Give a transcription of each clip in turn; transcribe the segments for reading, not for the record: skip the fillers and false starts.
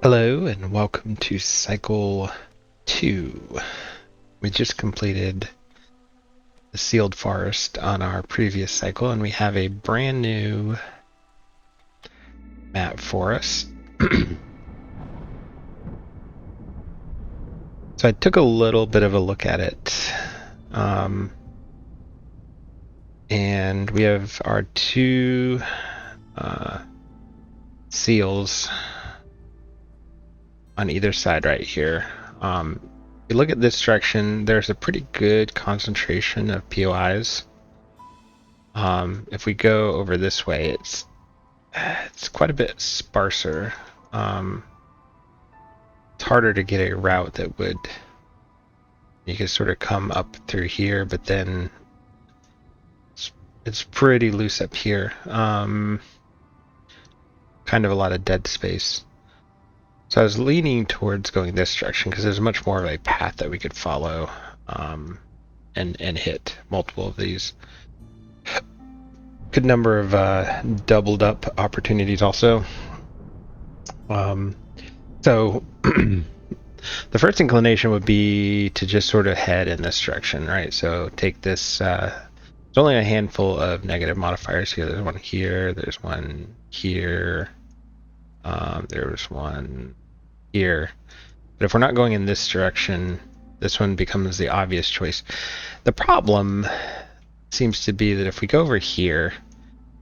Hello and welcome to cycle 2. We just completed the sealed forest on our previous cycle and we have a brand new map for us. So I took a little bit of a look at it. And we have our two seals on either side right here. If you look at this direction, there's a pretty good concentration of POIs. If we go over this way, it's quite a bit sparser. It's harder to get a route that would, you could sort of come up through here, but then it's pretty loose up here. Kind of a lot of dead space. So I was leaning towards going this direction because there's much more of a path that we could follow and hit multiple of these. Good number of doubled up opportunities also. So the first inclination would be to just sort of head in this direction, right? So take this, there's only a handful of negative modifiers here. There's one here, there's one here, there's one here. But if we're not going in this direction, this one becomes the obvious choice. The problem seems to be that if we go over here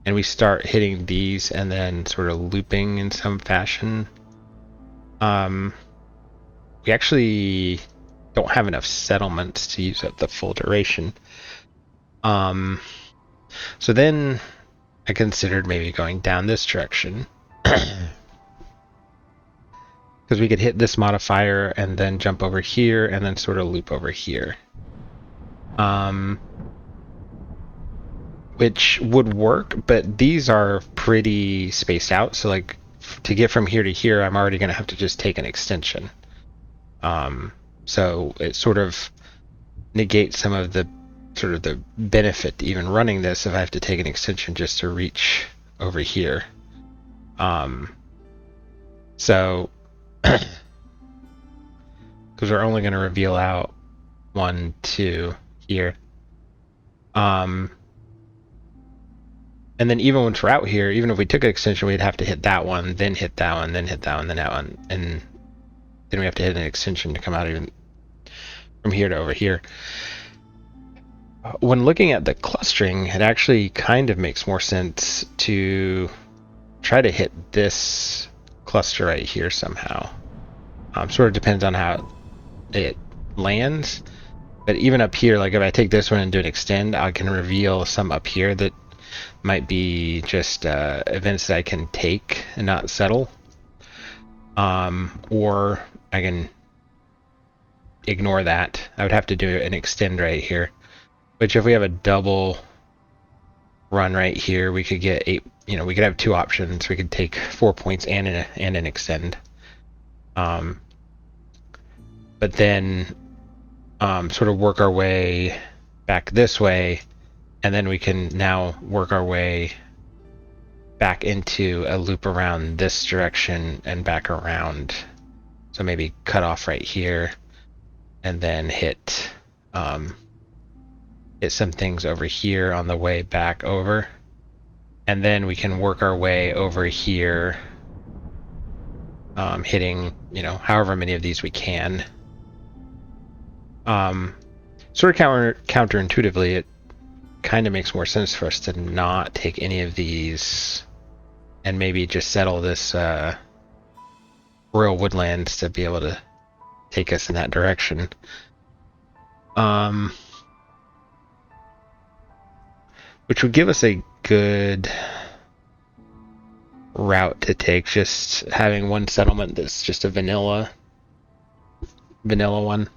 and we start hitting these and then sort of looping in some fashion, we actually don't have enough settlements to use up the full duration. So then I considered maybe going down this direction because we could hit this modifier and then jump over here and then sort of loop over here. Which would work, but these are pretty spaced out. So like to get from here to here, I'm already going to have to just take an extension. So it sort of negates some of the sort of the benefit to even running this if I have to take an extension just to reach over here. So because we're only going to reveal out 1, 2 here. And then even once we're out here, even if we took an extension, we'd have to hit that one, then hit that one, then hit that one, then that one, and then we have to hit an extension to come out even from here to over here. When looking at the clustering, it actually kind of makes more sense to try to hit this cluster right here somehow. Sort of depends on how it lands, but even up here, like if I take this one and do an extend, I can reveal some up here that might be just events that I can take and not settle, or I can ignore that. I would have to do an extend right here, which if we have a double run right here, we could get 8, we could have 2 options. We could take 4 points and an extend, but then sort of work our way back this way, and then we can now work our way back into a loop around this direction and back around. So maybe cut off right here and then hit some things over here on the way back over. And then we can work our way over here, hitting, however many of these we can. Sort of counterintuitively, it kind of makes more sense for us to not take any of these and maybe just settle this Royal Woodlands to be able to take us in that direction. Which would give us a good route to take, just having one settlement that's just a vanilla one.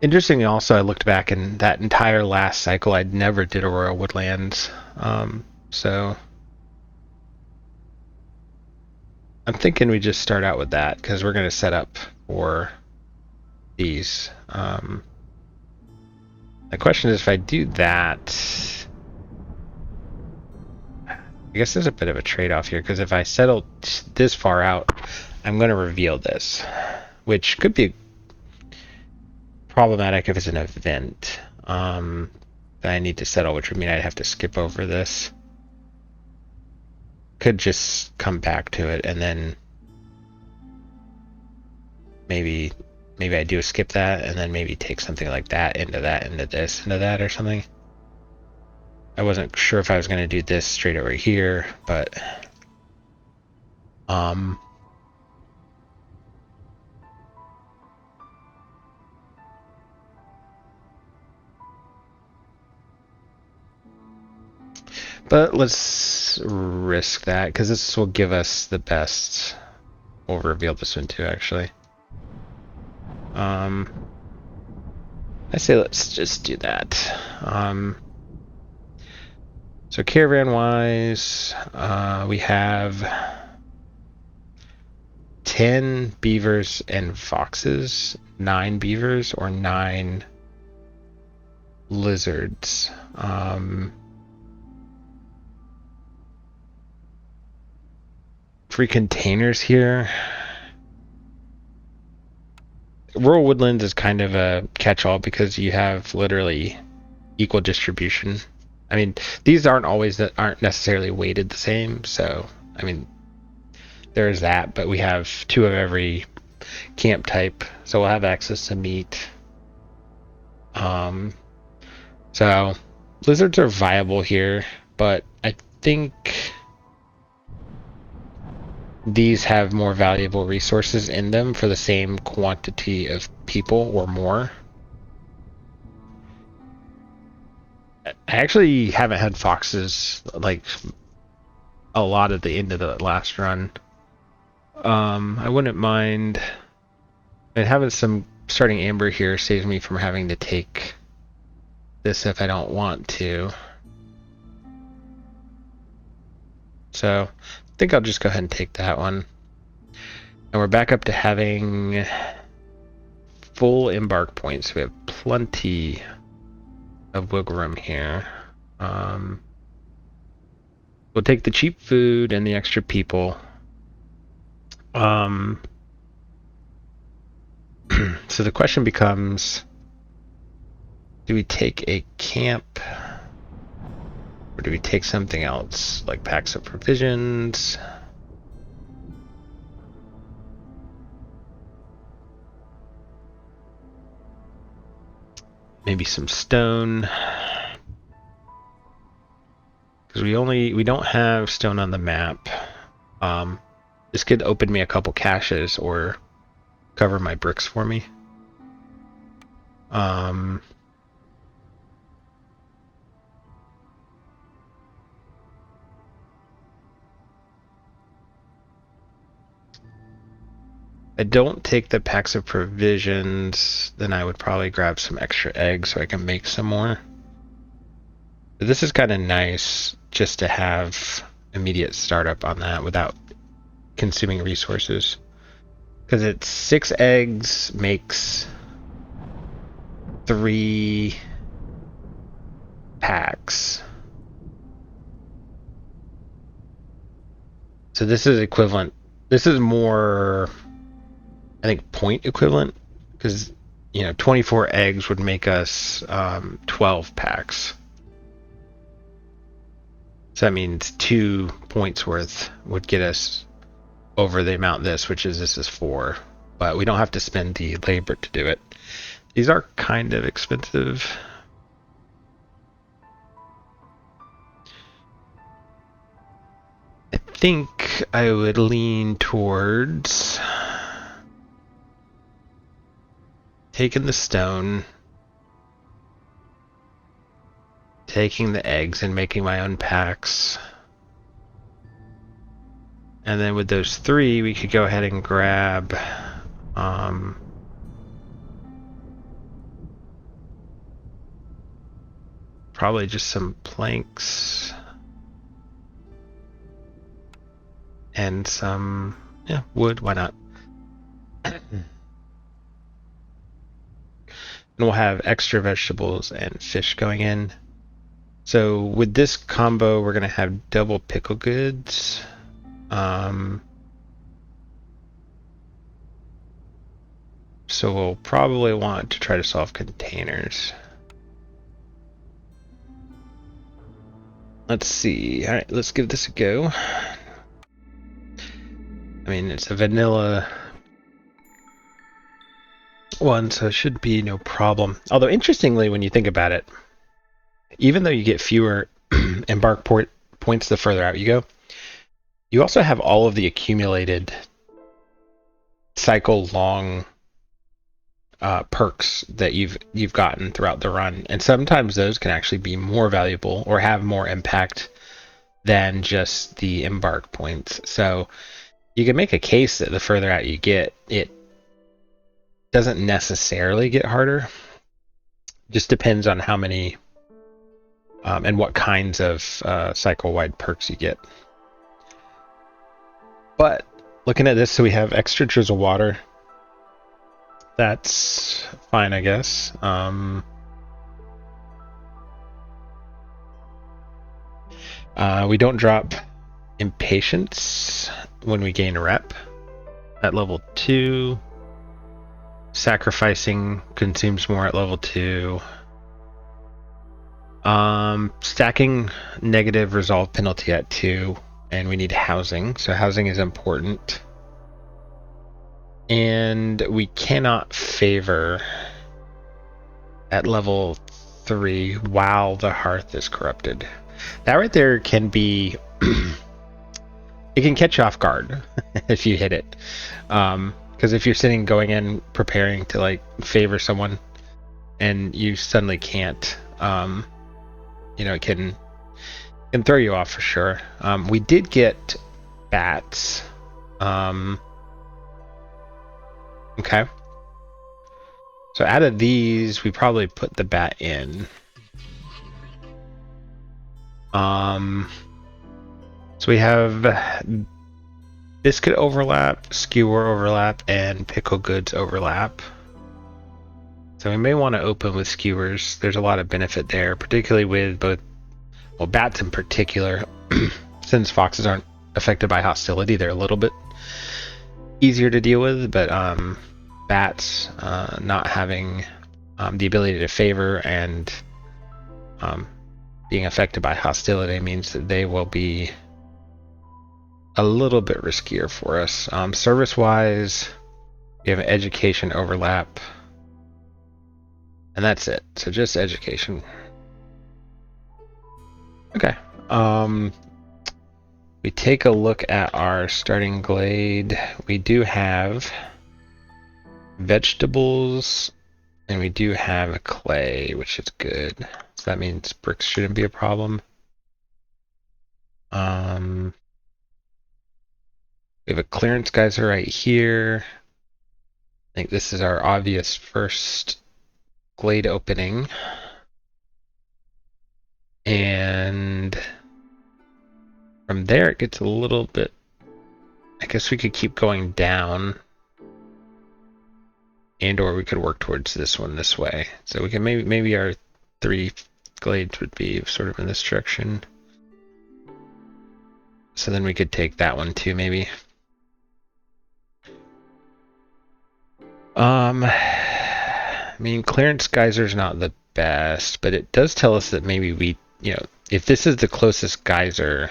Interestingly, also, I looked back in that entire last cycle, I never did a Royal Woodlands. So I'm thinking we just start out with that because we're going to set up for these. The question is, if I do that, I guess there's a bit of a trade-off here because if I settle this far out, I'm going to reveal this, which could be problematic if it's an event that I need to settle, which would mean I'd have to skip over this. Could just come back to it and then maybe I do skip that and then maybe take something like that, into this, into that or something. I wasn't sure if I was going to do this straight over here, but but let's risk that because this will give us the best. We'll reveal this one too, actually. I say let's just do that. So caravan wise, we have 10 beavers and foxes, 9 beavers or 9 lizards. 3 containers here. Rural Woodlands is kind of a catch-all because you have literally equal distribution. I mean, these aren't necessarily weighted the same, so I mean, there's that, but we have 2 of every camp type, so we'll have access to meat. So lizards are viable here, but I think these have more valuable resources in them for the same quantity of people or more. I actually haven't had foxes like a lot at the end of the last run. I wouldn't mind. And having some starting amber here saves me from having to take this if I don't want to. So I think I'll just go ahead and take that one. And we're back up to having full embark points. We have plenty of wiggle room here. We'll take the cheap food and the extra people. So the question becomes, do we take a camp or do we take something else like packs of provisions? Maybe some stone, because we don't have stone on the map. This could open me a couple caches or cover my bricks for me. I don't take the packs of provisions, then I would probably grab some extra eggs so I can make some more. But this is kind of nice just to have immediate startup on that without consuming resources. Because it's 6 eggs makes 3 packs. So this is equivalent. This is more, I think, point equivalent, because 24 eggs would make us 12 packs. So that means 2 points worth would get us over the amount this is 4, but we don't have to spend the labor to do it. These are kind of expensive. I think I would lean towards taking the stone, taking the eggs and making my own packs. And then with those 3, we could go ahead and grab probably just some planks and some wood. Why not? And we'll have extra vegetables and fish going in. So with this combo, we're gonna have double pickle goods. so we'll probably want to try to solve containers. Let's see. All right, let's give this a go. I mean, it's a vanilla one, so it should be no problem. Although, interestingly, when you think about it, even though you get fewer embark points the further out you go, you also have all of the accumulated cycle-long perks that you've gotten throughout the run, and sometimes those can actually be more valuable or have more impact than just the embark points. So you can make a case that the further out you get, it doesn't necessarily get harder. Just depends on how many and what kinds of cycle-wide perks you get. But looking at this, so we have extra drizzle water. That's fine, I guess. We don't drop impatience when we gain a rep at level 2. Sacrificing consumes more at level 2. Stacking negative resolve penalty at 2, and we need housing, so housing is important. And we cannot favor at level 3 while the hearth is corrupted. That right there can be it can catch you off guard if you hit it. Because if you're sitting going in preparing to like favor someone and you suddenly can't, it can throw you off for sure. We did get bats. Okay. So out of these, we probably put the bat in. So we have biscuit overlap, skewer overlap, and pickle goods overlap. So we may want to open with skewers. There's a lot of benefit there, particularly with both, well, bats in particular. Since foxes aren't affected by hostility, they're a little bit easier to deal with, but bats not having the ability to favor and being affected by hostility means that they will be a little bit riskier for us. Service-wise, we have an education overlap, and that's it. So just education. Okay. We take a look at our starting glade. We do have vegetables, and we do have a clay, which is good. So that means bricks shouldn't be a problem. We have a clearance geyser right here. I think this is our obvious first glade opening. And from there it gets a little bit, I guess we could keep going down, and or we could work towards this one this way. So we can maybe our 3 glades would be sort of in this direction. So then we could take that one too, maybe. I mean, clearance geyser's not the best, but it does tell us that maybe we, if this is the closest geyser,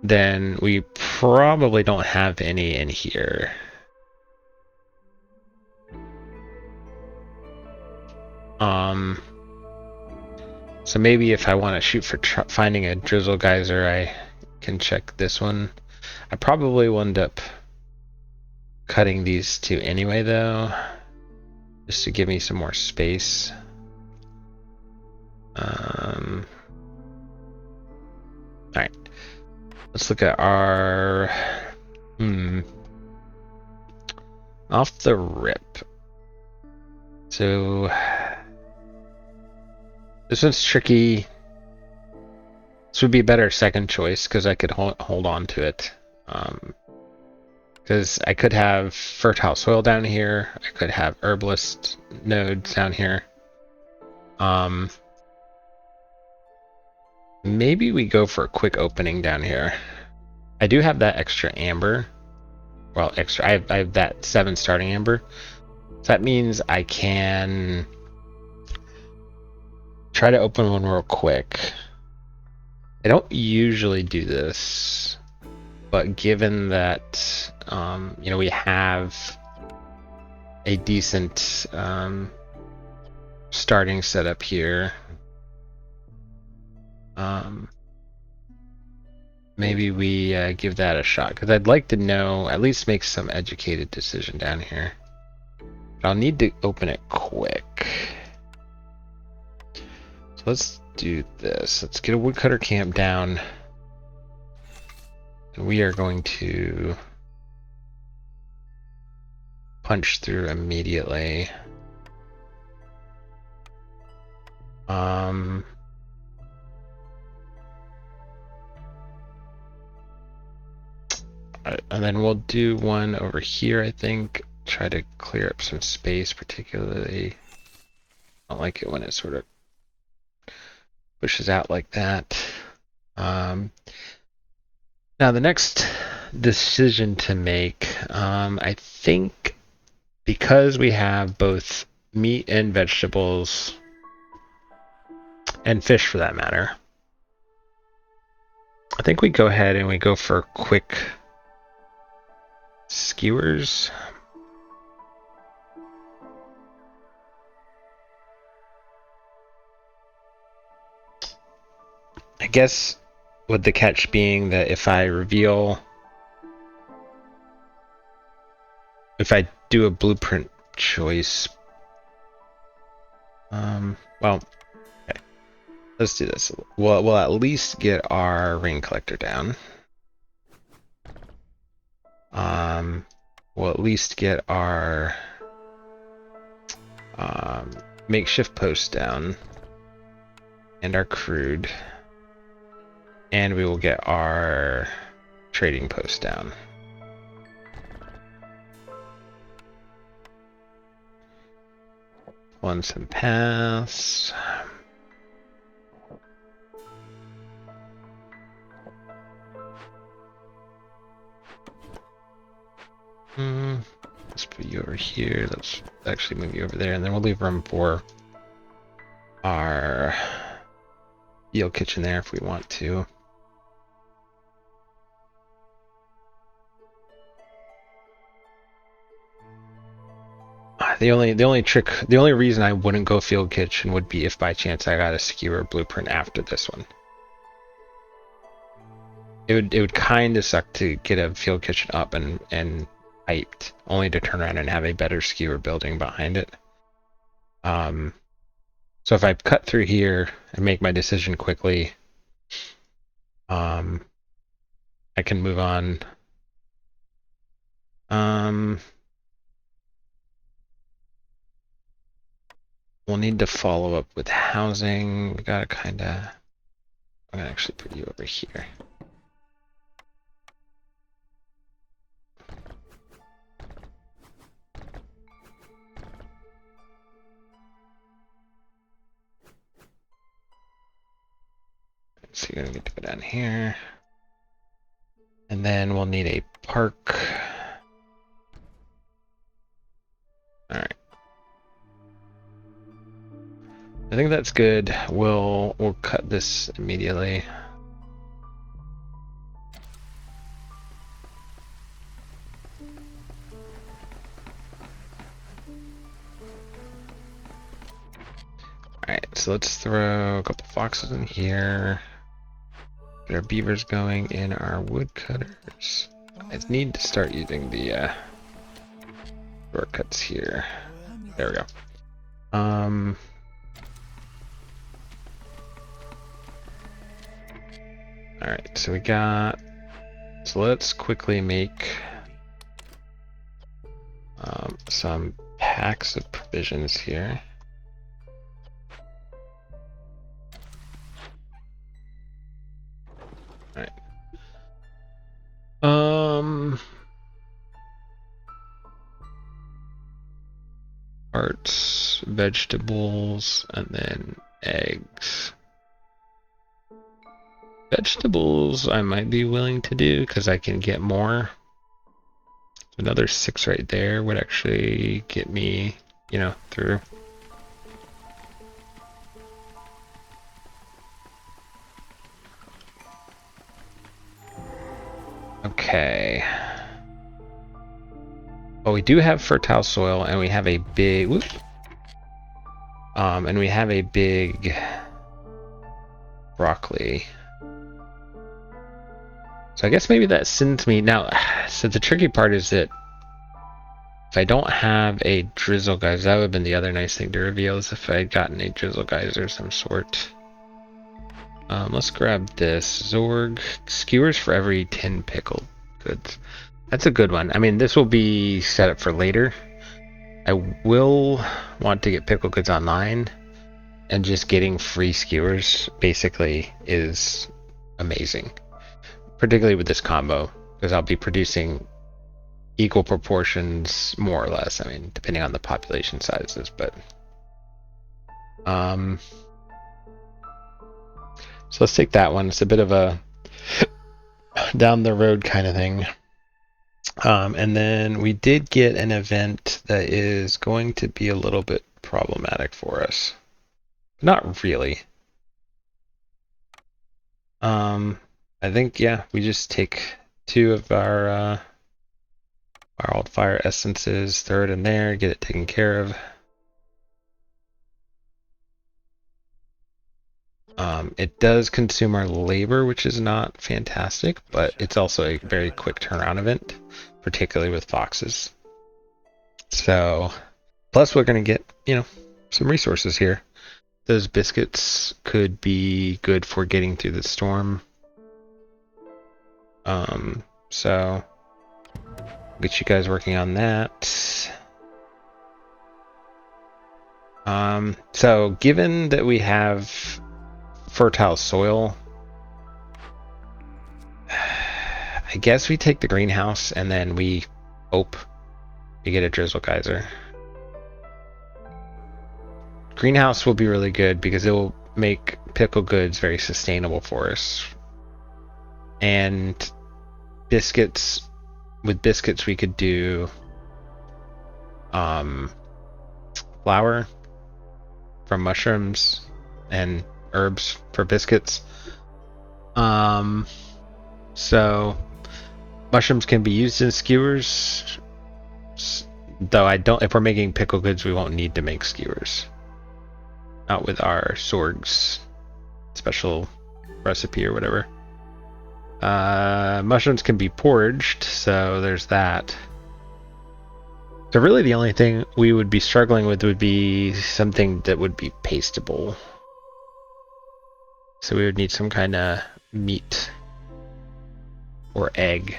then we probably don't have any in here. So maybe if I want to shoot for finding a drizzle geyser, I can check this one. I probably will end up cutting these two anyway, though, just to give me some more space. Alright, let's look at our off the rip. So this one's tricky. This would be a better second choice because I could hold on to it. Because I could have fertile soil down here. I could have herbalist nodes down here. Maybe we go for a quick opening down here. I do have that extra amber. well, extra. I have that 7 starting amber. So that means I can try to open one real quick. I don't usually do this, but given that you know, we have a decent starting setup here, maybe we give that a shot, because I'd like to know, at least make some educated decision down here. But I'll need to open it quick. So let's do this. Let's get a woodcutter camp down. And we are going to punch through immediately. And then we'll do one over here, I think. Try to clear up some space, particularly. I don't like it when it sort of pushes out like that. Now the next decision to make, I think, because we have both meat and vegetables, and fish for that matter, I think we go ahead and we go for quick skewers. I guess with the catch being that if I do a blueprint choice, well, okay, let's do this. We'll at least get our ring collector down. We'll at least get our makeshift post down and our crude, and we will get our trading post down. Want some paths. Let's put you over here. Let's actually move you over there, and then we'll leave room for our field kitchen there if we want to. The only reason I wouldn't go field kitchen would be if by chance I got a skewer blueprint after this one. It would kind of suck to get a field kitchen up and hyped, only to turn around and have a better skewer building behind it. So if I cut through here and make my decision quickly, I can move on. We'll need to follow up with housing. We gotta I'm gonna actually put you over here. So you're gonna get to go down here. And then we'll need a park. Alright. I think that's good. We'll cut this immediately. Alright, so let's throw a couple foxes in here. Get our beavers going in our woodcutters. I need to start using the shortcuts here. There we go. Alright, so so let's quickly make some packs of provisions here. Alright. Parts, vegetables, and then eggs. Vegetables I might be willing to do because I can get more. Another 6 right there would actually get me, you know, through. Okay. Well, we do have fertile soil, and we have a big, whoop, and we have a big broccoli. So I guess maybe that sends me now. So the tricky part is that if I don't have a drizzle geyser, that would have been the other nice thing to reveal, is if I had gotten a drizzle geyser of some sort. Let's grab this Zorg skewers for every 10 pickled goods. That's a good one. I mean, this will be set up for later. I will want to get pickle goods online, and just getting free skewers basically is amazing, particularly with this combo, because I'll be producing equal proportions more or less. I mean, depending on the population sizes, but so let's take that one. It's a bit of a down the road kind of thing. And then we did get an event that is going to be a little bit problematic for us. Not really. I think, yeah, we just take 2 of our wildfire essences, throw it in there, get it taken care of. It does consume our labor, which is not fantastic, but it's also a very quick turnaround event, particularly with foxes. So, plus we're going to get, you know, some resources here. Those biscuits could be good for getting through the storm. So get you guys working on that. So given that we have fertile soil, I guess we take the greenhouse and then we hope we get a drizzle geyser. Greenhouse will be really good because it will make pickle goods very sustainable for us. And biscuits, with biscuits we could do flour from mushrooms and herbs for biscuits. So mushrooms can be used in skewers, though I don't, if we're making pickle goods, we won't need to make skewers. Not with our Sorg's special recipe or whatever. Mushrooms can be porridged, so there's that. So really the only thing we would be struggling with would be something that would be pasteable. So we would need some kind of meat or egg.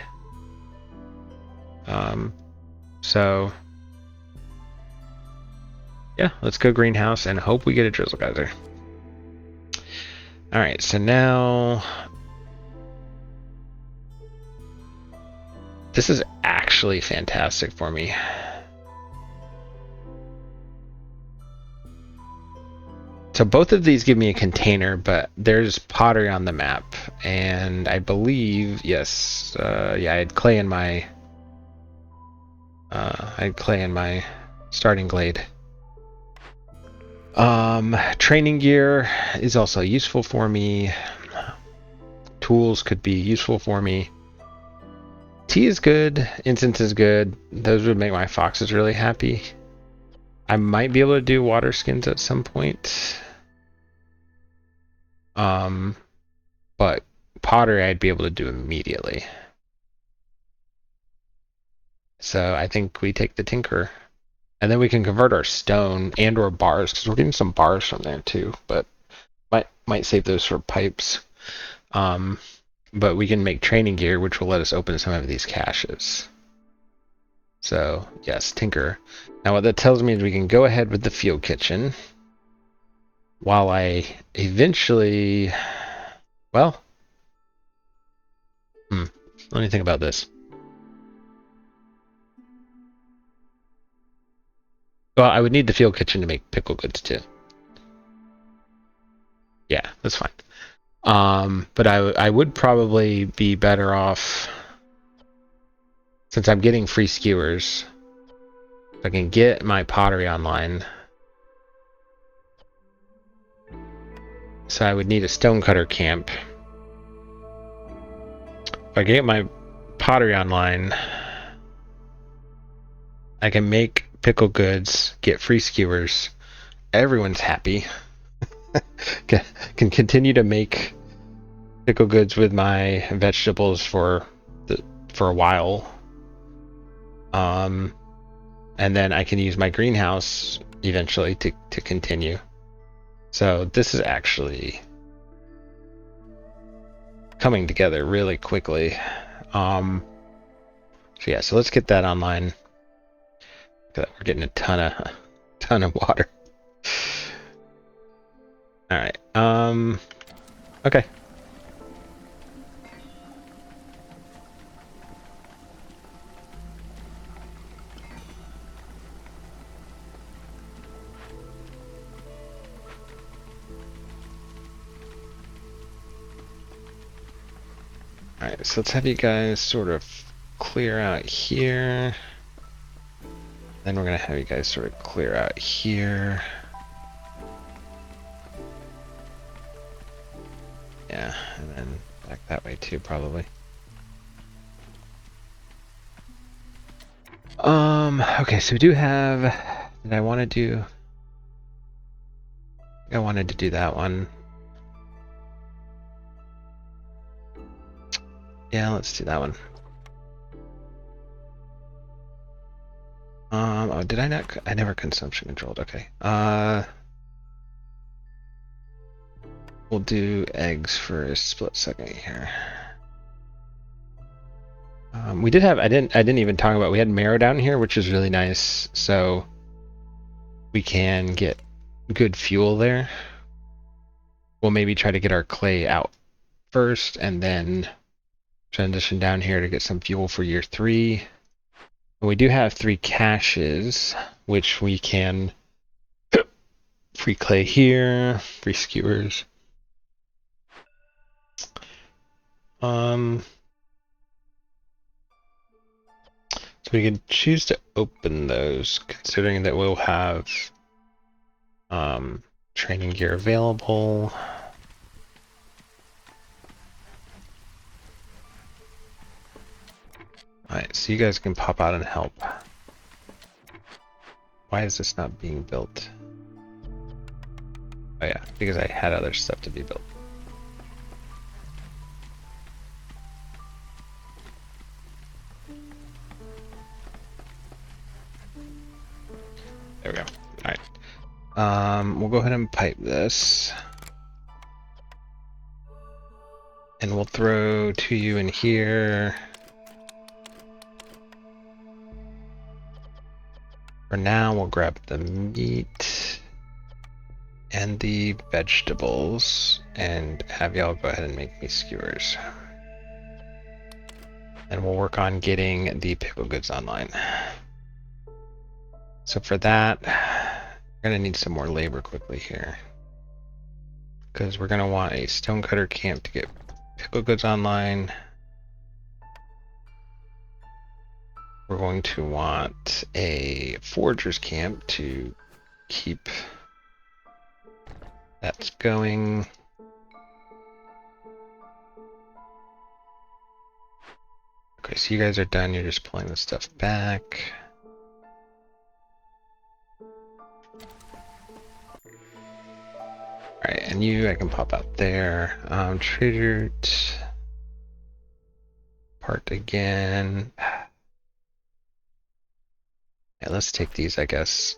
So yeah, let's go greenhouse and hope we get a drizzle geyser. Alright, so now this is actually fantastic for me. So both of these give me a container, but there's pottery on the map, and I believe, yes, yeah, I had clay in my starting glade. Training gear is also useful for me. Tools could be useful for me. Tea is good. Incense is good. Those would make my foxes really happy. I might be able to do water skins at some point. But pottery I'd be able to do immediately. So I think we take the tinker. And then we can convert our stone and or bars, because we're getting some bars from there too, but might save those for pipes. But we can make training gear, which will let us open some of these caches. So yes, tinker. Now what that tells me is we can go ahead with the field kitchen, while I eventually, well, let me think about this. Well, I would need the field kitchen to make pickle goods too. Yeah, that's fine. But I would probably be better off since I'm getting free skewers, I can get my pottery online. So I would need a stonecutter camp. If I get my pottery online, I can make pickle goods, get free skewers. Everyone's happy. Can continue to make pickle goods with my vegetables for a while. And then I can use my greenhouse eventually to continue. So this is actually coming together really quickly. So yeah, so let's get that online. We're getting a ton of water. All right. Okay. All right. So let's have you guys sort of clear out here. Then we're gonna have you guys sort of clear out here. Yeah, and then back that way too, probably. Okay, so we do have, did I want to do, I wanted to do that one. Yeah, let's do that one. Oh, did I not, I never consumption controlled, okay. We'll do eggs for a split second here. We did have, I didn't even talk about, we had marrow down here, which is really nice, so we can get good fuel there. We'll maybe try to get our clay out first and then transition down here to get some fuel for year 3. And we do have 3 caches, which we can free clay here, free skewers. So we can choose to open those, considering that we'll have training gear available. Alright, so you guys can pop out and help. Why is this not being built? Oh yeah, because I had other stuff to be built. There we go. Alright. We'll go ahead and pipe this. And we'll throw 2 in here. For now, we'll grab the meat and the vegetables and have y'all go ahead and make me skewers. And we'll work on getting the pickle goods online. So for that, we're gonna need some more labor quickly here, because we're gonna want a stonecutter camp to get pickle goods online. We're going to want a forger's camp to keep that going. Okay, so you guys are done. You're just pulling the stuff back. Alright, and you, I can pop out there. Trader part again. Yeah, let's take these, I guess.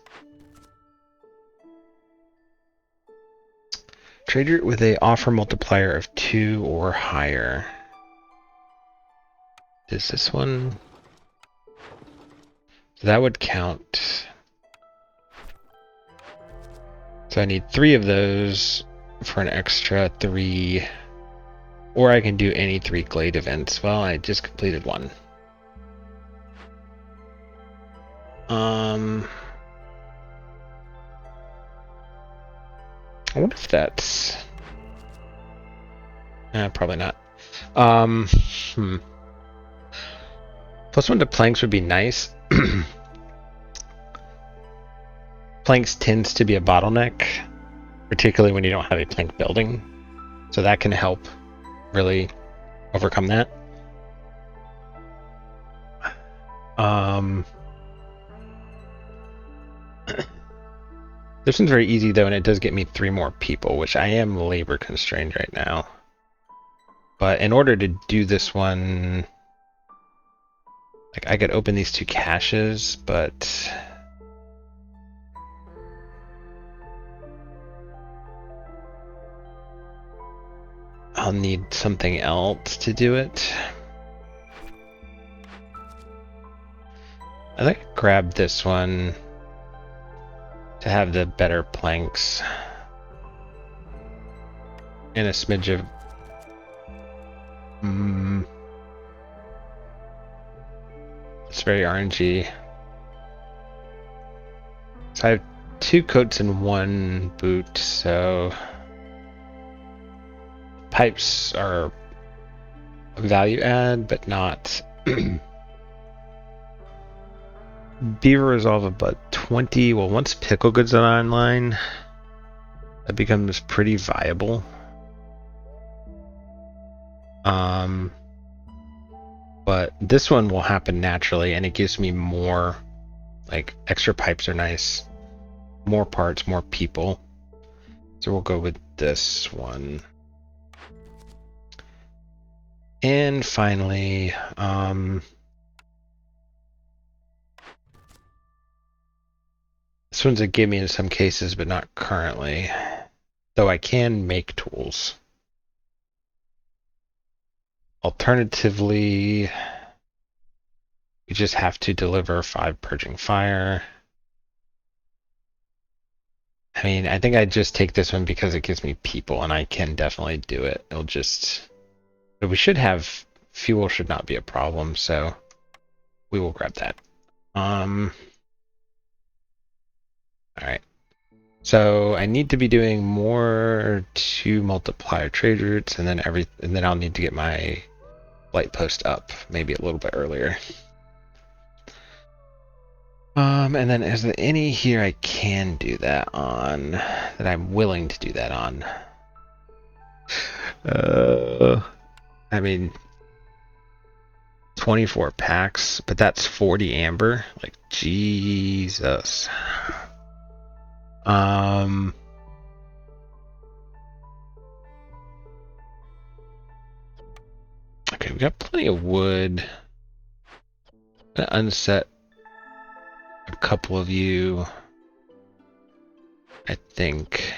Trader with a offer multiplier of 2 or higher. Is this one? So that would count. So I need 3 of those for an extra 3. Or I can do any 3 Glade events. Well, I just completed 1. I wonder if that's... probably not. +1 to planks would be nice. Planks tends to be a bottleneck, particularly when you don't have a plank building. So that can help really overcome that. This one's very easy though, and it does get me 3 more people, which I am labor constrained right now. But in order to do this one, like I could open these 2 caches, but I'll need something else to do it. I think I grab this one to have the better planks and a smidge of it's very RNG. So I have 2 coats and 1 boot, so pipes are a value add, but not. Beaver resolve about 20. Well, once pickle goods are online, that becomes pretty viable. But this one will happen naturally, and it gives me more, like, extra pipes are nice. More parts, more people. So we'll go with this one. And finally, this one's a gimme in some cases, but not currently. Though I can make tools. Alternatively, you just have to deliver 5 purging fire. I mean, I think I just take this one because it gives me people, and I can definitely do it. It'll just... But we should have... Fuel should not be a problem, so we will grab that. Alright. So I need to be doing more 2 multiplier trade routes, and then I'll need to get my light post up, maybe a little bit earlier. And then is there any here I can do that on, that I'm willing to do that on? I mean, 24 packs, but that's 40 amber. Like, Jesus. Okay, we got plenty of wood. I'm gonna unset a couple of you, I think.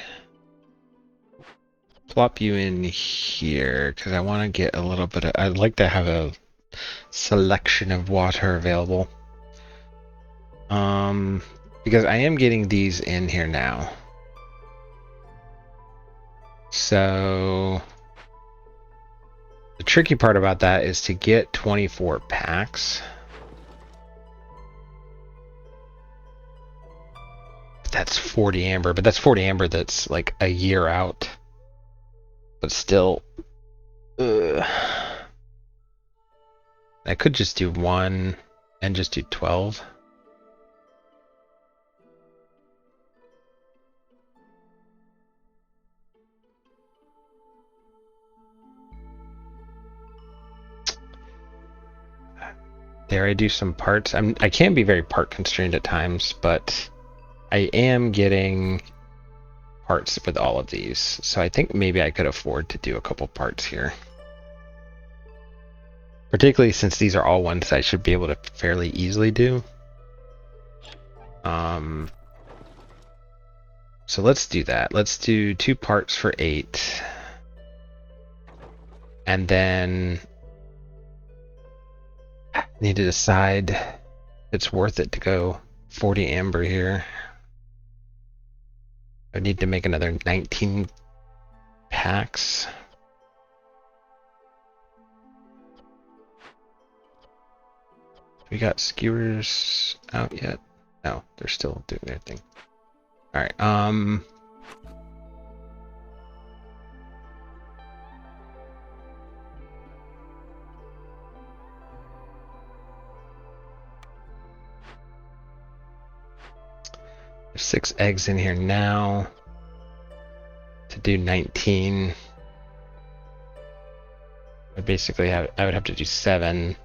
Plop you in here because I want to get a little bit of, I'd like to have a selection of water available. Because I am getting these in here now. So the tricky part about that is to get 24 packs. That's 40 amber, but that's 40 amber that's like a year out. But still, I could just do 1 and just do 12. There, I do some parts. I can be very part constrained at times, but I am getting parts with all of these. So I think maybe I could afford to do a couple parts here. Particularly since these are all ones I should be able to fairly easily do. So let's do that. Let's do 2 parts for 8. And then I need to decide if it's worth it to go 40 amber here. I need to make another 19 packs. We got skewers out yet? No, they're still doing their thing. Alright, There's 6 eggs in here now. To do 19, I would have to do 7.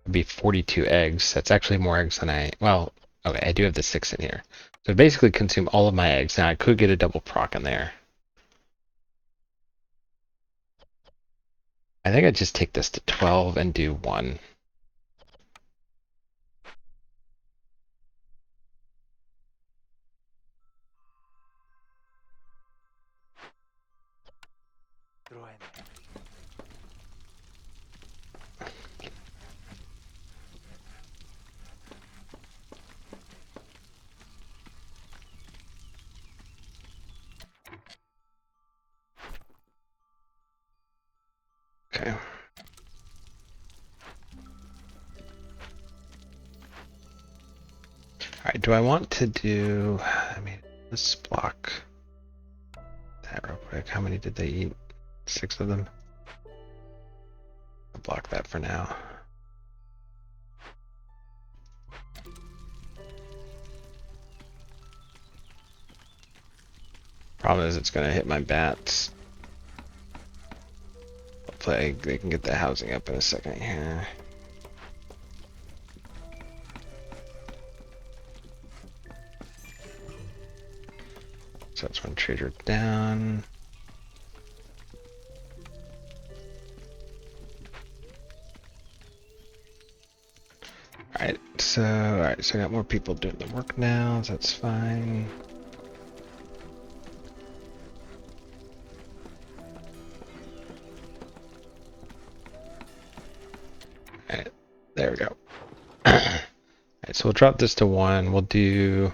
It'd be 42 eggs. That's actually more eggs than well, okay, I do have the 6 in here. So basically consume all of my eggs. Now I could get a double proc in there. I think I'd just take this to 12 and do 1. Okay. Alright, do I want to do... I mean, let's block that real quick. How many did they eat? 6 of them? I'll block that for now. Problem is it's going to hit my bats. Hopefully they can get the housing up in a second here. So that's one trader down. Alright, so I got more people doing the work now, so that's fine. Alright, there we go. Alright, so we'll drop this to 1. We'll do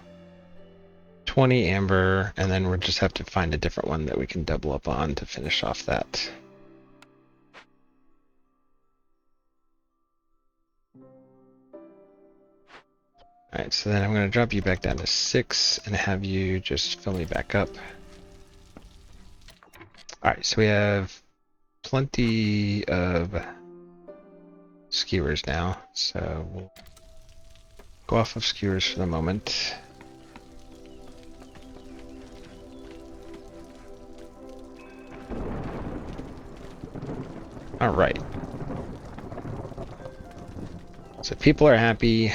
20 amber, and then we'll just have to find a different one that we can double up on to finish off that. Alright, so then I'm going to drop you back down to 6 and have you just fill me back up. Alright, so we have plenty of skewers now, so we'll go off of skewers for the moment. Alright. So people are happy.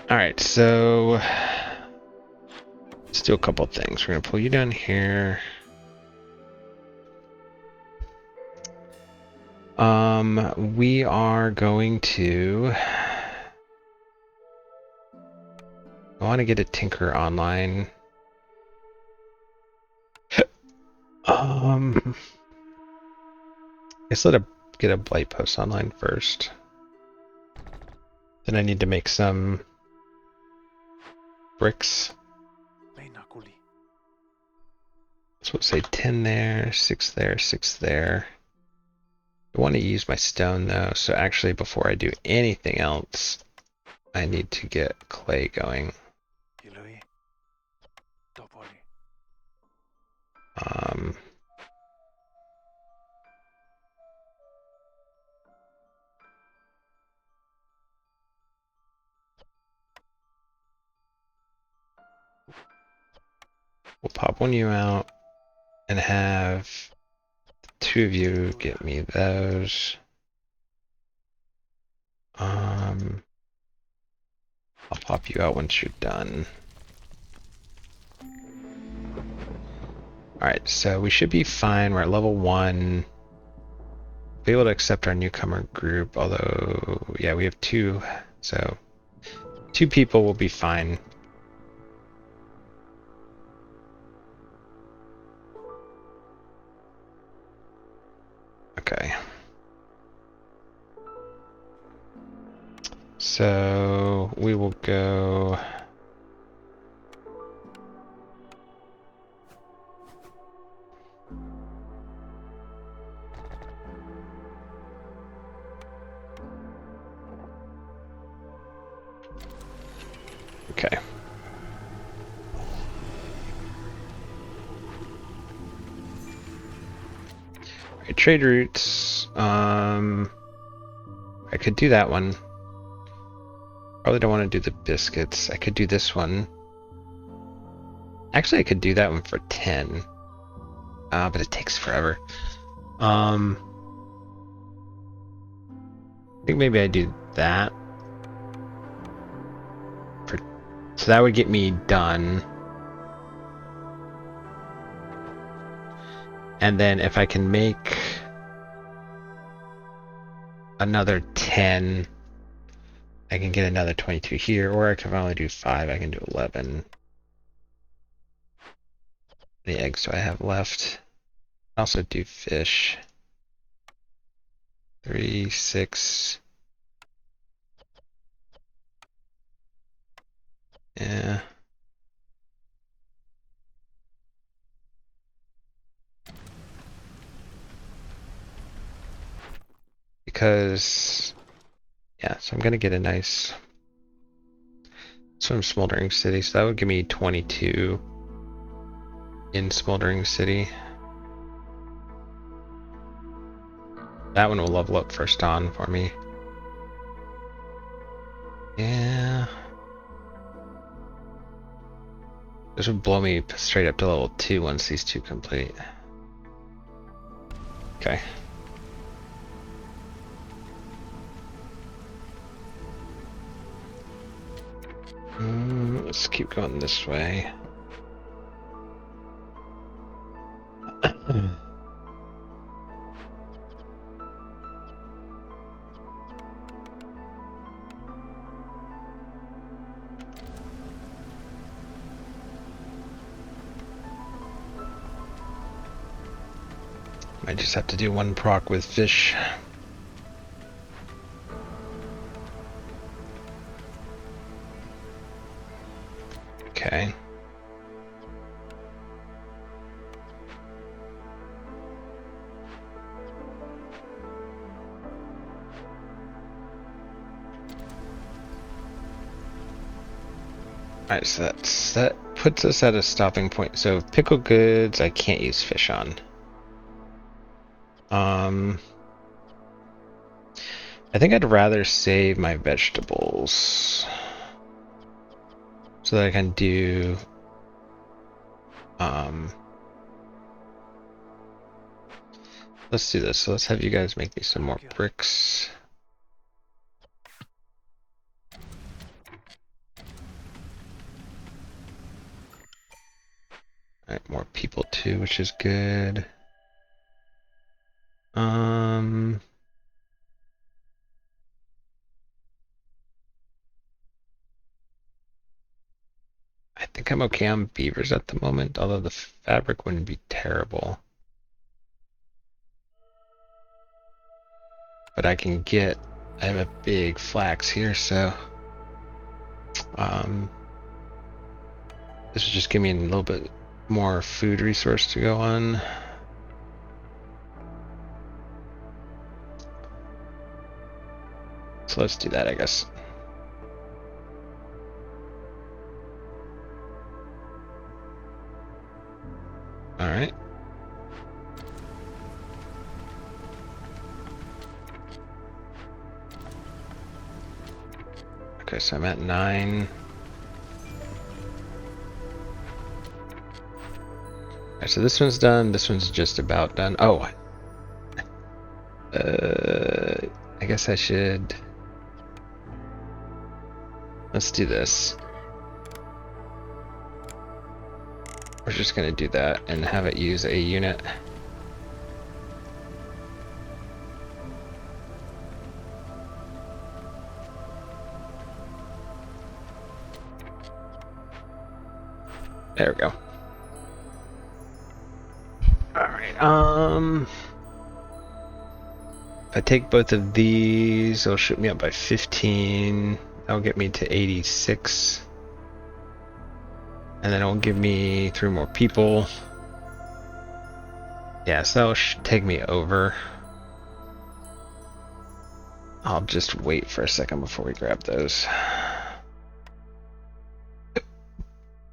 Alright, so let's do a couple things. We're gonna pull you down here. We are going to... I want to get a tinker online. I guess get a blight post online first. Then I need to make some bricks. So we'll say 10 there, 6 there, 6 there. I want to use my stone though, so actually before I do anything else, I need to get clay going. We'll pop one of you out and have 2 of you get me those. I'll pop you out once you're done. Alright, so we should be fine. We're at level 1. Be able to accept our newcomer group, although, yeah, we have 2, so 2 people will be fine. Okay. So we will go... Okay. trade routes. I could do that one. Probably don't want to do the biscuits. I could do this one. Actually, I could do that one for 10. But it takes forever. I think maybe I do that. So that would get me done. And then if I can make another 10, I can get another 22 here, or I can only do 5, I can do 11. How many eggs do I have left? I also do fish. 3, 6. Yeah. Because, yeah, so I'm gonna get a nice swim Smoldering City, so that would give me 22 in Smoldering City. That one will level up first on for me. Yeah. This would blow me straight up to level 2 once these two complete. Okay. Let's keep going this way. I just have to do one proc with fish. Okay. Alright, so that puts us at a stopping point. So pickled goods, I can't use fish on. I think I'd rather save my vegetables so that I can do let's do this. So let's have you guys make me some more bricks. Alright, more people too, which is good. I think I'm okay on beavers at the moment, although the fabric wouldn't be terrible. But I have a big flax here, so this would just give me a little bit more food resource to go on. So let's do that, I guess. All right. Okay, so I'm at 9. Alright, so this one's done. This one's just about done. Oh. I guess I should... Let's do this. We're just gonna do that and have it use a unit. There we go. Alright, if I take both of these, it'll shoot me up by 15. That'll get me to 86. And then it'll give me 3 more people. Yeah, so that should take me over. I'll just wait for a second before we grab those.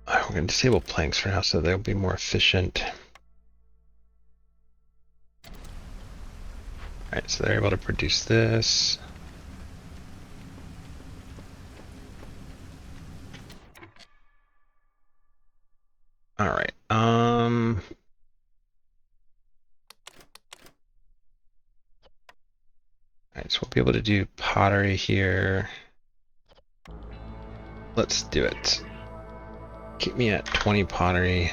We're going to disable planks for now so they'll be more efficient. Alright, so they're able to produce this. Alright, alright, so we'll be able to do pottery here. Let's do it. Keep me at 20 pottery.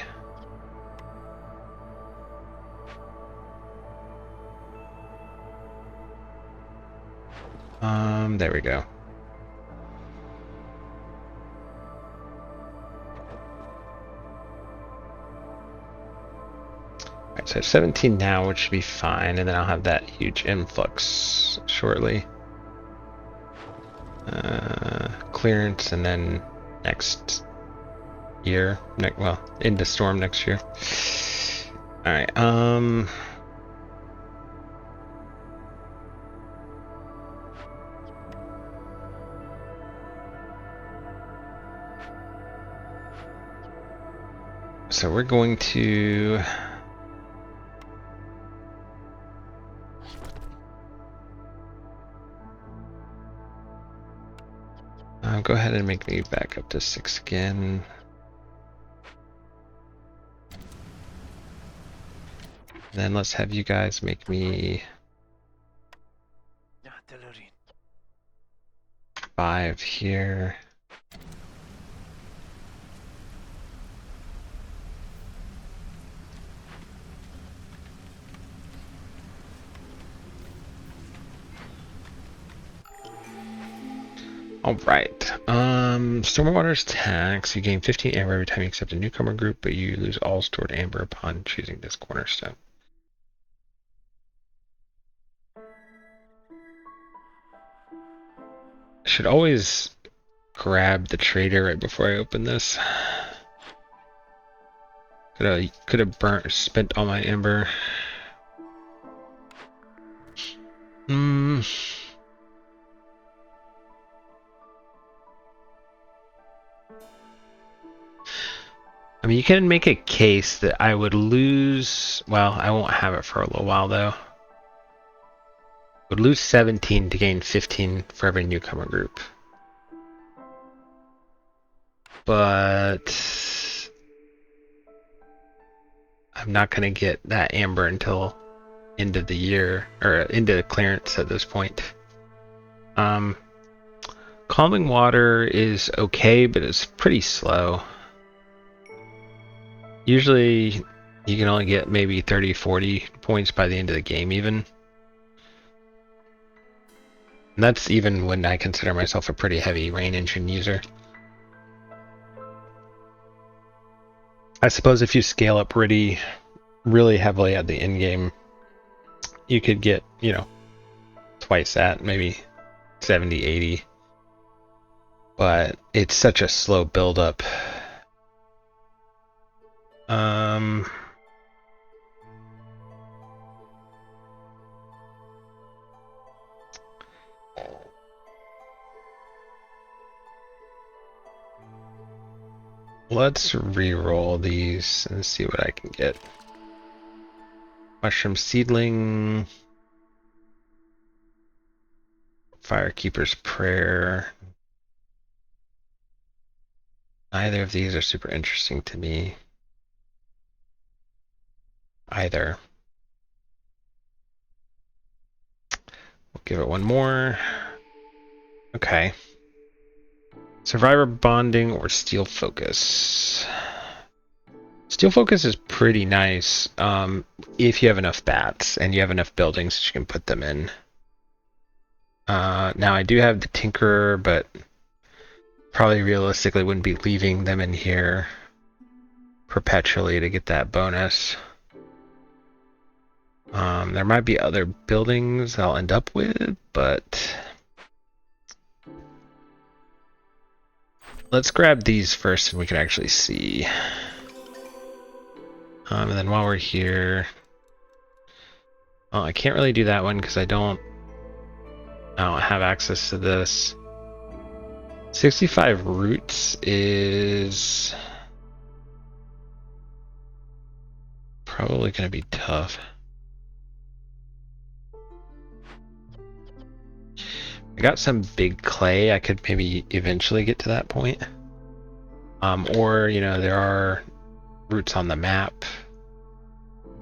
There we go. Alright, so I have 17 now, which should be fine, and then I'll have that huge influx shortly. Clearance, and then next year, well, into storm next year. Alright, so we're going to go ahead and make me back up to 6 again. Then let's have you guys make me 5 here. Alright, Stormwater's tax. You gain 15 amber every time you accept a newcomer group, but you lose all stored amber upon choosing this cornerstone. I should always grab the trader right before I open this. Could have spent all my amber. I mean, you can make a case that I would lose. Well, I won't have it for a little while though. Would lose 17 to gain 15 for every newcomer group. But I'm not going to get that amber until end of the year, or into the clearance at this point. Calming water is okay, but it's pretty slow. Usually you can only get maybe 30-40 points by the end of the game even. And that's even when I consider myself a pretty heavy rain engine user. I suppose if you scale up really heavily at the end game, you could get, you know, twice that, maybe 70, 80. But it's such a slow build up. Let's re-roll these and see what I can get. Mushroom seedling, Firekeeper's Prayer. Neither of these are super interesting to me. Either. We'll give it one more. Okay. Survivor Bonding or Steel Focus. Steel Focus is pretty nice if you have enough bats and you have enough buildings that you can put them in. Now I do have the Tinkerer, but probably realistically wouldn't be leaving them in here perpetually to get that bonus. There might be other buildings I'll end up with, but let's grab these first and we can actually see. And then while we're here, well, I can't really do that one because I don't have access to this. 65 roots is probably going to be tough. I got some big clay. I could maybe eventually get to that point. Or, you know, there are routes on the map.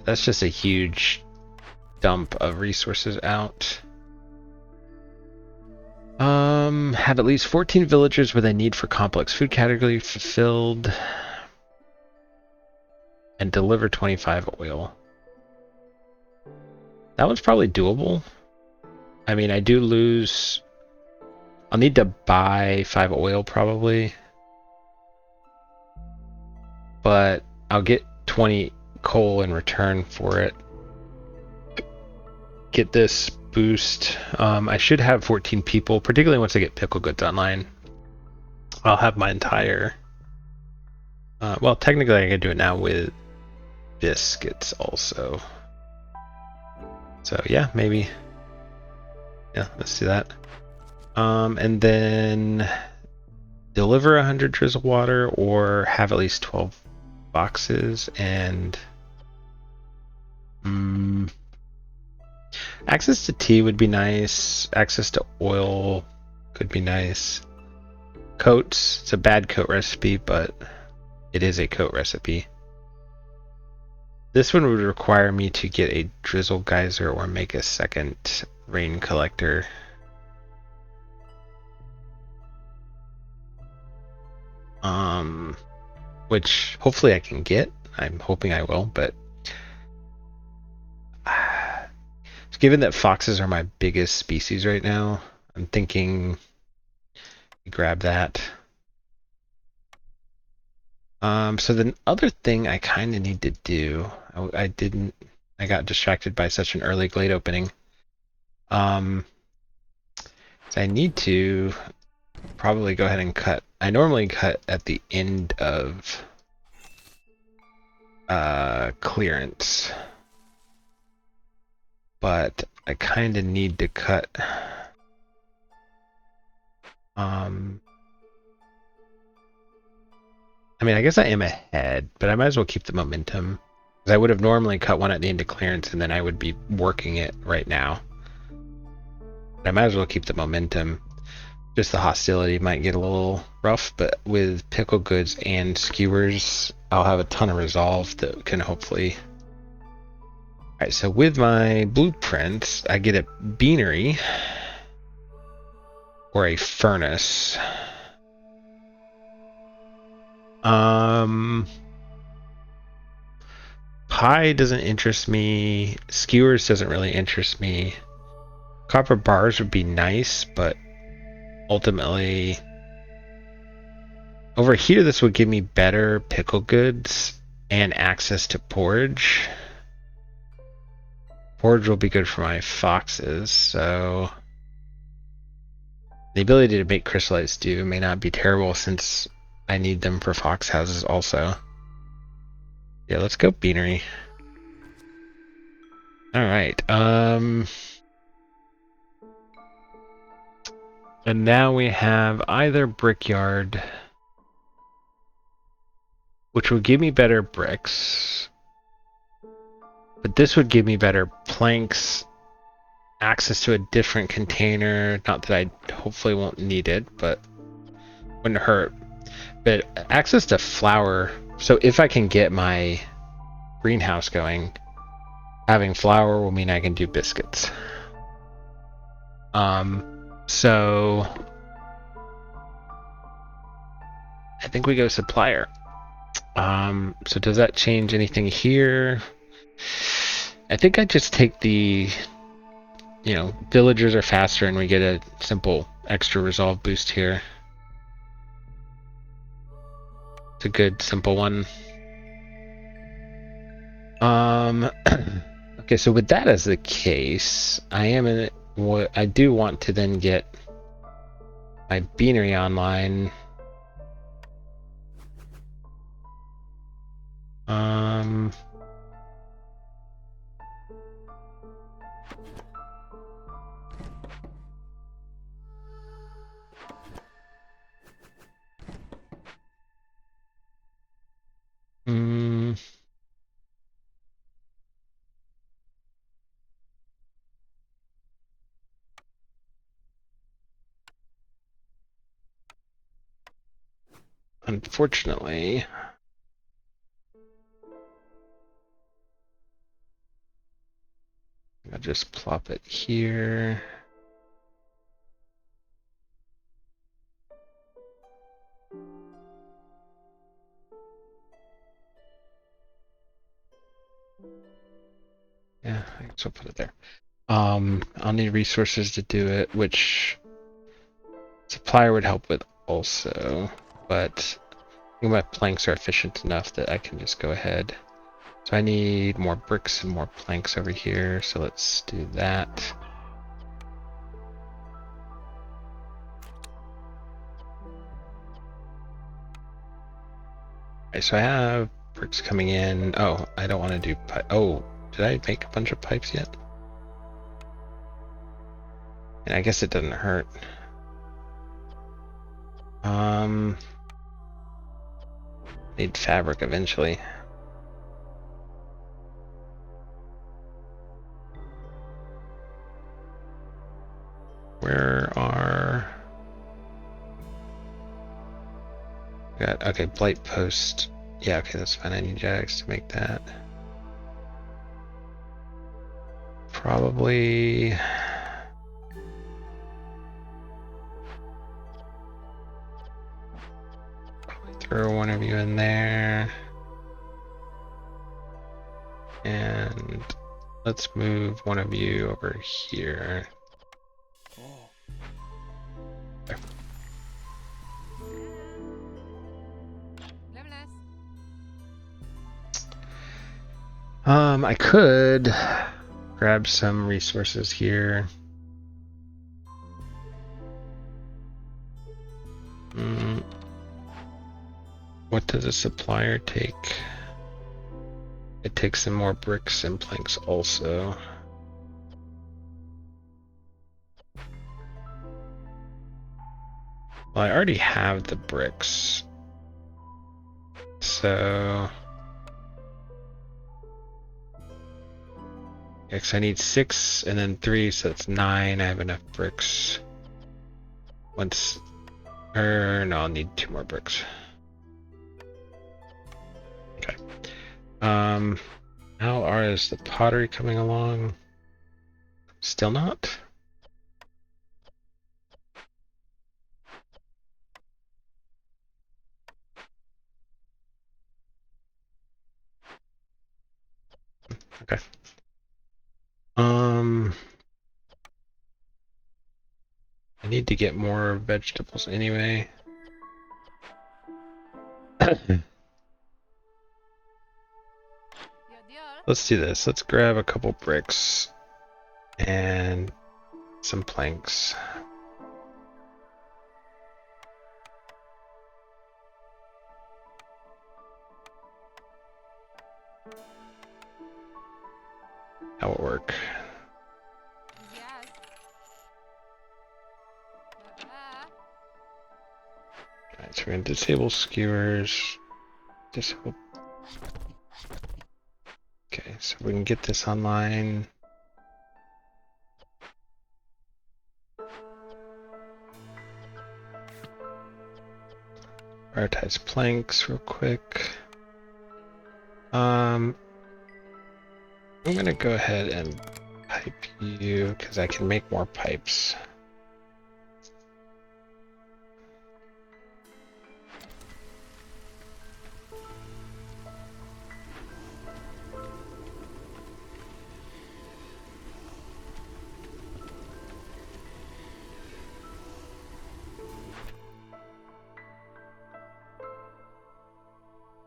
That's just a huge dump of resources out. Have at least 14 villagers with a need for complex food category fulfilled. And deliver 25 oil. That one's probably doable. I mean, I do lose... I'll need to buy 5 oil probably. But I'll get 20 coal in return for it. Get this boost. I should have 14 people, particularly once I get pickle goods online. I'll have my entire... well, technically I can do it now with biscuits also. So yeah, maybe. Yeah, let's do that. And then deliver 100 drizzle water or have at least 12 boxes and access to tea would be nice. Access to oil could be nice. Coats, it's a bad coat recipe, but it is a coat recipe. This one would require me to get a drizzle geyser or make a second rain collector. Which hopefully I can get. I'm hoping I will, but given that foxes are my biggest species right now, I'm thinking grab that. So the other thing I kind of need to do, I got distracted by such an early Glade opening. So I need to probably go ahead and cut. I normally cut at the end of clearance, but I kind of need to cut. I mean, I guess I am ahead, but I might as well keep the momentum. Because I would have normally cut one at the end of clearance, and then I would be working it right now. But I might as well keep the momentum. Just the hostility might get a little rough, but with pickle goods and skewers, I'll have a ton of resolve that can hopefully... Alright, so with my blueprints, I get a beanery or a furnace. Pie doesn't interest me. Skewers doesn't really interest me. Copper bars would be nice, but ultimately over here this would give me better pickle goods and access to porridge. Porridge will be good for my foxes, so the ability to make crystallite stew may not be terrible since I need them for fox houses also. Yeah, let's go beanery. Alright, and now we have either brickyard, which would give me better bricks, but this would give me better planks, access to a different container, not that I hopefully won't need it, but wouldn't hurt. But access to flour, so if I can get my greenhouse going, having flour will mean I can do biscuits. So I think we go supplier. So does that change anything here? I think I just take the, you know, villagers are faster and we get a simple extra resolve boost here. It's a good simple one. Okay, so with that as the case, I do want to then get my beanery online. Unfortunately, I'll just plop it here. Yeah, I guess I'll put it there. I'll need resources to do it, which supplier would help with also, but I think my planks are efficient enough that I can just go ahead. So I need more bricks and more planks over here, so let's do that. Okay, so I have bricks coming in. Oh, I don't want to do pipe. Oh, did I make a bunch of pipes yet? And I guess it doesn't hurt. Need fabric eventually. Where are... Got, okay, blight post. Yeah, okay, that's fine. I need Jags to make that. Probably... Throw one of you in there. And let's move one of you over here. There. I could grab some resources here. What does a supplier take? It takes some more bricks and planks also. Well, I already have the bricks. So... Yes, I need 6 and then 3, so that's 9. I have enough bricks. Once... no, I'll need 2 more bricks. Okay. How is the pottery coming along? Still not? Okay. I need to get more vegetables anyway. Let's do this. Let's grab a couple bricks and some planks. How it work? Alright, so we're gonna disable skewers. Disable. Okay, so we can get this online. Prioritize planks real quick. I'm gonna go ahead and pipe you because I can make more pipes.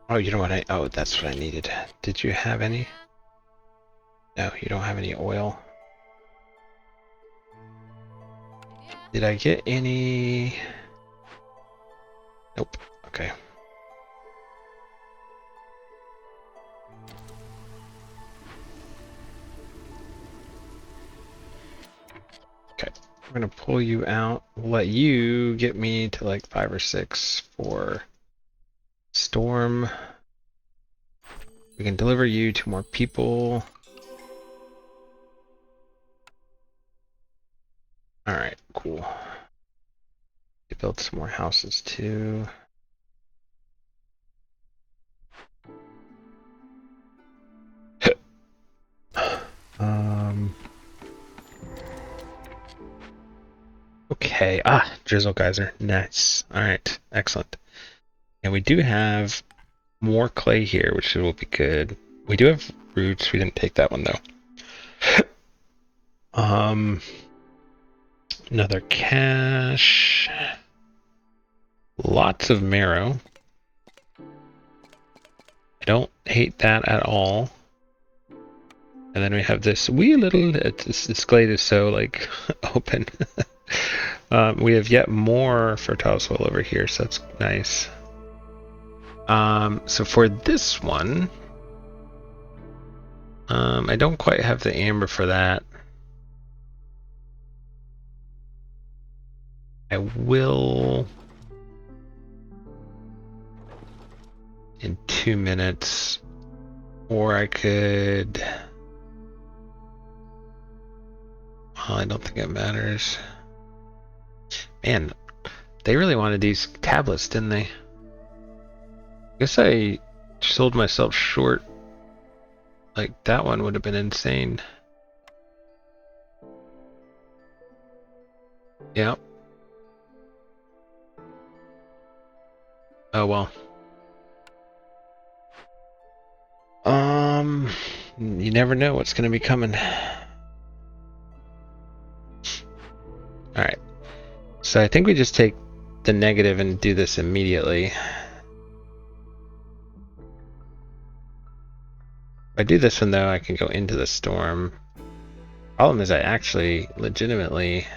Oh, you know what oh, that's what I needed. Did you have any? No, you don't have any oil. Did I get any? Nope. Okay. Okay. I'm gonna pull you out. Let you get me to like 5 or 6 for storm. We can deliver you to more people. Alright, cool. Build some more houses too. Okay. Drizzle geyser. Nice. All right. Excellent. And we do have more clay here, which will be good. We do have roots. We didn't take that one though. Another cache. Lots of marrow. I don't hate that at all. And then we have this wee little. This glade is so like open. We have yet more fertile soil over here, so that's nice. So for this one, I don't quite have the amber for that. I will in 2 minutes, or I could. I don't think it matters. Man, they really wanted these tablets, didn't they? I guess I sold myself short. Like, that one would have been insane. Yep. Oh well. You never know what's gonna be coming. Alright. So I think we just take the negative and do this immediately. If I do this one though, I can go into the storm. Problem is I actually legitimately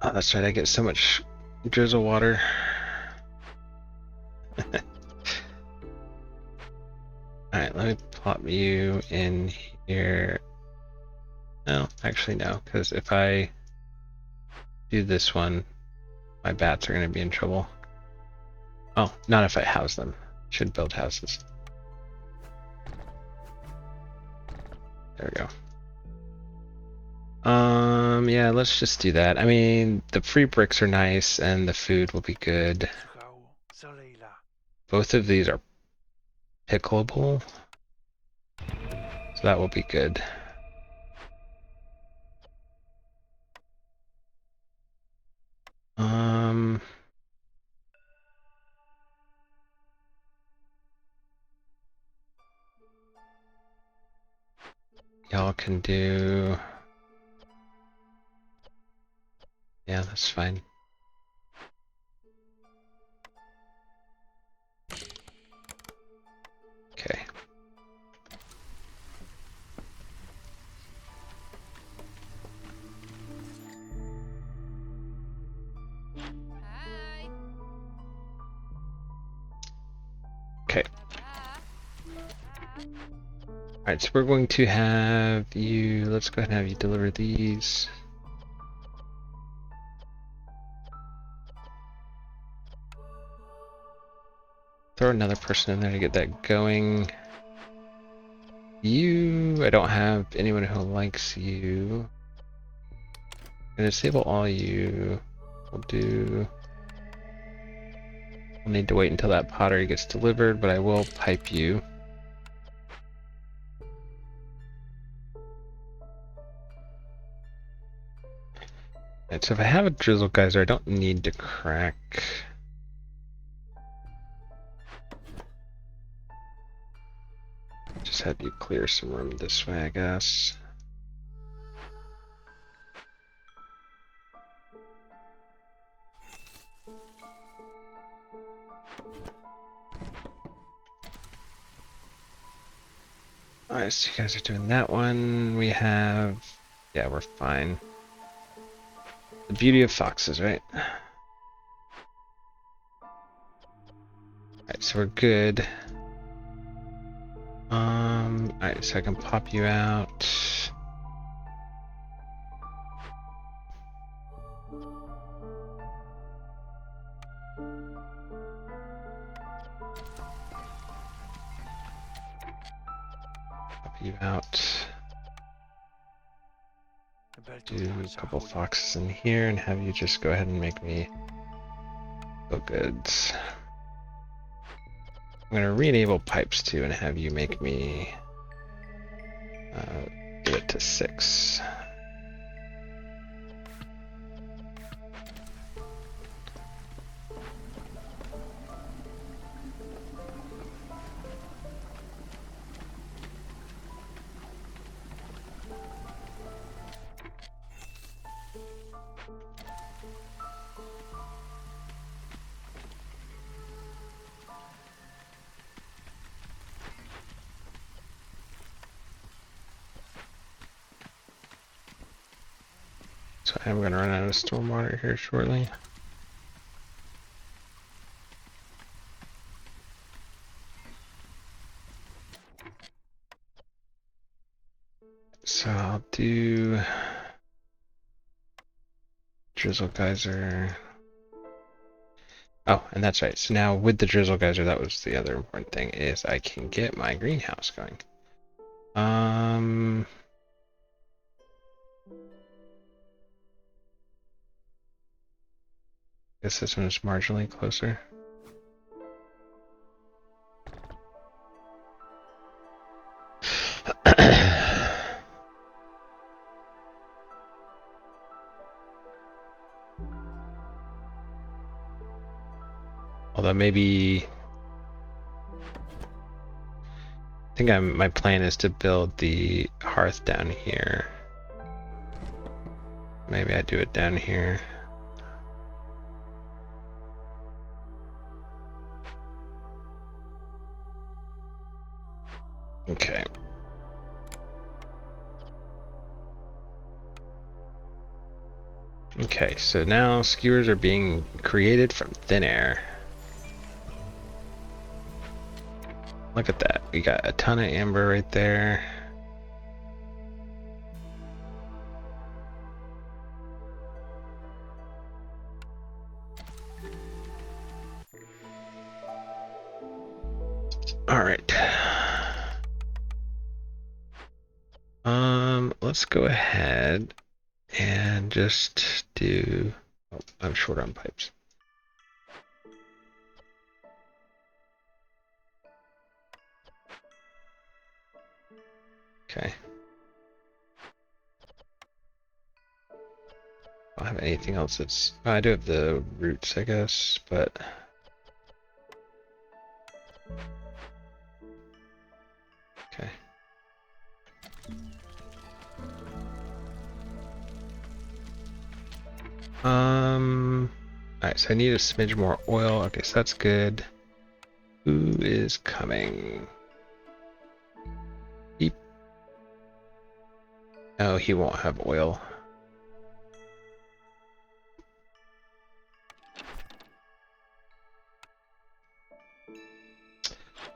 oh, that's right, I get so much drizzle water. Alright, let me plop you in here. No, actually no, because if I do this one, my bats are going to be in trouble. Oh, not if I house them. Should build houses. There we go. Yeah, let's just do that. I mean, the free bricks are nice, and the food will be good. Both of these are pickleable, so that will be good. Y'all can do. Yeah, that's fine. Okay. Okay. Alright, so we're going to have you. Let's go ahead and have you deliver these. Throw another person in there to get that going. You, I don't have anyone who likes you. I'm gonna disable all you. We'll need to wait until that pottery gets delivered, but I will pipe you. Alright, so if I have a drizzle geyser, I don't need to crack. Just have you clear some room this way, I guess. Alright, so you guys are doing that one. We have... Yeah, we're fine. The beauty of foxes, right? Alright, so we're good. Alright, so I can pop you out. Pop you out. do a couple foxes in here and have you just go ahead and make me go goods. I'm gonna re-enable pipes too and have you make me give it to 6. So I'm gonna run out of stormwater here shortly. So I'll do Drizzle Geyser. Oh, and that's right. So now with the Drizzle Geyser, that was the other important thing, is I can get my greenhouse going. Guess this one is marginally closer. Although maybe I think my plan is to build the hearth down here. Maybe I do it down here. Okay. Okay, so now skewers are being created from thin air. Look at that. We got a ton of amber right there. All right. Let's go ahead and just do, oh, I'm short on pipes. Okay. I don't have anything else that's, I do have the roots, I guess, but okay. Alright, so I need a smidge more oil. Okay, so that's good. Who is coming? Beep. Oh, he won't have oil.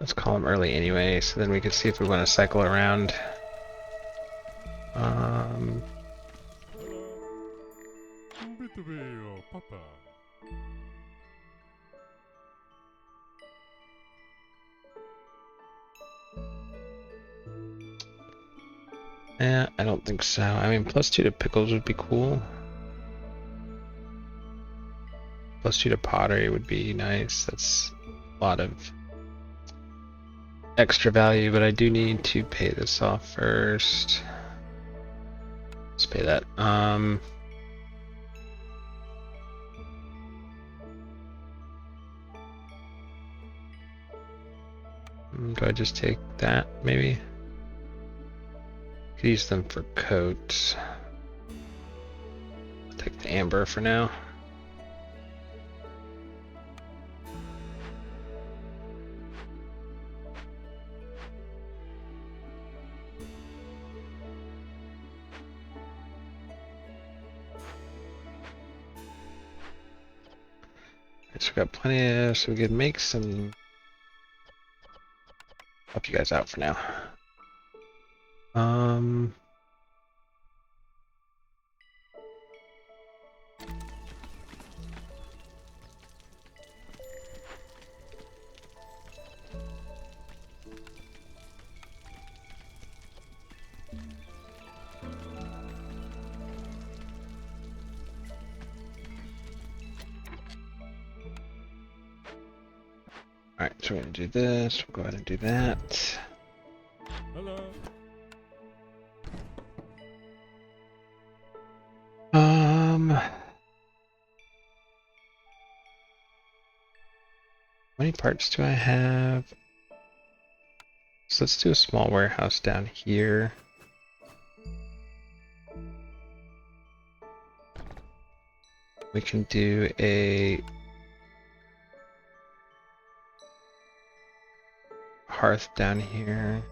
Let's call him early anyway, so then we can see if we want to cycle around. Yeah, I don't think so. I mean, +2 to pickles would be cool. +2 to pottery would be nice. That's a lot of extra value, but I do need to pay this off first. Let's pay that. Do I just take that, maybe? Could use them for coats. I'll take the amber for now. So we got plenty of, so we could make some, help you guys out for now. Alright, so we're gonna do this, we'll go ahead and do that. Hello. How many parts do I have? So let's do a small warehouse down here. We can do a hearth down here.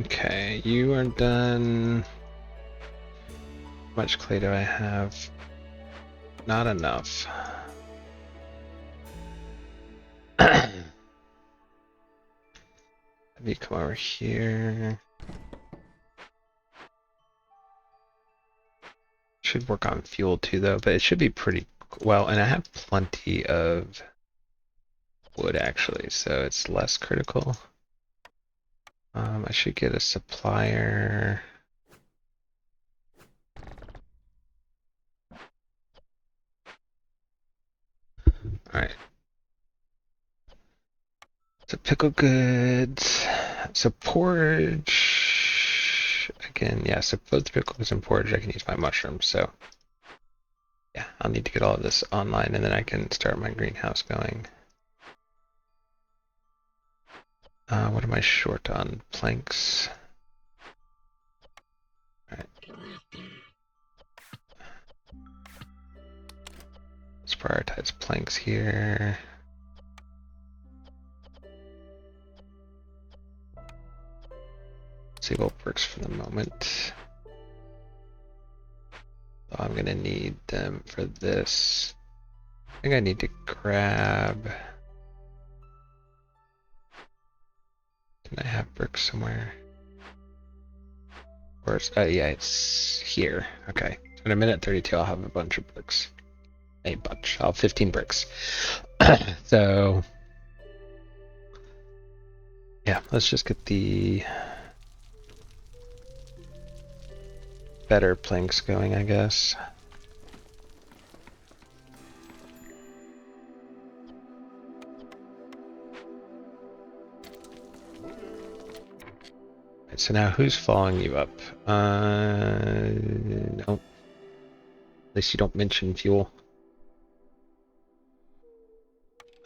Okay, you are done. How much clay do I have? Not enough. Have you come over here? Should work on fuel too, though, but it should be pretty well. And I have plenty of wood actually, so it's less critical. I should get a supplier. Alright. So pickle goods. So porridge. Again, yeah, so both pickles and porridge I can use my mushrooms, so yeah, I'll need to get all of this online and then I can start my greenhouse going. What am I short on? Planks. Alright. Let's prioritize planks here. See what works for the moment. So I'm gonna need them for this. I think I need to grab. Can I have bricks somewhere? Or it's, yeah, it's here. Okay. So in a minute 32, I'll have a bunch of bricks. A bunch. I'll have 15 bricks. So, yeah, let's just get the better planks going, I guess. Right, so now who's following you up? No. At least you don't mention fuel.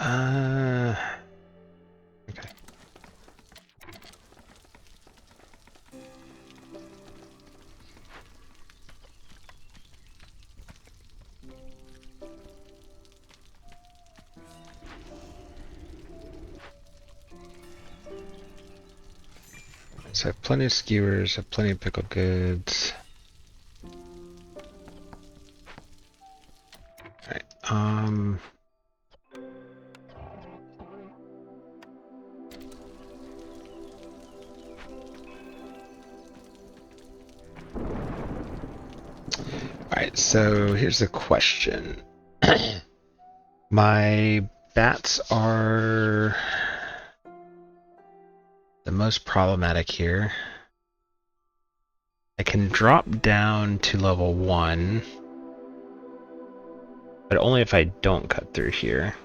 Okay. So I have plenty of skewers, I have plenty of pickle goods. Alright, Alright, so here's the question. My bats are the most problematic here. I can drop down to level 1, but only if I don't cut through here.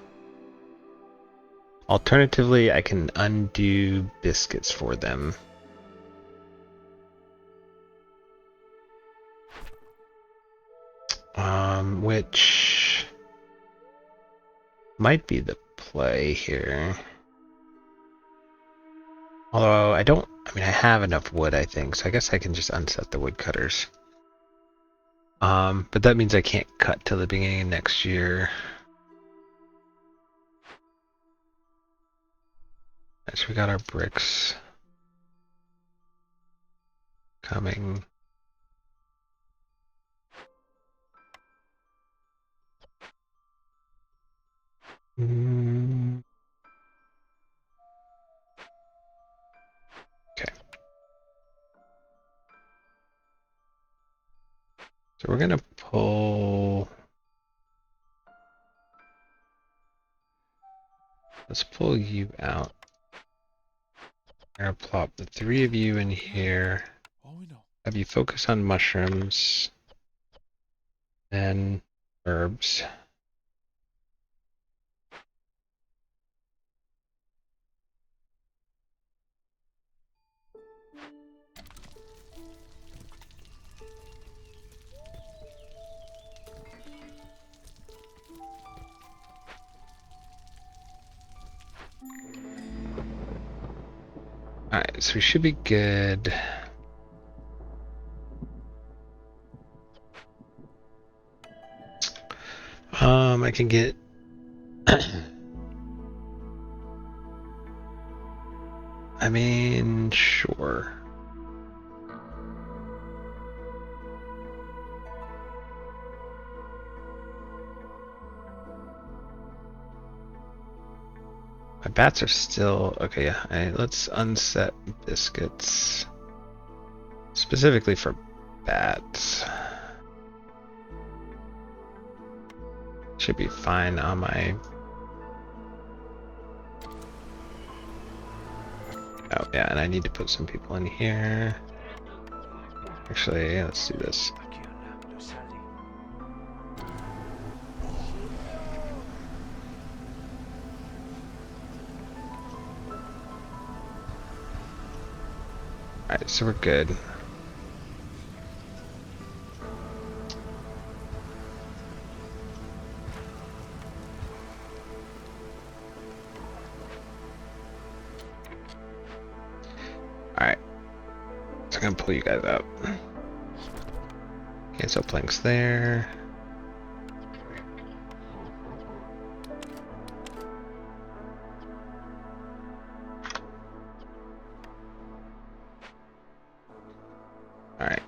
Alternatively, I can undo biscuits for them. Which might be the play here. Although I mean, I have enough wood, I think, so I guess I can just unset the woodcutters. But that means I can't cut till the beginning of next year. So we got our bricks. coming. Okay. So we're gonna pull. Let's pull you out. I'm gonna plop the 3 of you in here. All we know. Have you focus on mushrooms and herbs. Alright, so we should be good. I can get I mean, sure. My bats are still okay. Yeah, let's unset biscuits specifically for bats. Should be fine on my. Oh yeah, and I need to put some people in here. Actually, let's do this. Alright, so we're good. Alright. So I'm gonna pull you guys up. Cancel planks there. Alright,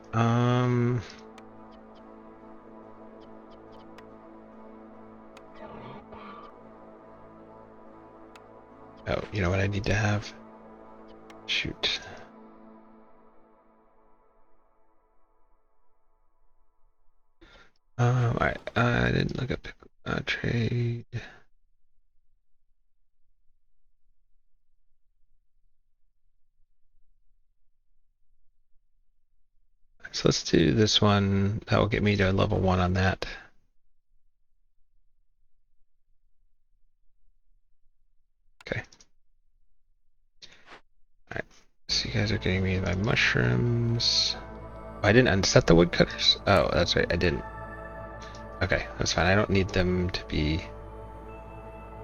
oh, you know what I need to have? Shoot. Alright, I didn't look up trade. So let's do this one. That will get me to level 1 on that. Okay. Alright. So you guys are getting me my mushrooms. Oh, I didn't unset the woodcutters? Oh, that's right, I didn't. Okay, that's fine. I don't need them to be.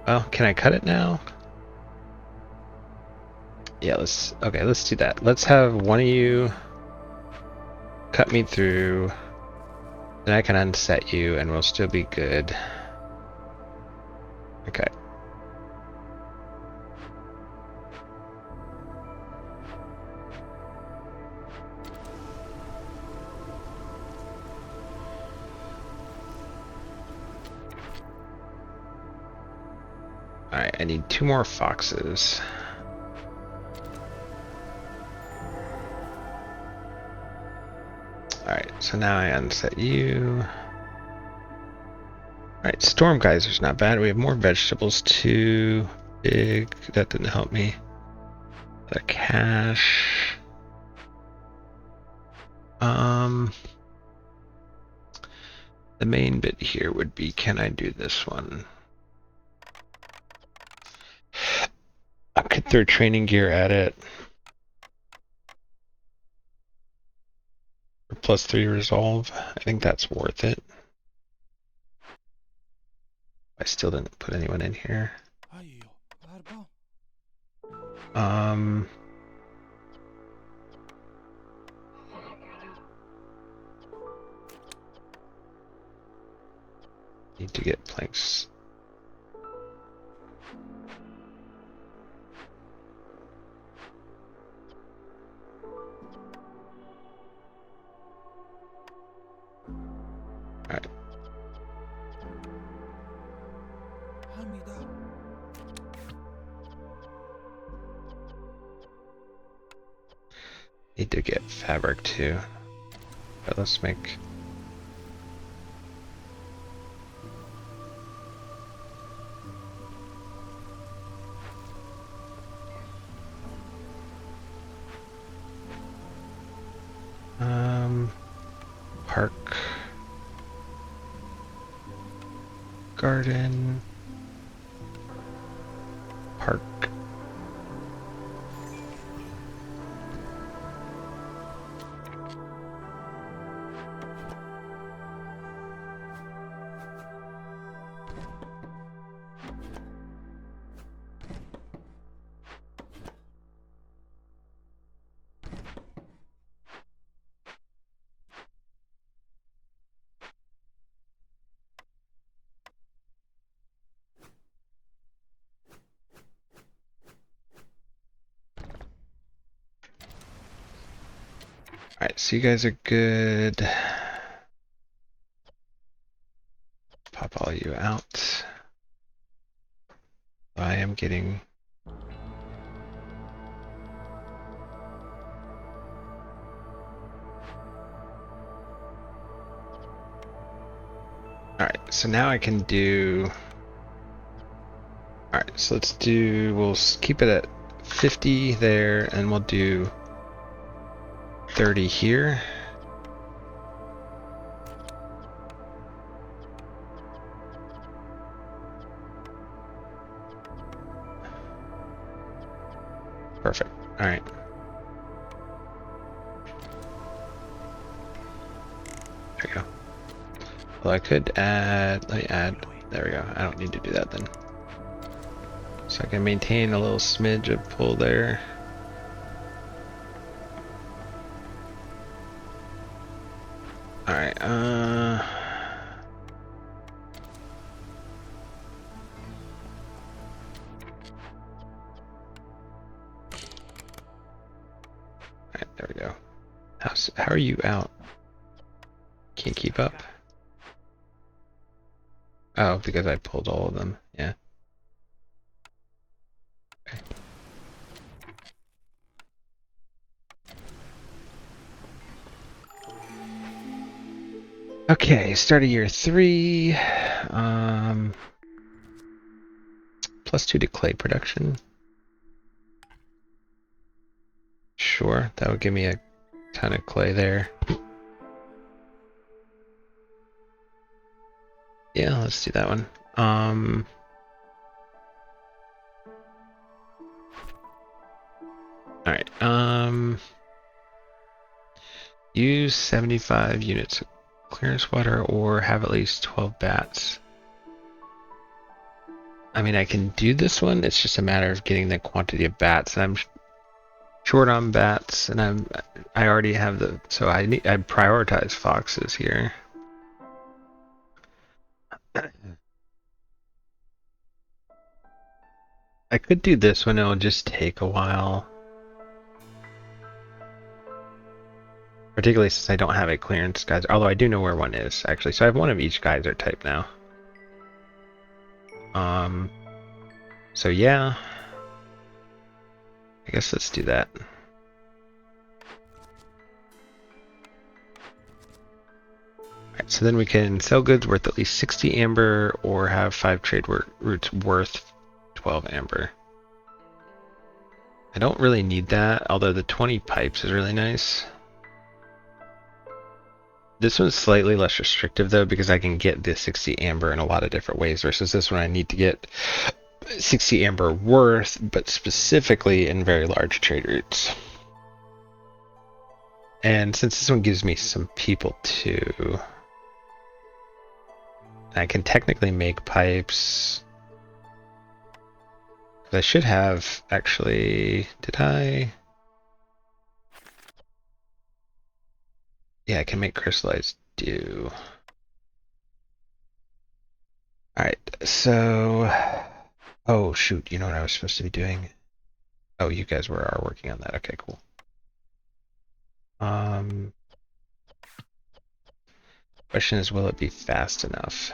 Well, can I cut it now? Yeah, let's do that. Let's have one of you cut me through. Then I can unset you and we'll still be good. Okay. Alright, I need 2 more foxes. Alright, so now I unset you. Alright, storm geyser's not bad. We have more vegetables too. Big, that didn't help me. The cash. The main bit here would be, can I do this one? I could throw training gear at it. For +3 resolve. I think that's worth it. I still didn't put anyone in here. Need to get planks. Need to get fabric too. But let's make... Park. Garden. Park. Alright, so you guys are good. Pop all you out. I am getting... Alright, so now I can do... Alright, so let's do... We'll keep it at 50 there, and we'll do 30 here. Perfect. Alright. There we go. Well, I could add... Let me add... There we go. I don't need to do that then. So I can maintain a little smidge of pull there. Alright, Alright, there we go. How are you out? Can't keep up? Oh, because I pulled all of them, yeah. Okay. Okay, start of year 3. +2 to clay production. Sure, that would give me a ton of clay there. Yeah, let's do that one. Alright, use 75 units of clearance water or have at least 12 bats. I mean, I can do this one, it's just a matter of getting the quantity of bats, and I'm short on bats, and I already have the, so I prioritize foxes here. I could do this one, it'll just take a while. Particularly since I don't have a clearance geyser, although I do know where one is, actually. So I have one of each geyser type now. So yeah. I guess let's do that. Alright, so then we can sell goods worth at least 60 amber or have 5 trade routes worth 12 amber. I don't really need that, although the 20 pipes is really nice. This one's slightly less restrictive though, because I can get the 60 amber in a lot of different ways, versus this one I need to get 60 amber worth, but specifically in very large trade routes. And since this one gives me some people too, I can technically make pipes. I should have actually, did I? Yeah, I can make crystallized dew. Alright, so, oh shoot, you know what I was supposed to be doing? Oh, you guys are working on that. Okay, cool. Question is, will it be fast enough?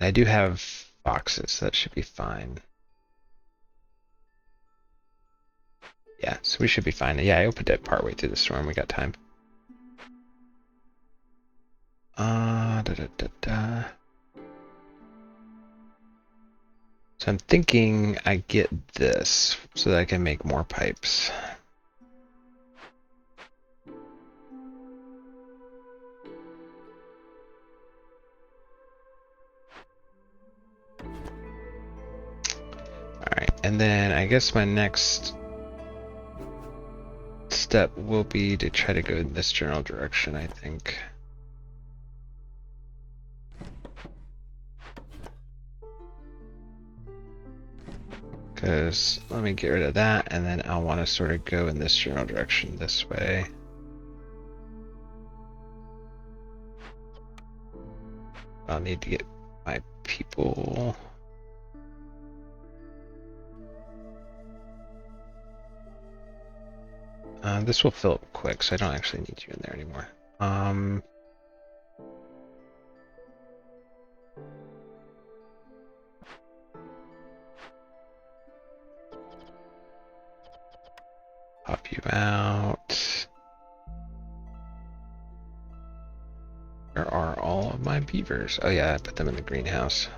I do have boxes, so that should be fine. Yeah, so we should be fine. Yeah, I opened it partway through the storm. We got time. Da, da, da, da. So I'm thinking I get this so that I can make more pipes. Alright, and then I guess my next step will be to try to go in this general direction, I think. Because let me get rid of that, and then I'll want to sort of go in this general direction this way. I'll need to get my people. This will fill up quick, so I don't actually need you in there anymore. Pop you out. Where are all of my beavers? Oh yeah, I put them in the greenhouse.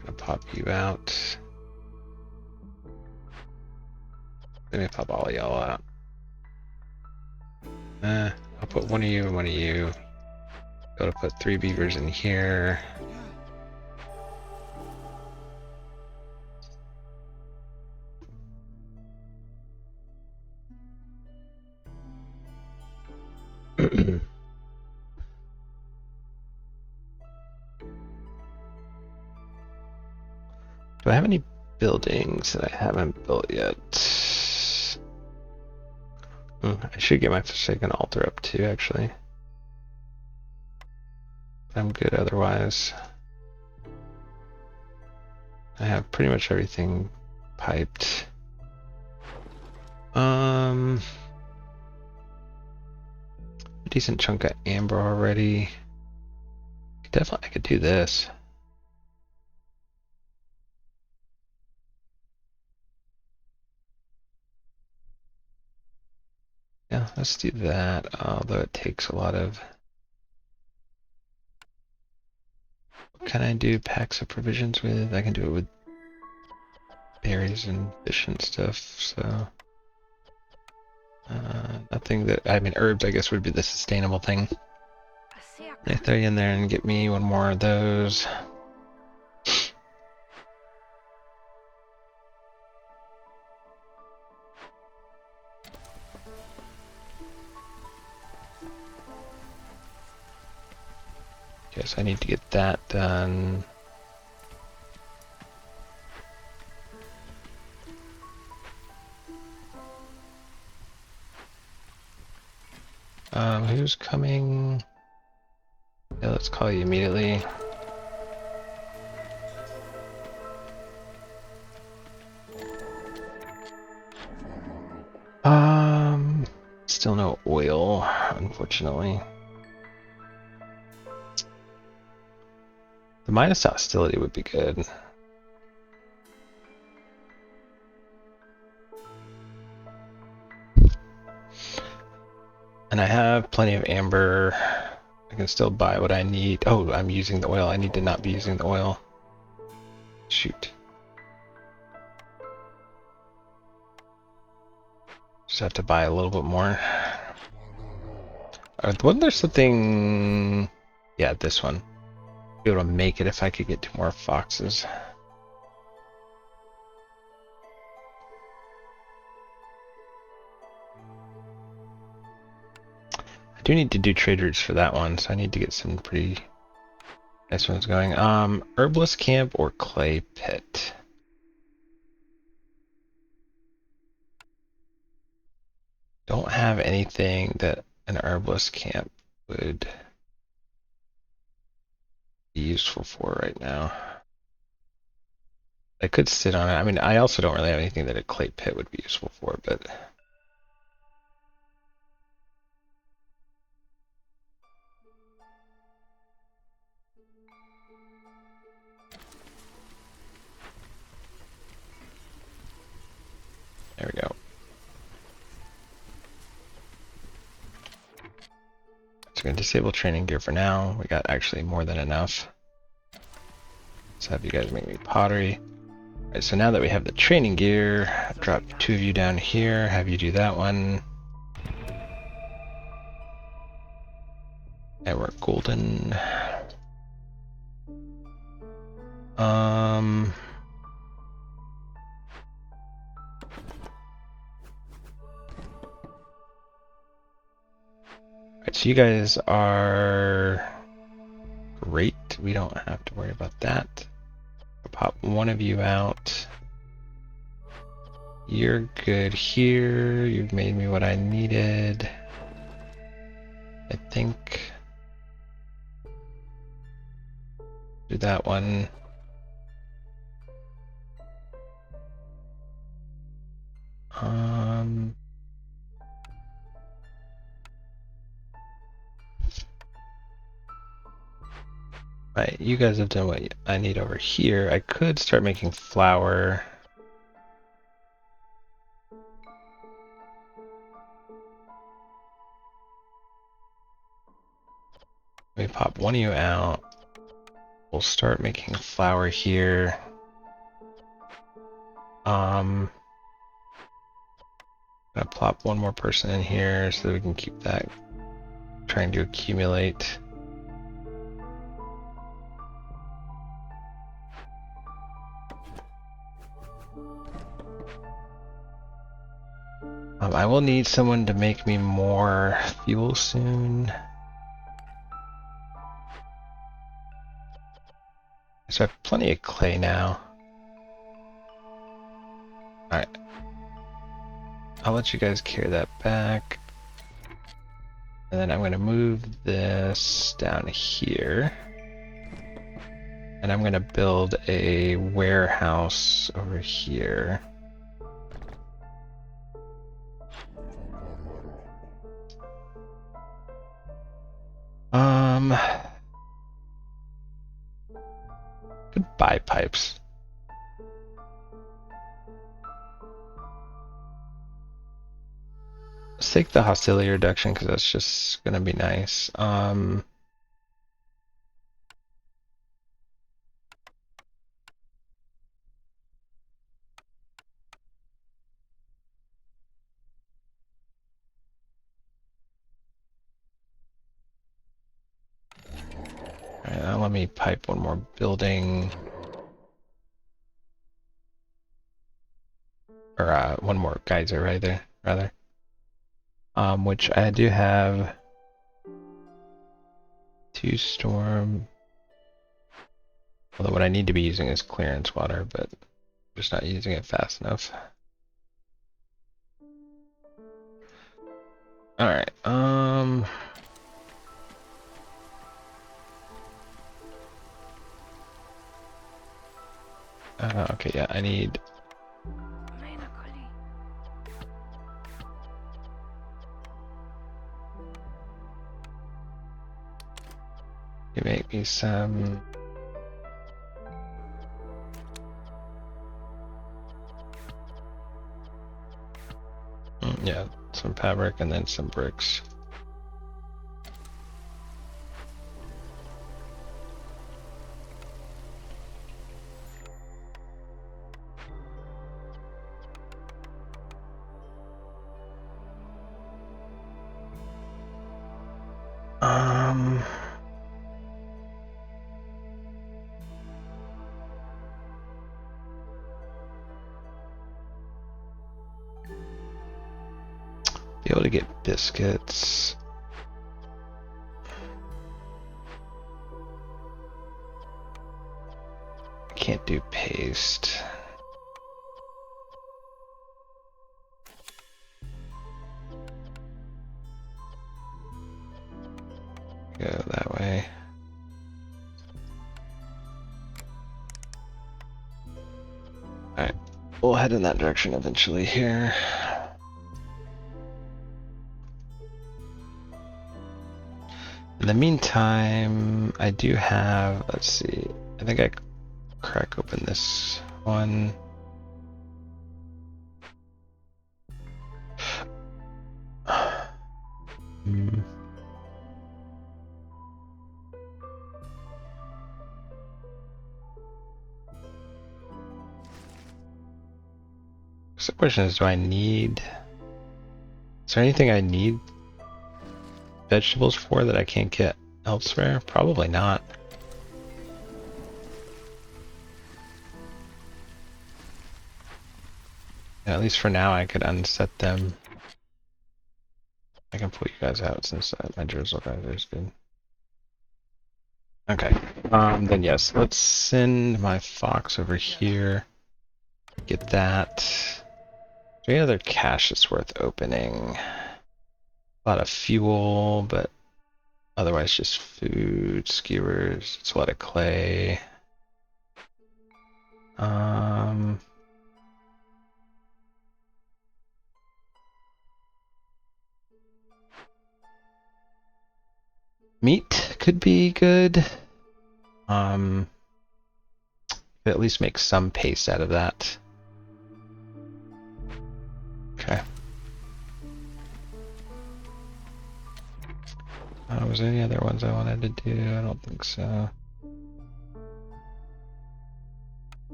Gonna pop you out. Let me pop all y'all out. I'll put one of you and one of you. Go to put 3 beavers in here. Do I have any buildings that I haven't built yet? I should get my Forsaken Altar up too, actually. I'm good otherwise. I have pretty much everything piped. A decent chunk of amber already. Definitely I could do this. Yeah, let's do that, although it takes a lot of... What can I do packs of provisions with? I can do it with berries and fish and stuff, so... nothing that... I mean, herbs, I guess, would be the sustainable thing. They throw you in there and get me one more of those. Guess I need to get that done. Who's coming? Yeah, let's call you immediately. Still no oil, unfortunately. The minus hostility would be good. And I have plenty of amber. I can still buy what I need. Oh, I'm using the oil. I need to not be using the oil. Shoot. Just have to buy a little bit more. Wasn't there something... Yeah, this one. Be able to make it if I could get 2 more foxes. I do need to do trade routes for that one, so I need to get some pretty nice ones going. Herbalist camp or clay pit? Don't have anything that an herbalist camp would be useful for right now. I could sit on it. I mean, I also don't really have anything that a clay pit would be useful for, but... There we go. So I'm going to disable training gear for now. We got actually more than enough. Let's have you guys make me pottery. Alright, so now that we have the training gear, drop 2 of you down here, have you do that one. And we're golden. Alright, so you guys are great. We don't have to worry about that. I'll pop one of you out. You're good here. You've made me what I needed. I think. Do that one. Right, you guys have done what I need over here. I could start making flour. Let me pop one of you out. We'll start making flour here. Gonna plop one more person in here so that we can keep that trying to accumulate. I will need someone to make me more fuel soon. So I have plenty of clay now. Alright. I'll let you guys carry that back. And then I'm going to move this down here. And I'm going to build a warehouse over here. Goodbye, pipes. Let's take the hostility reduction because that's just gonna be nice. Alright, let me pipe one more building. Or one more geyser rather. Which I do have 2 storm. Although what I need to be using is clearance water, but I'm just not using it fast enough. Alright, okay, yeah, I need... You make me some... yeah, some fabric and then some bricks. Be able to get biscuits. Can't do paste. Go that way. Alright, we'll head in that direction eventually here. In the meantime, I do have, let's see, I think I crack open this one. Mm. So the question is, do I need... Is there anything I need vegetables for that I can't get elsewhere? Probably not. At least for now, I could unset them. I can pull you guys out since my Drizzle guys are good. Okay. Then yes, let's send my fox over here. Get that. Any other cache that's worth opening? A lot of fuel, but otherwise just food, skewers. It's a lot of clay. Meat could be good. At least make some paste out of that. Okay. Was there any other ones I wanted to do? I don't think so.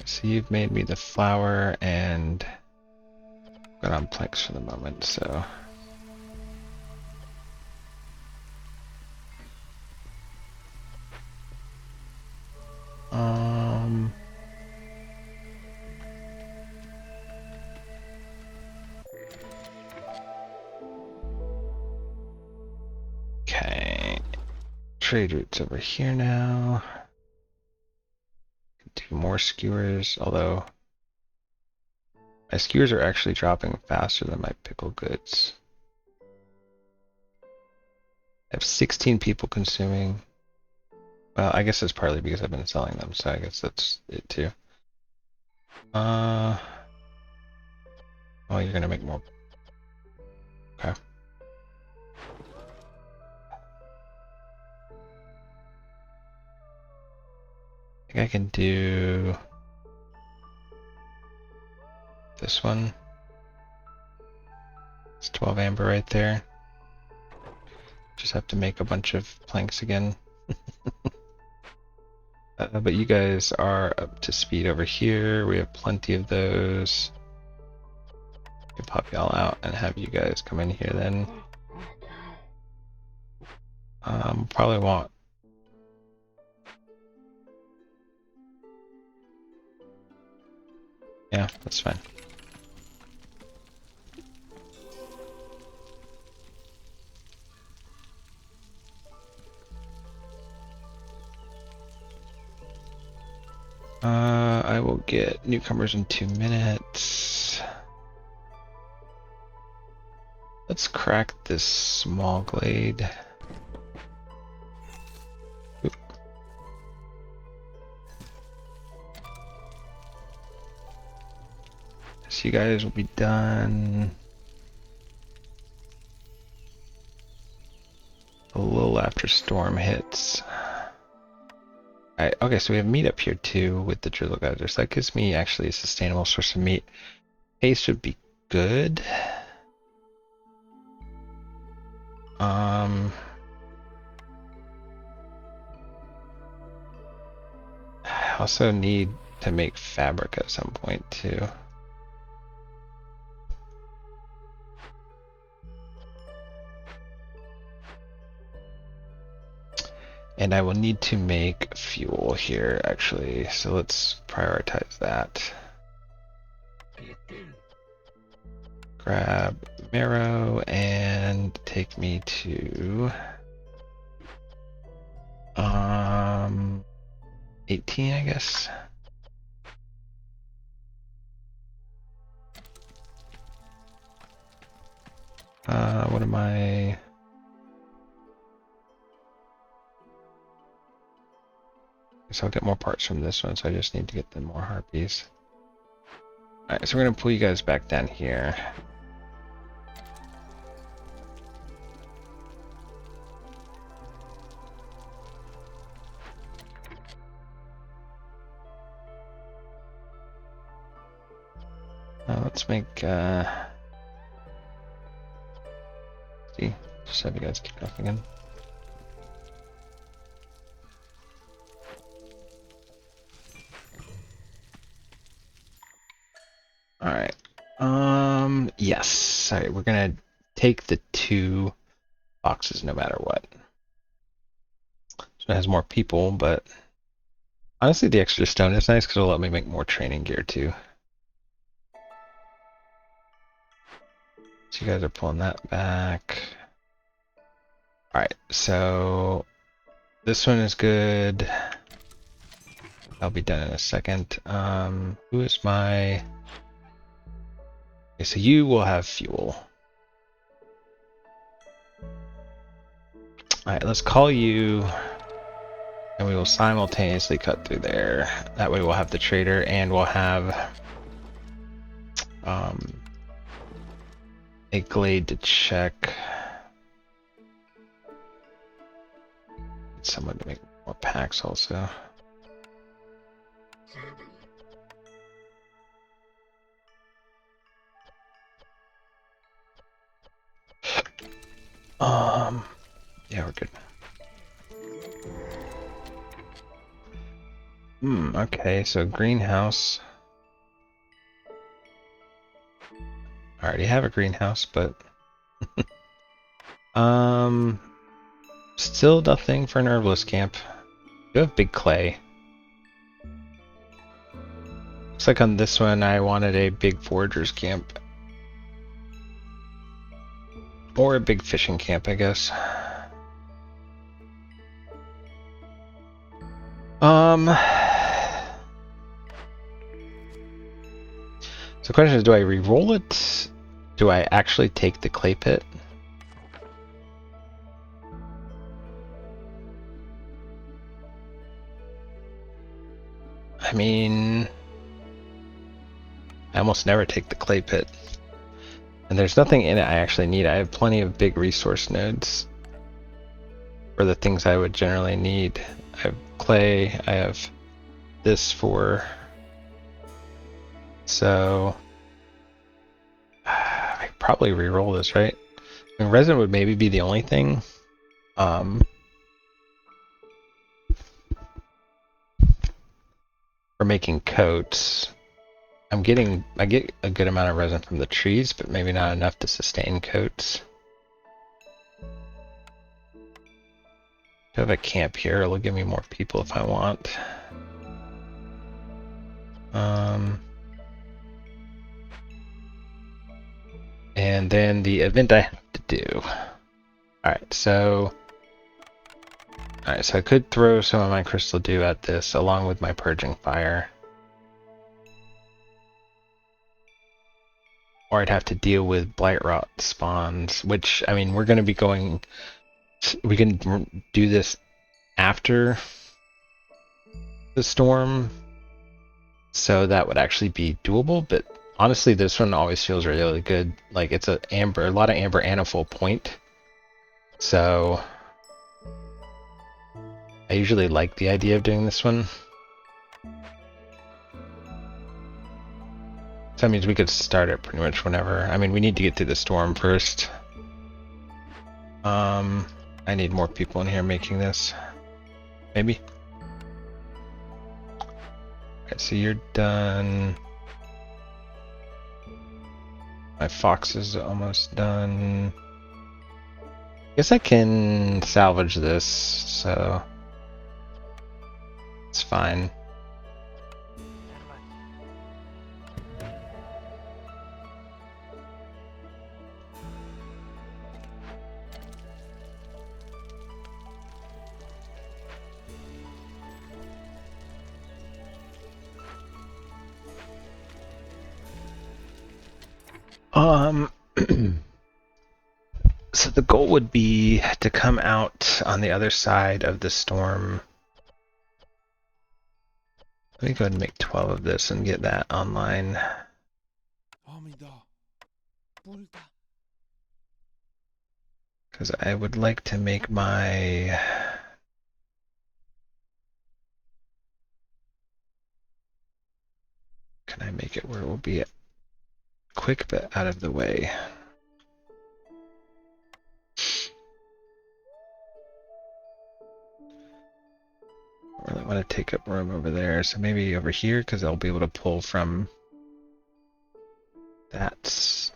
So you've made me the flour and got on planks for the moment, so. Okay. Trade routes over here now. Do more skewers, although my skewers are actually dropping faster than my pickle goods. I have 16 people consuming. Well, I guess that's partly because I've been selling them, so I guess that's it too. Oh, you're gonna make more. Okay. I think I can do this one. It's 12 amber right there. Just have to make a bunch of planks again. But you guys are up to speed over here. We have plenty of those. We can pop y'all out and have you guys come in here then. Probably want... Yeah, that's fine. I will get newcomers in 2 minutes. Let's crack this small glade. Oop. So you guys will be done a little after storm hits. Alright, okay, so we have meat up here too with the Drizzle guys. So that gives me actually a sustainable source of meat. Paste would be good. I also need to make fabric at some point too. And I will need to make fuel here actually, so let's prioritize that. Grab marrow and take me to 18, I guess. What am I? So I'll get more parts from this one, so I just need to get them more harpies. Alright, so we're gonna pull you guys back down here. let's make, see, just have you guys keep off again. Alright, yes, alright, we're gonna take the 2 boxes no matter what. So it has more people, but honestly the extra stone is nice because it'll let me make more training gear too. So you guys are pulling that back. Alright, so this one is good. I'll be done in a second. Who is my... Okay, so you will have fuel. Alright, let's call you, and we will simultaneously cut through there. That way we'll have the trader, and we'll have a Glade to check. Get someone to make more packs also. Yeah, we're good. Okay, so greenhouse. I already have a greenhouse, but still nothing for an herbalist camp. You have big clay. Looks like on this one I wanted a big foragers camp. Or a big fishing camp, I guess. So the question is, do I re-roll it? Do I actually take the clay pit? I mean, I almost never take the clay pit. And there's nothing in it I actually need. I have plenty of big resource nodes for the things I would generally need. I have clay, I have this for... So... I could probably re-roll this, right? I mean, resin would maybe be the only thing. For making coats. I get a good amount of resin from the trees, but maybe not enough to sustain coats. I have a camp here, it'll give me more people if I want. And then the event I have to do. Alright, so I could throw some of my crystal dew at this along with my purging fire. Or I'd have to deal with blight rot spawns, which, I mean, we're going to be going... We can do this after the storm, so that would actually be doable, but honestly this one always feels really good. Like, it's a lot of amber and a full point, so I usually like the idea of doing this one. So that means we could start it pretty much whenever. I mean, we need to get through the storm first. I need more people in here making this. Maybe. Alright, so you're done. My fox is almost done. Guess I can salvage this, so it's fine. So the goal would be to come out on the other side of the storm. Let me go ahead and make 12 of this and get that online. Because I would like to make my... Can I make it where it will be quick but out of the way. I really want to take up room over there, so maybe over here, because I'll be able to pull from that.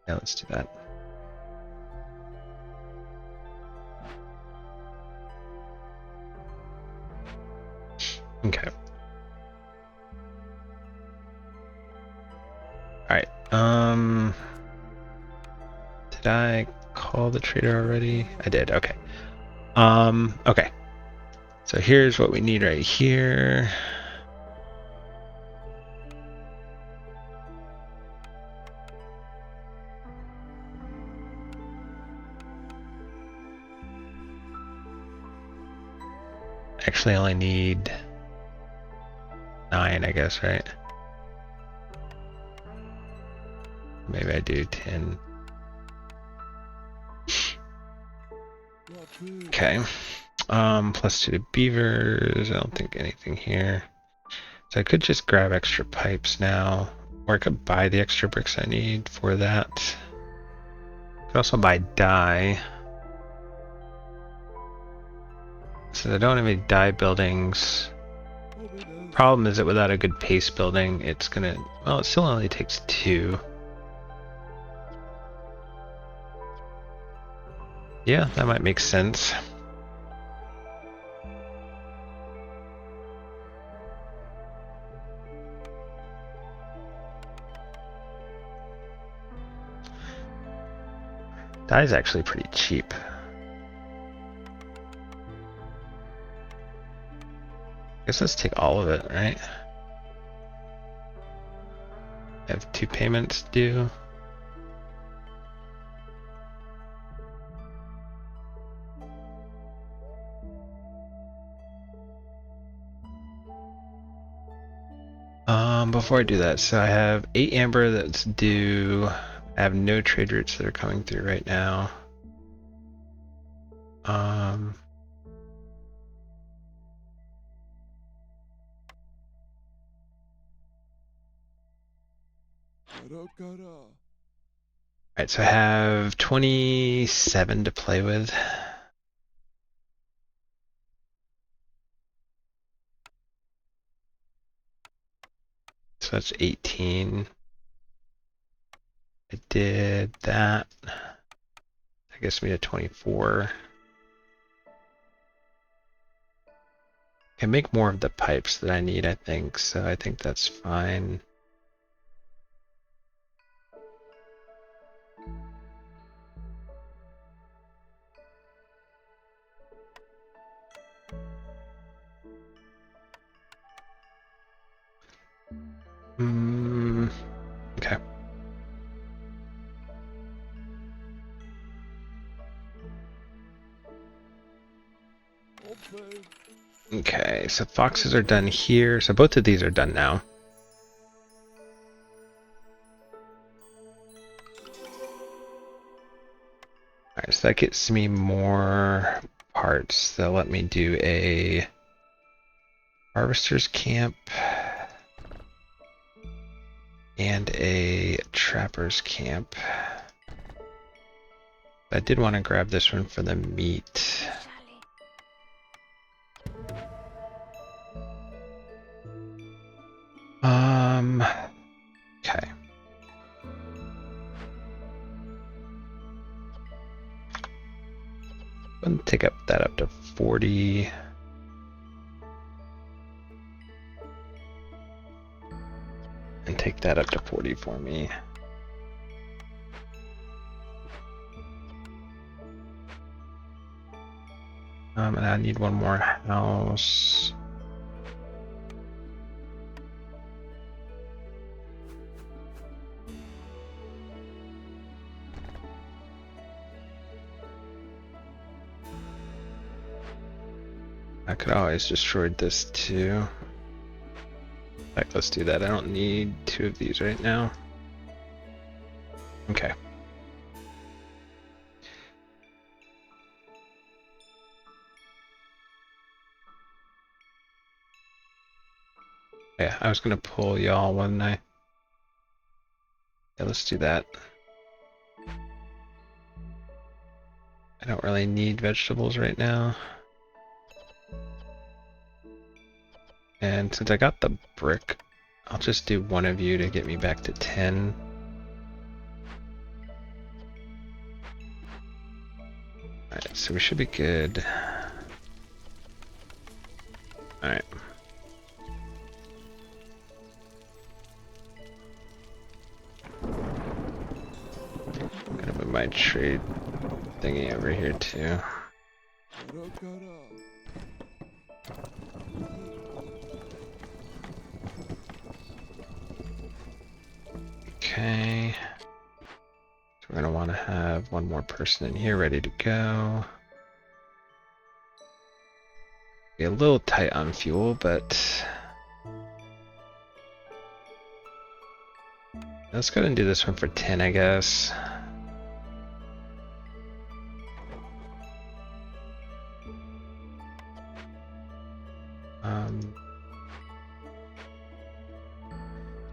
Yeah, let's do that. Okay. Alright. Did I call the trader already? I did, okay. Okay. So here's what we need right here. Actually, I only need 9, I guess, right? Maybe I do 10. Okay. Plus 2 to Beavers. I don't think anything here. So I could just grab extra pipes now, or I could buy the extra bricks I need for that. Could also buy dye. So I don't have any dye buildings. Problem is that without a good paste building, it's gonna, well, it still only takes 2. Yeah, that might make sense. Dye is actually pretty cheap. I guess let's take all of it, right? I have 2 payments due. Before I do that, so I have 8 amber that's due. I have no trade routes that are coming through right now. Alright, so I have 27 to play with. So that's 18. I did that. That gets me to 24. Can make more of the pipes that I need, I think, so I think that's fine. Okay. Okay, so foxes are done here. So both of these are done now. Alright, so that gets me more parts. They'll let me do a harvester's camp and a trapper's camp. I did want to grab this one for the meat. Okay. I'm gonna take that up to 40. And take that up to 40 for me. And I need one more house. I could always destroy this too. In fact, let's do that. I don't need 2 of these right now. Okay. Yeah, I was gonna pull y'all, wasn't I? Yeah, let's do that. I don't really need vegetables right now. And since I got the brick, I'll just do one of you to get me back to 10. Alright, so we should be good. Alright. Gonna move my trade thingy over here too. Okay. So we're gonna want to have one more person in here ready to go. Be a little tight on fuel, but let's go ahead and do this one for 10, I guess.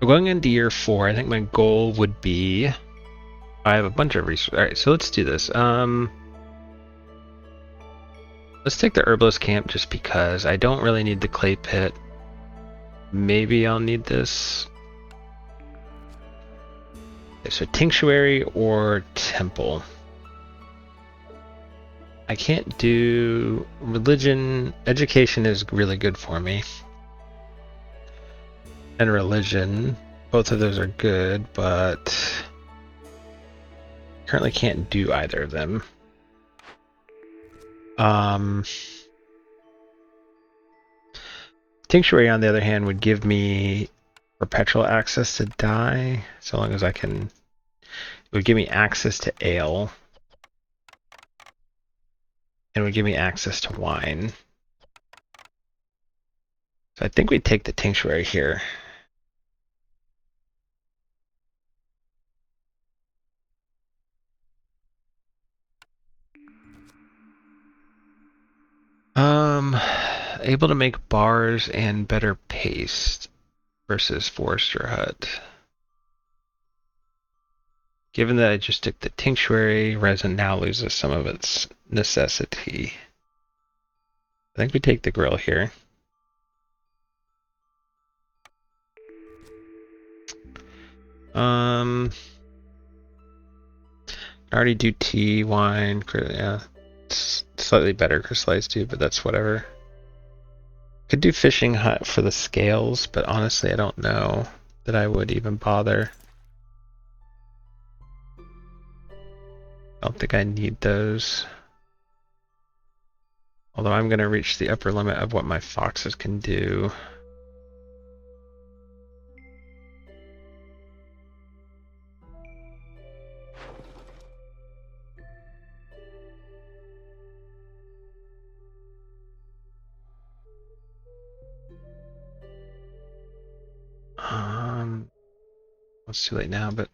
So going into year 4, I think my goal would be, I have a bunch of resources. All right, so let's do this. Let's take the herbalist camp just because I don't really need the clay pit. Maybe I'll need this. Okay, so tinctuary or temple. I can't do religion. Education is really good for me. And religion. Both of those are good, but currently can't do either of them. Tinctuary, on the other hand, would give me perpetual access to dye, so long as I can. It would give me access to ale. And would give me access to wine. So I think we'd take the tinctuary here. Able to make bars and better paste versus Forester Hut. Given that I just took the tinctuary, resin now loses some of its necessity. I think we take the grill here. I already do tea, wine, yeah. It's slightly better crystallized too, but that's whatever. Could do fishing hut for the scales, but honestly I don't know that I would even bother. I don't think I need those. Although I'm going to reach the upper limit of what my foxes can do. It's too late now, but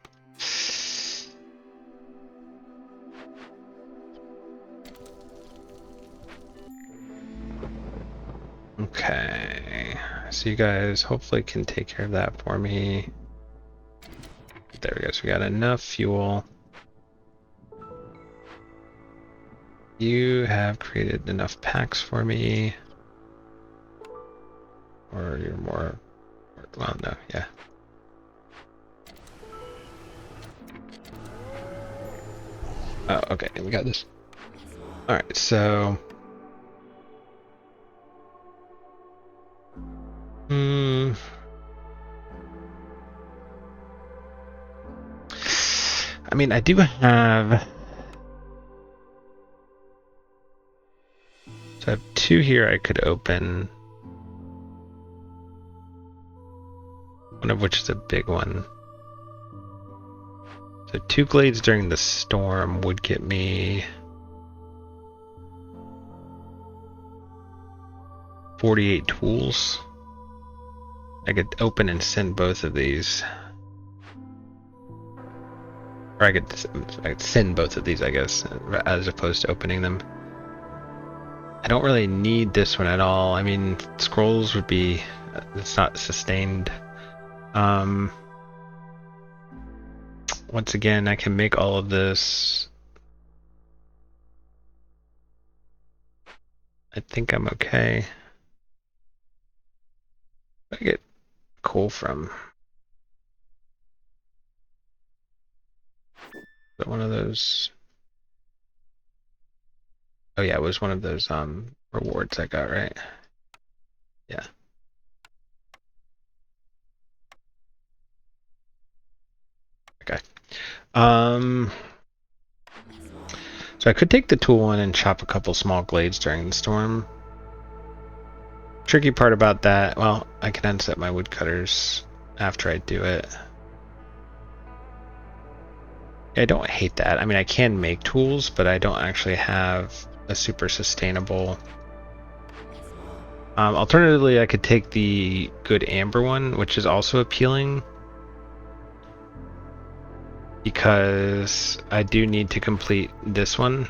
okay. So you guys hopefully can take care of that for me. There we go. So we got enough fuel. You have created enough packs for me. Or you're more, well, no, yeah. Oh, okay, we got this. Alright, so I mean, I do have, so I have 2 here I could open, one of which is a big one. So 2 glades during the storm would get me 48 tools. I could open and send both of these. Or I could send both of these, I guess, as opposed to opening them. I don't really need this one at all. I mean, scrolls would be, it's not sustained. once again, I can make all of this. I think I'm okay. Where did I get coal from? Is that one of those? Oh yeah, it was one of those rewards I got, right? Yeah. Okay. So I could take the tool one and chop a couple small glades during the storm. Tricky part about that, well, I can unset my woodcutters after I do it. I don't hate that. I mean, I can make tools, but I don't actually have a super sustainable. Alternatively, I could take the good amber one, which is also appealing, because I do need to complete this one.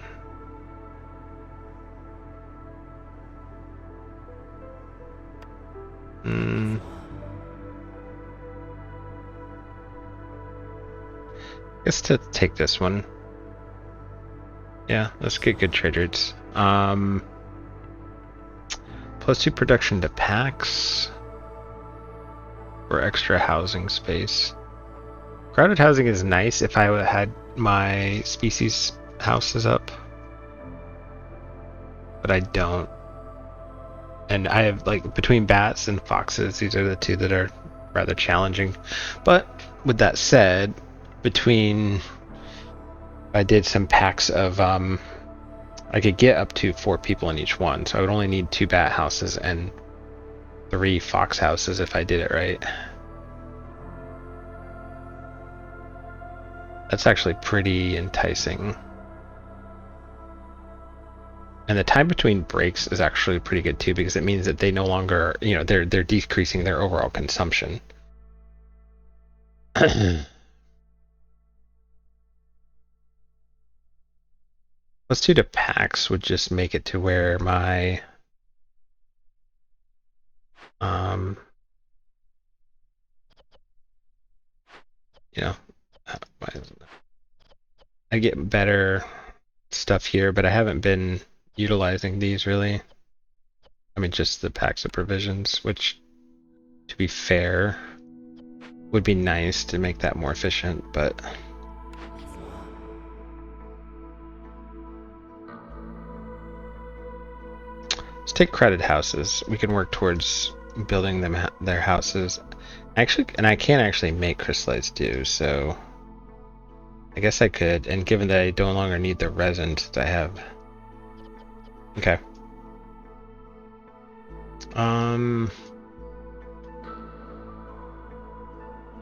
Guess to take this one. Yeah, let's get good trade rates. +2 production to packs for extra housing space. Crowded housing is nice if I had my species houses up, but I don't. And I have, like, between bats and foxes, these are the two that are rather challenging. But with that said, between I did some packs of I could get up to 4 people in each one, so I would only need 2 bat houses and 3 fox houses if I did it right. That's actually pretty enticing. And the time between breaks is actually pretty good too, because it means that they no longer, you know, they're decreasing their overall consumption. Let's do the packs would just make it to where my you know, I get better stuff here, but I haven't been utilizing these really. I mean, just the packs of provisions, which, to be fair, would be nice to make that more efficient, but let's take credit houses. We can work towards building them their houses. Actually, and I can actually make crystallites too, so I guess I could. And given that I no longer need the resin that I have, okay. All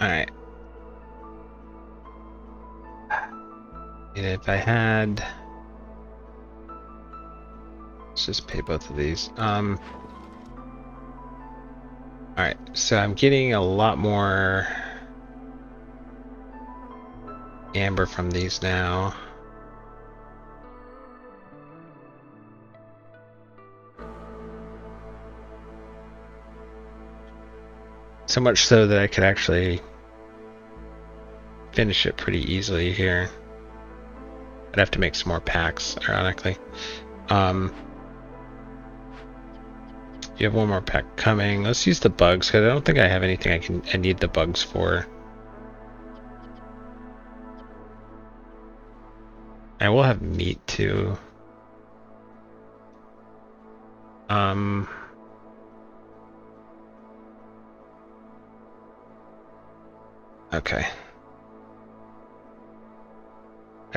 right. And if I had, let's just pay both of these. All right. So I'm getting a lot more amber from these now. So much so that I could actually finish it pretty easily here. I'd have to make some more packs, ironically. You have one more pack coming. Let's use the bugs, because I don't think I have anything I need the bugs for. I will have meat too. Okay.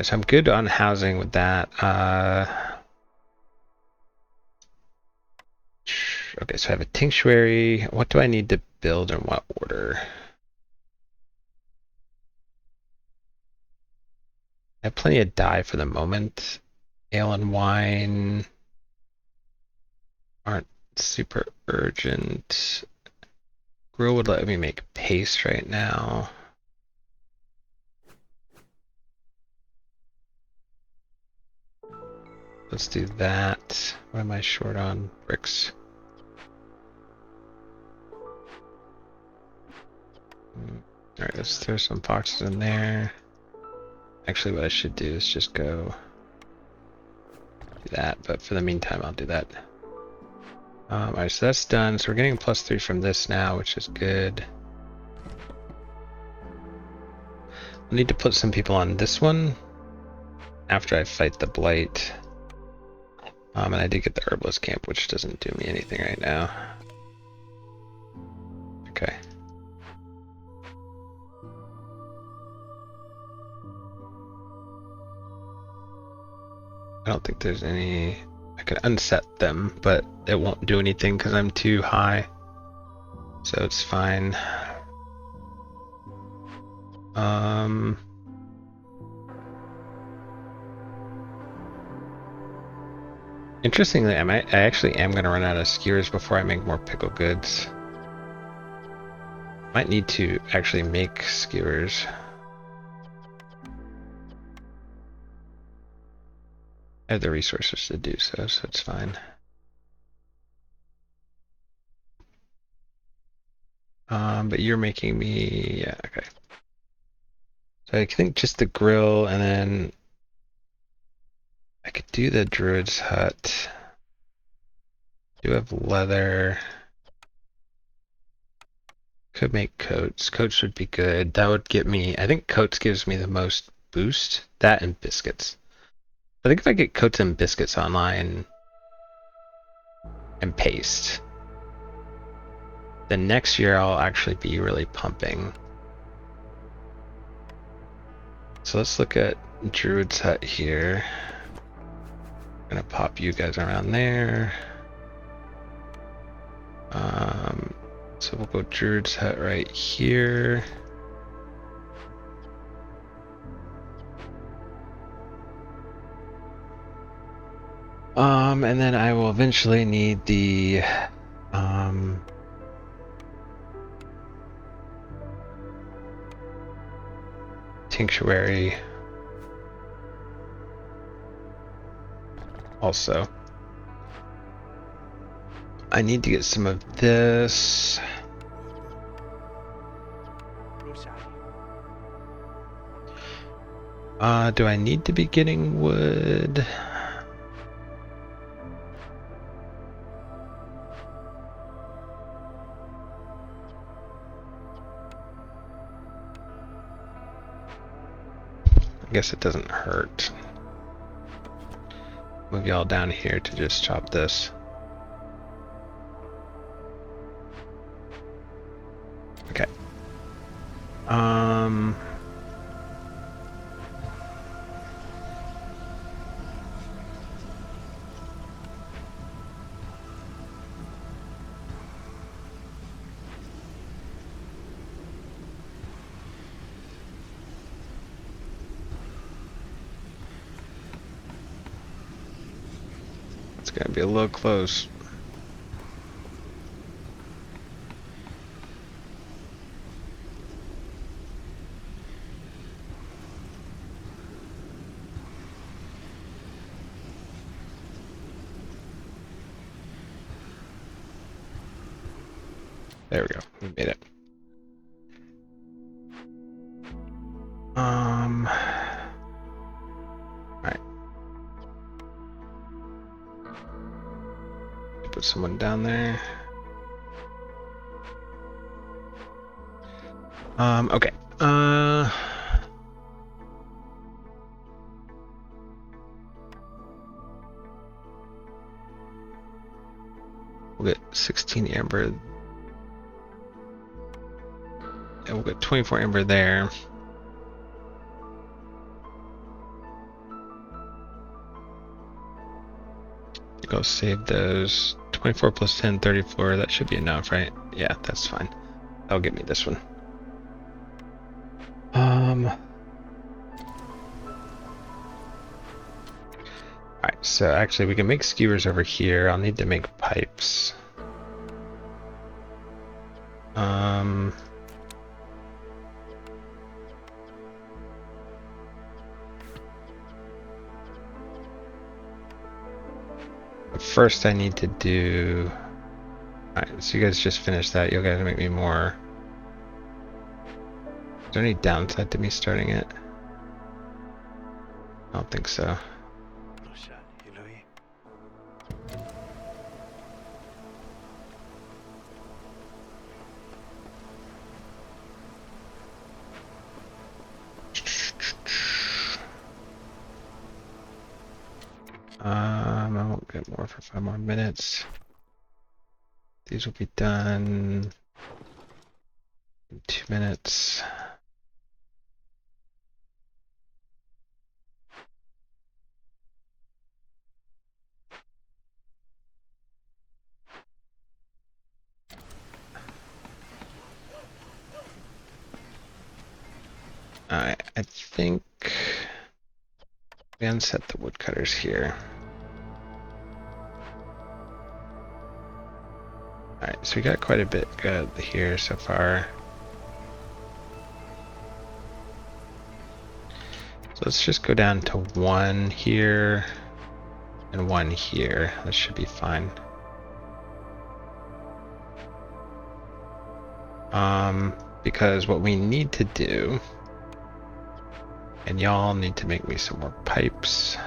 So I'm good on housing with that. Okay, so I have a tinctuary. What do I need to build in what order? I have plenty of dye for the moment. Ale and wine aren't super urgent. Grill would let me make paste right now. Let's do that. What am I short on? Bricks. Alright, let's throw some boxes in there. Actually, what I should do is just go do that, but for the meantime, I'll do that. Alright, so that's done. So we're getting +3 from this now, which is good. I need to put some people on this one after I fight the blight. And I did get the herbalist camp, which doesn't do me anything right now. Okay. I don't think there's any... I could unset them, but it won't do anything because I'm too high. So it's fine. Interestingly, I actually am going to run out of skewers before I make more pickle goods. Might need to actually make skewers. I have the resources to do so, so it's fine. But you're making me, yeah, okay. So I think just the grill, and then I could do the druid's hut. Do have leather. Could make coats. Coats would be good. That would get me, I think coats gives me the most boost. That and biscuits. I think if I get coats and biscuits online and paste, then next year I'll actually be really pumping. So let's look at Druid's Hut here. I'm gonna pop you guys around there. So we'll go Druid's Hut right here. And then I will eventually need the Tinctuary also. I need to get some of this. Do I need to be getting wood? I guess it doesn't hurt. Move y'all down here to just chop this. Okay. It's gonna be a little close. There we go. We made it. Alright. Put someone down there. Okay. We'll get 16 amber. And we'll get 24 amber there. Go save those. 24 plus 10, 34. That should be enough, right? Yeah, that's fine. That'll get me this one. Alright, so actually we can make skewers over here. I'll need to make pipes. But first I need to do... Alright, so you guys just finished that. You guys make me more. Is there any downside to me starting it? I don't think so. I won't get more for 5 more minutes. These will be done in 2 minutes. Alright, I think we unset the woodcutters here. Alright, so we got quite a bit good here so far. So let's just go down to 1 here and 1 here. That should be fine. Because what we need to do, and y'all need to make me some more pipes.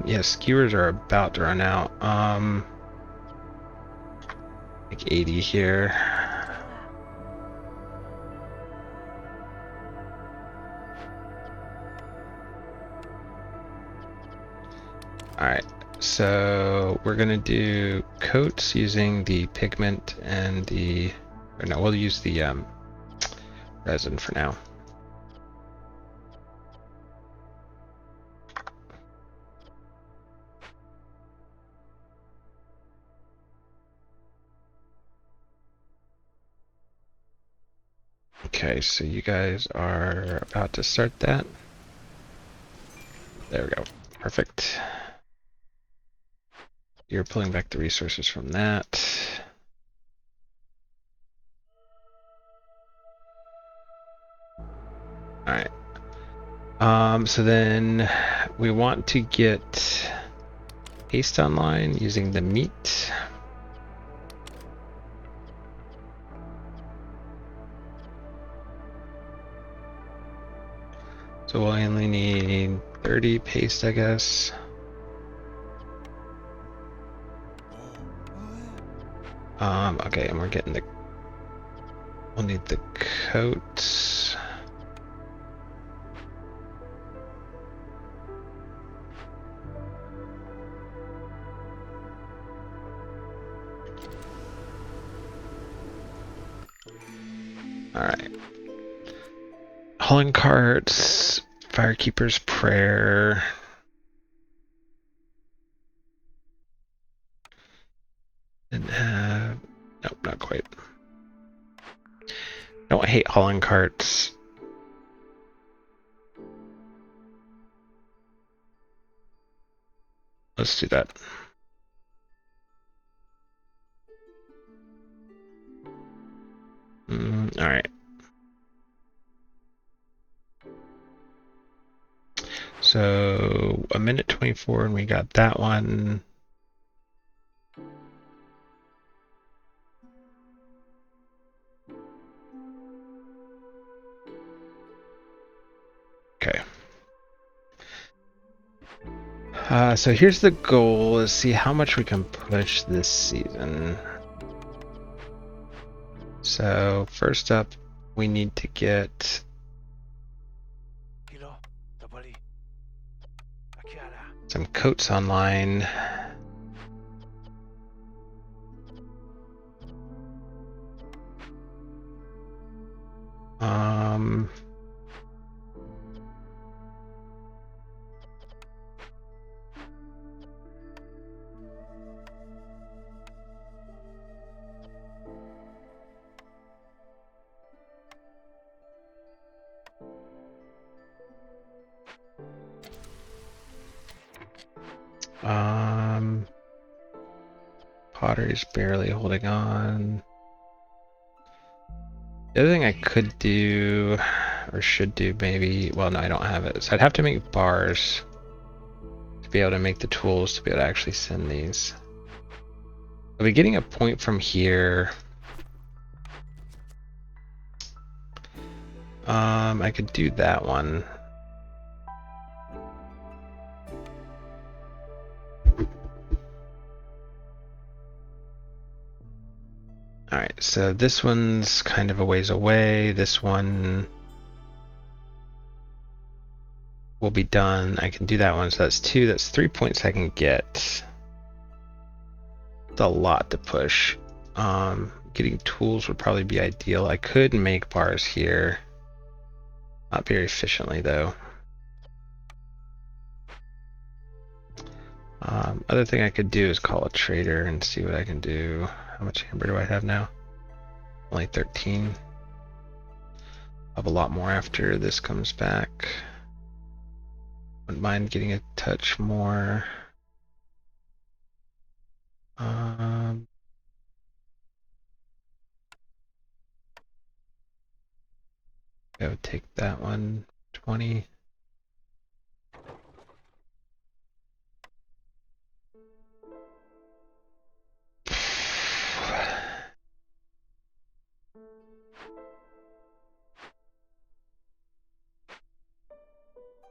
Yeah, skewers are about to run out. Like 80 here. Alright, so we're gonna do coats using the pigment and the, or no, we'll use the resin for now. Okay, so you guys are about to start that. There we go. Perfect. You're pulling back the resources from that. Alright. So then we want to get haste online using the meat. So we'll only need 30 paste, I guess. Okay, and we're getting the, we'll need the coats. Alright. Hauling carts, Firekeeper's Prayer. Didn't have, nope, not quite. No, I hate hauling carts. Let's do that. Alright. So, 1:24 and we got that one. Okay. So here's the goal, is see how much we can push this season. So first up, we need to get some coats online. Pottery's barely holding on. The other thing I could do, or should do maybe, well no, I don't have it, so I'd have to make bars to be able to make the tools to be able to actually send these. I'll be getting a point from here. I could do that one. Alright, so this one's kind of a ways away. This one will be done. I can do that one, so that's 2. That's 3 points I can get. It's a lot to push. Getting tools would probably be ideal. I could make bars here. Not very efficiently, though. Other thing I could do is call a trader and see what I can do. How much amber do I have now? Only 13. I'll have a lot more after this comes back. Wouldn't mind getting a touch more. I would take that one. 20.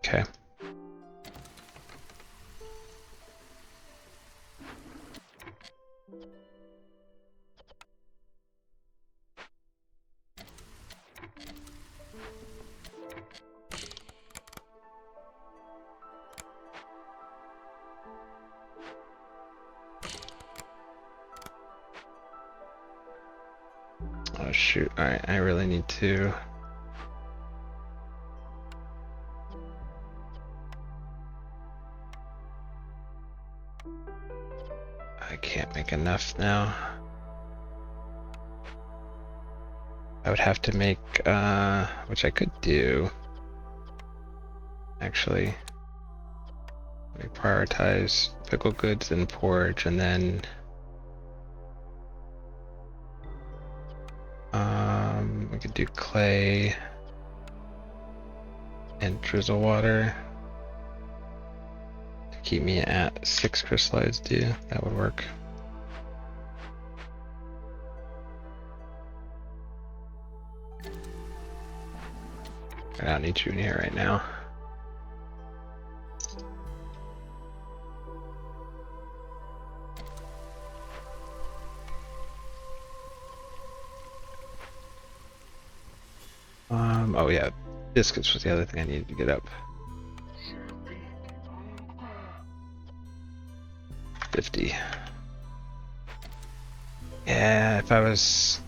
Okay. Oh shoot, alright, I really need to... I can't make enough now. I would have to make, which I could do. Actually, let me prioritize pickle goods and porridge, and then we could do clay and drizzle water to keep me at 6 crystallized dew. That would work. I don't need you in here right now. Oh yeah, biscuits was the other thing I needed to get up. 50. Yeah, if I was...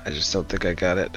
I just don't think I got it.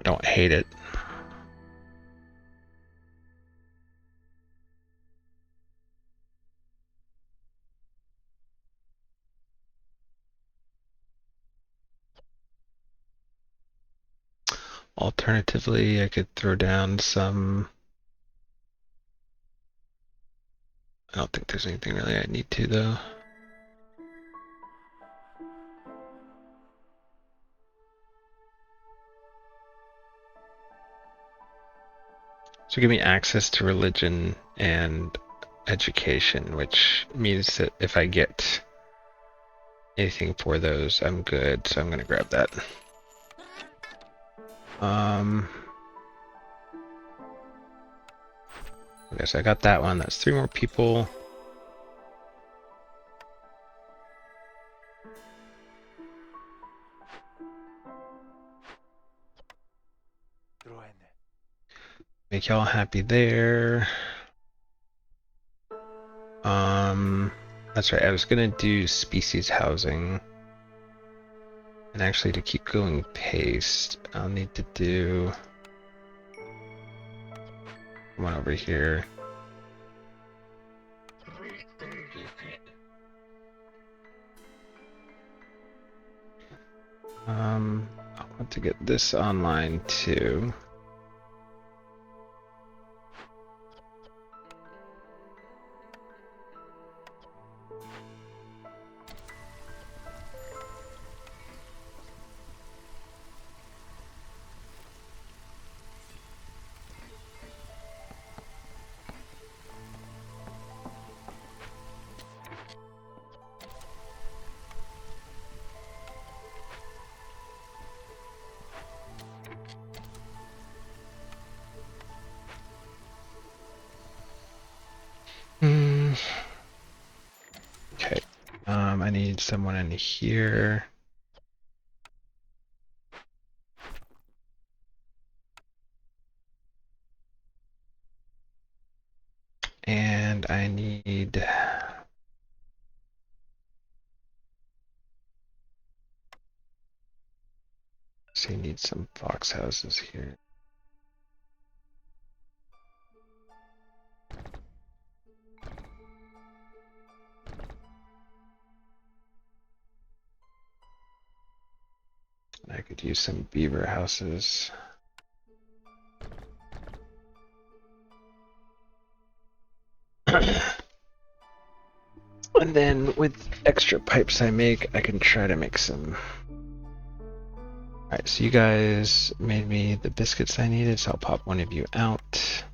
I don't hate it. Alternatively, I could throw down some... I don't think there's anything really I need to, though. So give me access to religion and education, which means that if I get anything for those, I'm good. So I'm gonna grab that. Okay, so I got that one. That's 3 more people. Make y'all happy there. That's right. I was gonna do species housing, and actually to keep going paste, I'll need to do one over here. I want to get this online too. Okay. I need someone in here. And I need... So you need some fox houses here. I could use some beaver houses. And then with extra pipes I make, I can try to make some. Alright, so you guys made me the biscuits I needed, so I'll pop one of you out.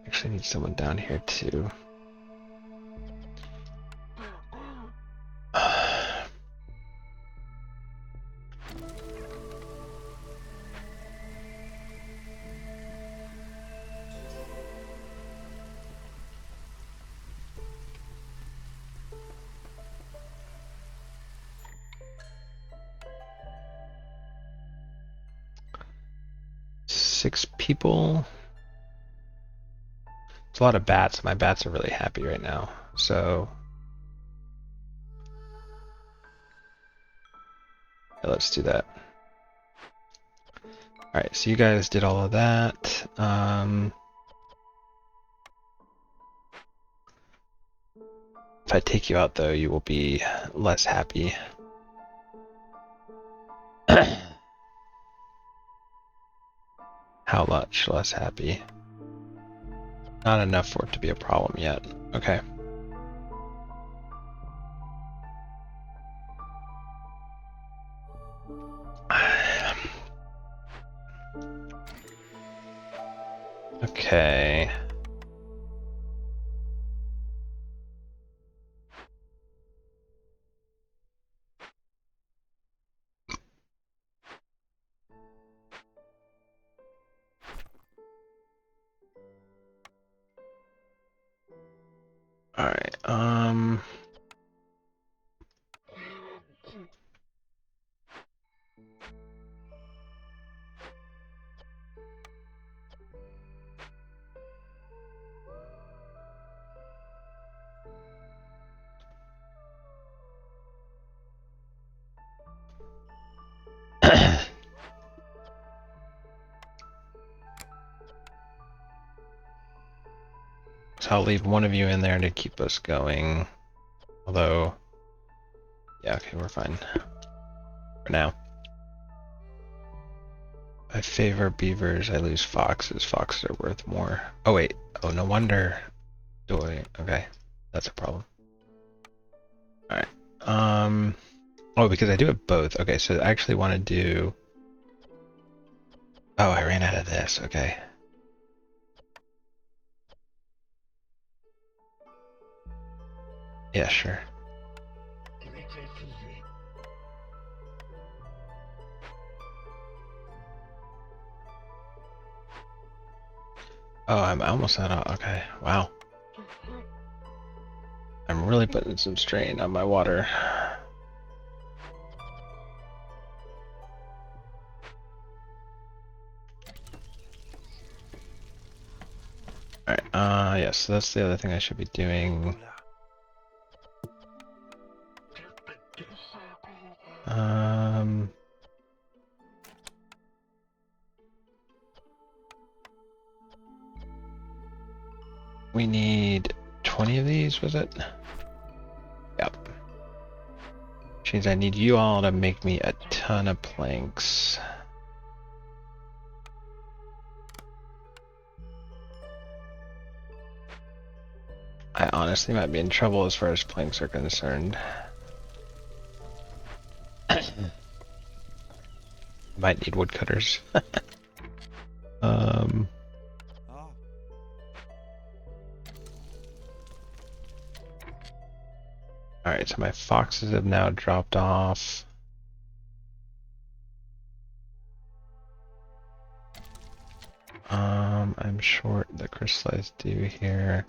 Actually need someone down here too. Six people. It's a lot of bats. My bats are really happy right now. So yeah, let's do that. Alright, so you guys did all of that. If I take you out though, you will be less happy. How much less happy? Not enough for it to be a problem yet. Okay. Okay. All right. So I'll leave one of you in there to keep us going. Although, yeah, okay, we're fine for now. I favor beavers. I lose foxes. Foxes are worth more. Oh wait. Oh, no wonder. Do I? Okay, that's a problem. All right. Oh, because I do it both. Okay, so I actually want to do. Oh, I ran out of this. Okay. Yeah, sure. Oh, I'm almost out of. Okay, wow. I'm really putting some strain on my water. Alright, yes, so that's the other thing I should be doing. we need 20 of these, was it? Yep. Which means I need you all to make me a ton of planks. I honestly might be in trouble as far as planks are concerned. Might need woodcutters. Ah. Alright, so my foxes have now dropped off. I'm short the crystallized dew here.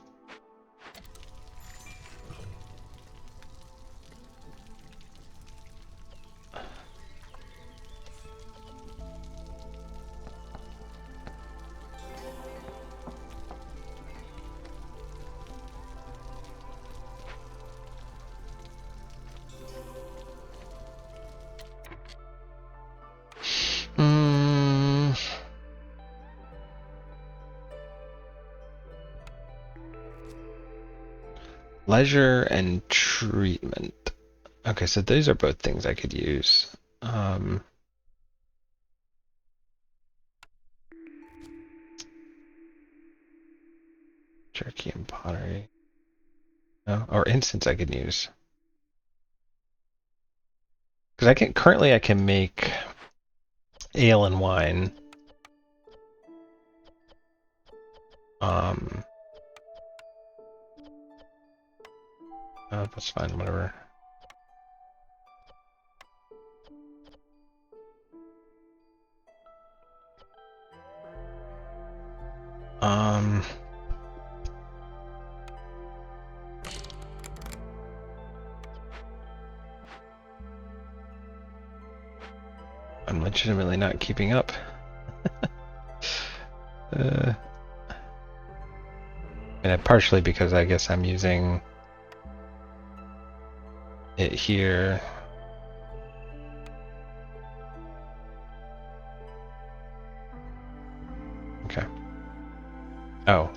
Leisure and treatment. Okay, so these are both things I could use. Jerky and pottery. No, or incense I could use. Because I can make ale and wine. That's fine, whatever. I'm legitimately not keeping up. And partially because I guess I'm using it here. Okay. Oh.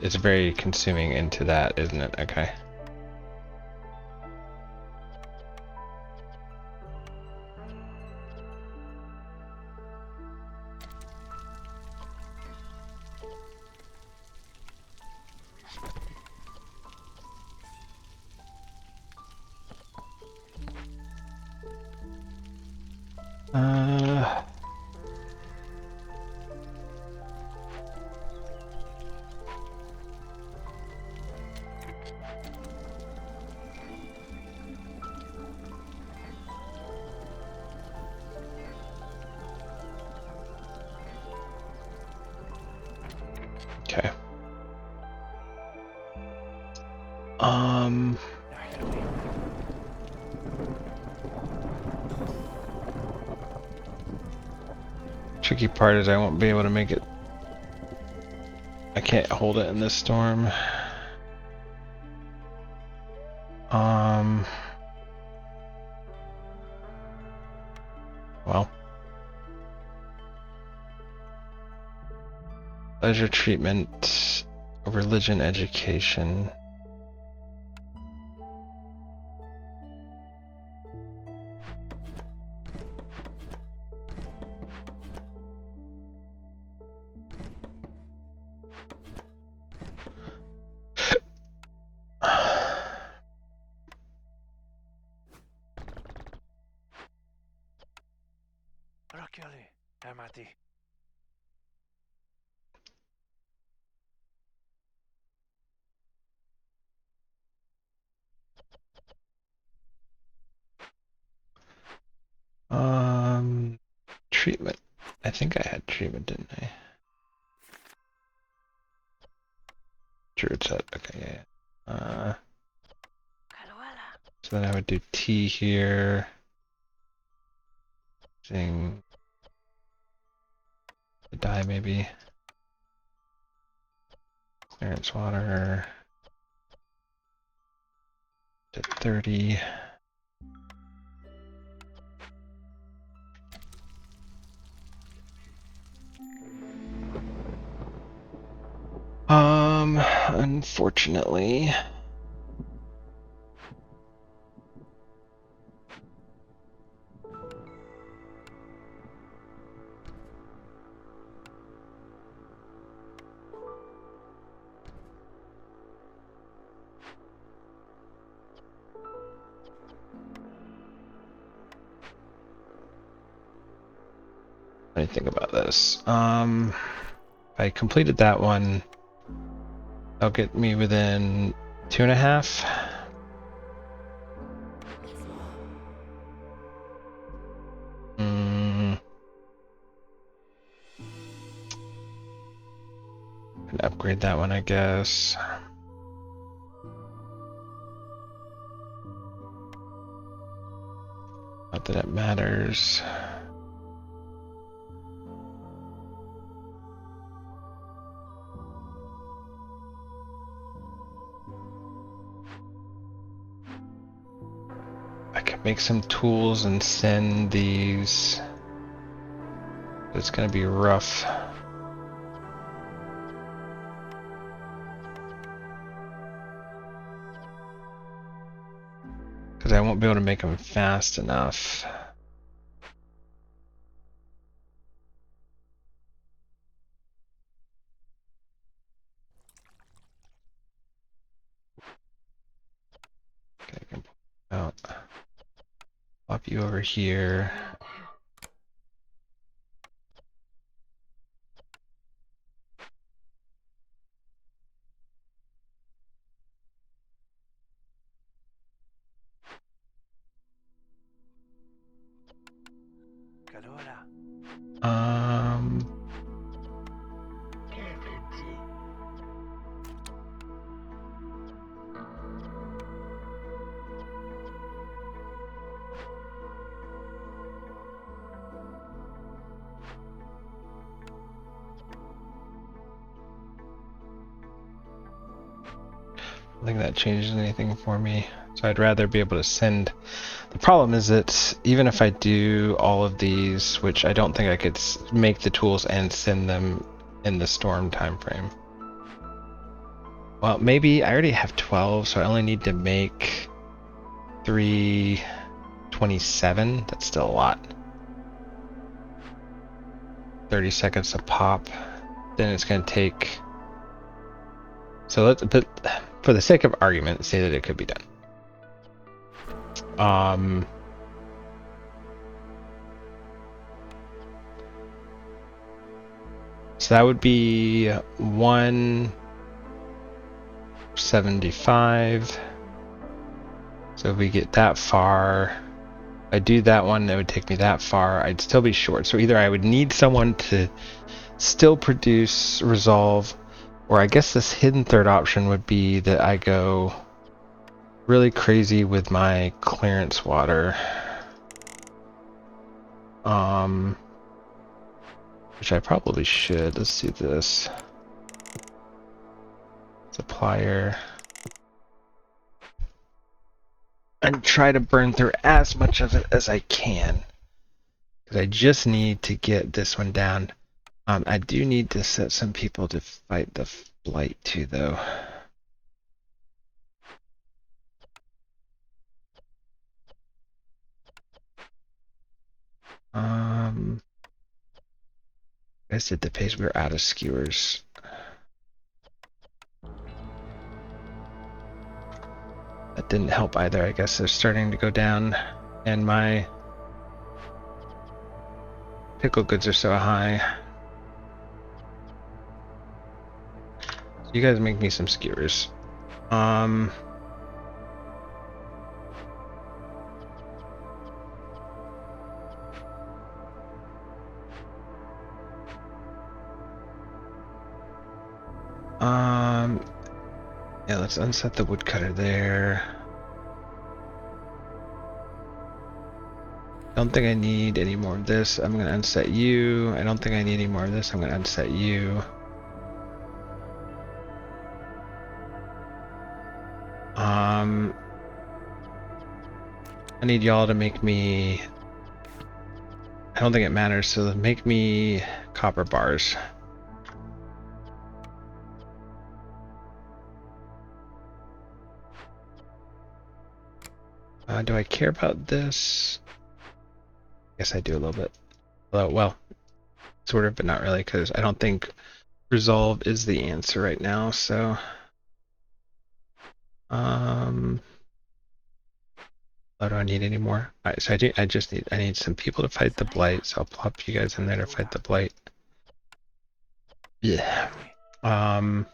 It's very consuming into that, isn't it? Okay. Okay. Tricky part is I won't be able to make it. I can't hold it in this storm. Well. Leisure treatment, religion, education. Treatment. I think I had treatment, didn't I? Druid set. Okay, yeah. So then I would do tea here. Using the dye maybe. Clearance water. To 30. unfortunately. Let me think about this. If I completed that one, that'll get me within 2.5. Can upgrade that one, I guess. Not that it matters. I can make some tools and send these. It's gonna be rough. Because I won't be able to make them fast enough. Okay, I can pull out. Pop you over here. Um. I don't think that changes anything for me. So I'd rather be able to send. The problem is that even if I do all of these, which I don't think I could make the tools and send them in the storm time frame. Well, maybe I already have 12, so I only need to make 327. That's still a lot. 30 seconds to pop. Then it's going to take. So let's, but for the sake of argument, say that it could be done. So that would be 175. So if we get that far, if I do that one, that would take me that far. I'd still be short. So either I would need someone to still produce resolve, or I guess this hidden third option would be that I go really crazy with my clearance water. Which I probably should. Let's do this. Supplier. And try to burn through as much of it as I can. Because I just need to get this one down. I do need to set some people to fight the blight too, though. I guess at the pace we're out of skewers. That didn't help either. I guess they're starting to go down, and my pickle goods are so high. So you guys make me some skewers. Yeah, let's unset the woodcutter there. Don't think I need any more of this. I'm gonna unset you. I don't think I need any more of this. I'm gonna unset you. I need y'all to make me. I don't think it matters. So make me copper bars. Do I care about this? Guess I do a little bit. Well, sort of, but not really, because I don't think resolve is the answer right now. So, what do I need any more? All right, so I need some people to fight the blight. So I'll plop you guys in there to fight the blight. Yeah. Let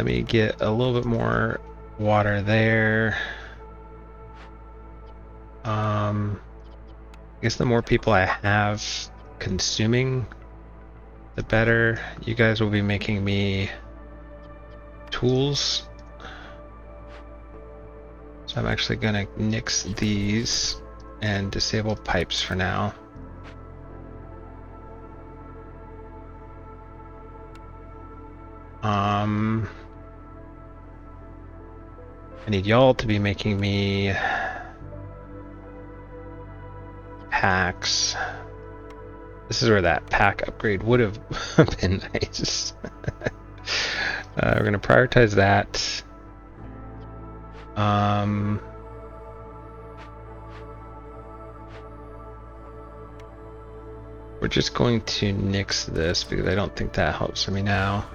me get a little bit more water there. I guess the more people I have consuming, the better. You guys will be making me tools. So I'm actually gonna nix these and disable pipes for now. I need y'all to be making me packs. This is where that pack upgrade would have been nice. We're gonna prioritize that. We're just going to nix this because I don't think that helps me now.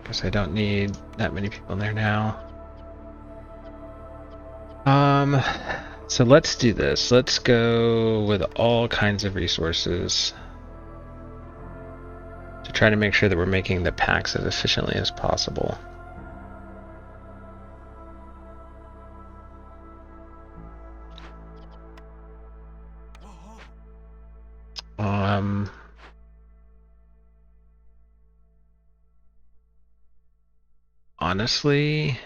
Guess I don't need that many people in there now. So let's do this. Let's go with all kinds of resources to try to make sure that we're making the packs as efficiently as possible. Honestly,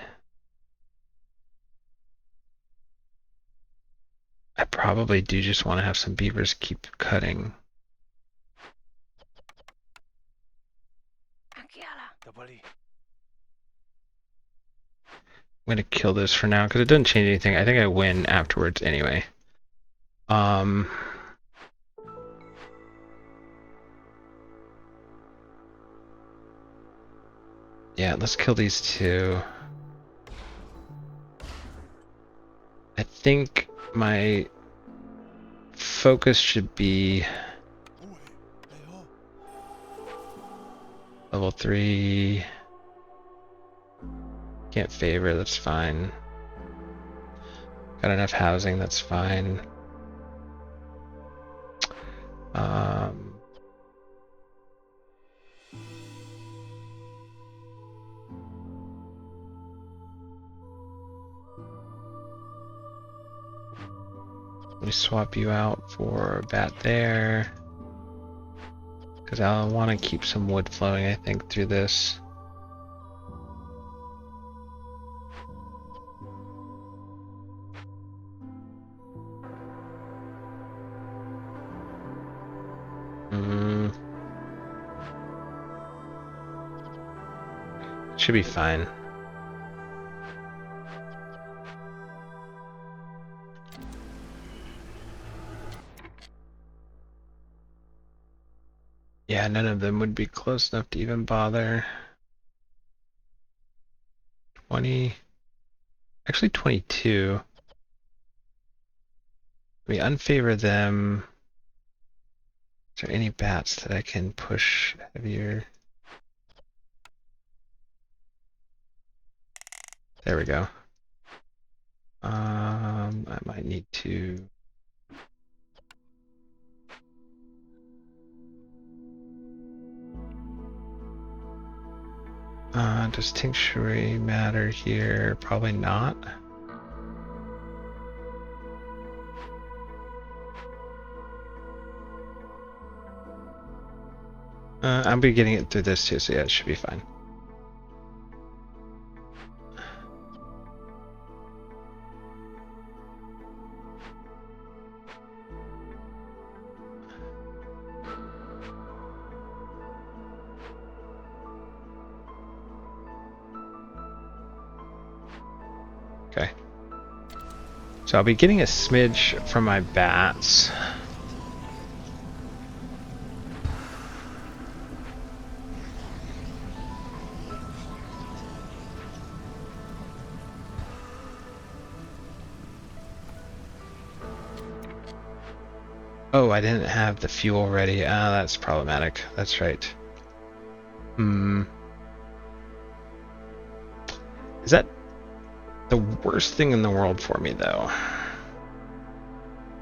I probably do just want to have some beavers keep cutting. I'm gonna kill this for now because it doesn't change anything. I think I win afterwards anyway. Yeah, let's kill these two. I think my focus should be level 3. Can't favor, that's fine. Got enough housing, that's fine. Let me swap you out for a bat there. Because I want to keep some wood flowing, I think, through this. Should be fine. Yeah, none of them would be close enough to even bother. 20. Actually, 22. We unfavor them. Is there any bats that I can push heavier? There we go. I might need to. Does tincture matter here? Probably not. I'll be getting it through this too, so yeah, it should be fine. Okay. So I'll be getting a smidge from my bats. Oh, I didn't have the fuel ready. Ah, that's problematic. That's right. Hmm. Is that the worst thing in the world for me, though?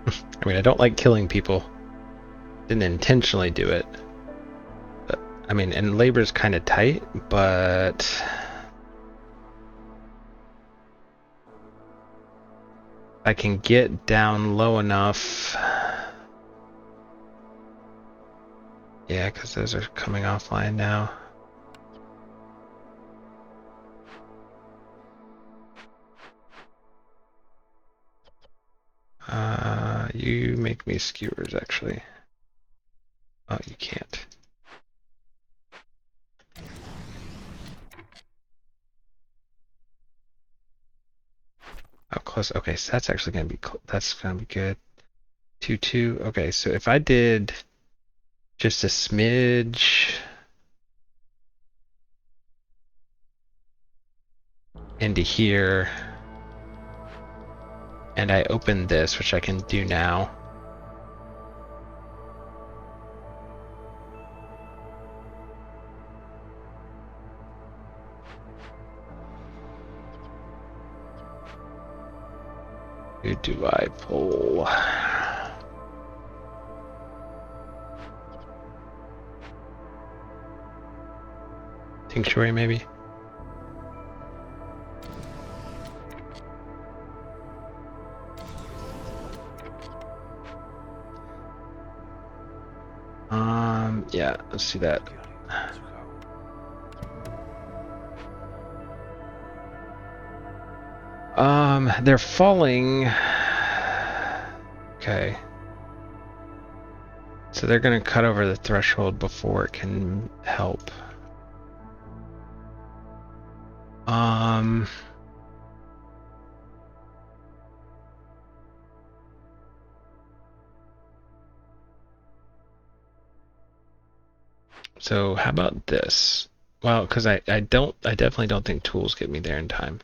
I mean, I don't like killing people. Didn't intentionally do it. But, I mean, and labor's kind of tight, but I can get down low enough. Yeah, because those are coming offline now. You make me skewers, actually. Oh, you can't. How close? Okay, so that's actually gonna be that's gonna be good. 2-2. Okay, so if I did just a smidge into here, and I open this, which I can do now. Who do I pull? Tinctuary, maybe? Yeah, let's see that. They're falling. Okay. So they're gonna cut over the threshold before it can help. So how about this? Well, because I definitely don't think tools get me there in time.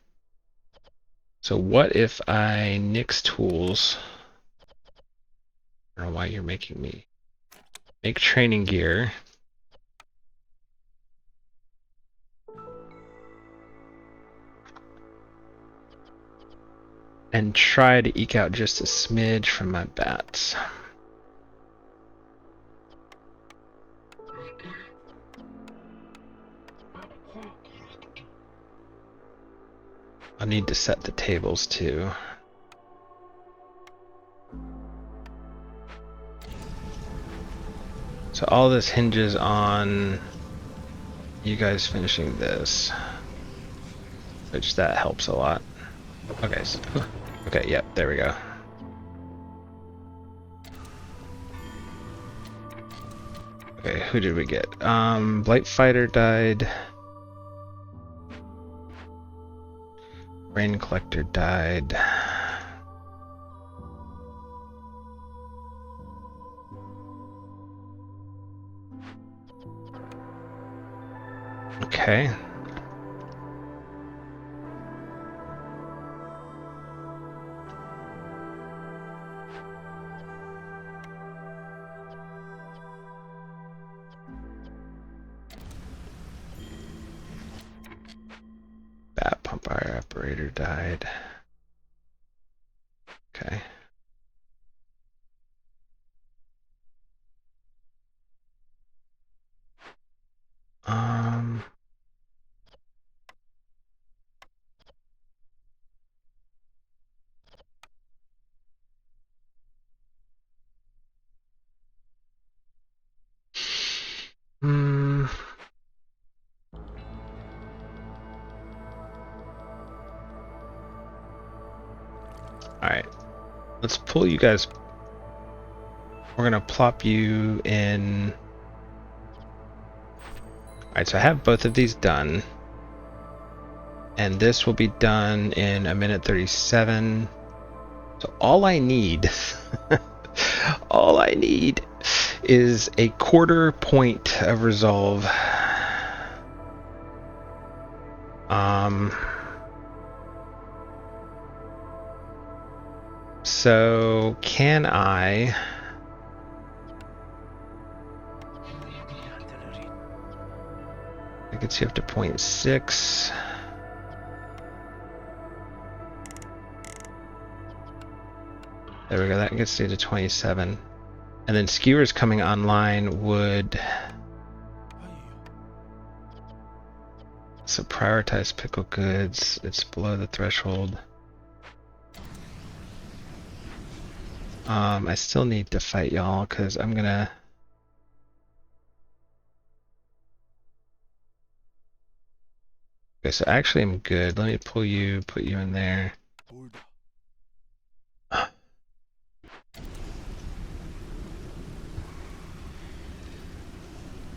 So what if I nix tools? I don't know why you're making me make training gear. And try to eke out just a smidge from my bats. I need to set the tables too. So all this hinges on you guys finishing this, which that helps a lot. Okay, so, okay, yep, there we go. Okay, who did we get? Blight Fighter died. Rain Collector died. Okay. Bat Pumpire Operator died. Okay. Um. Hmm. Alright. Let's pull you guys. We're gonna plop you in. Alright, so I have both of these done. And this will be done in 1:37. So all I need, all I need is a 1/4 point of resolve. So can I gets you up to 0.6. There we go, that gets you to 27. And then skewers coming online would... So prioritize pickle goods, it's below the threshold. I still need to fight y'all, because I'm gonna... Okay, so actually I'm good. Let me pull you, put you in there. I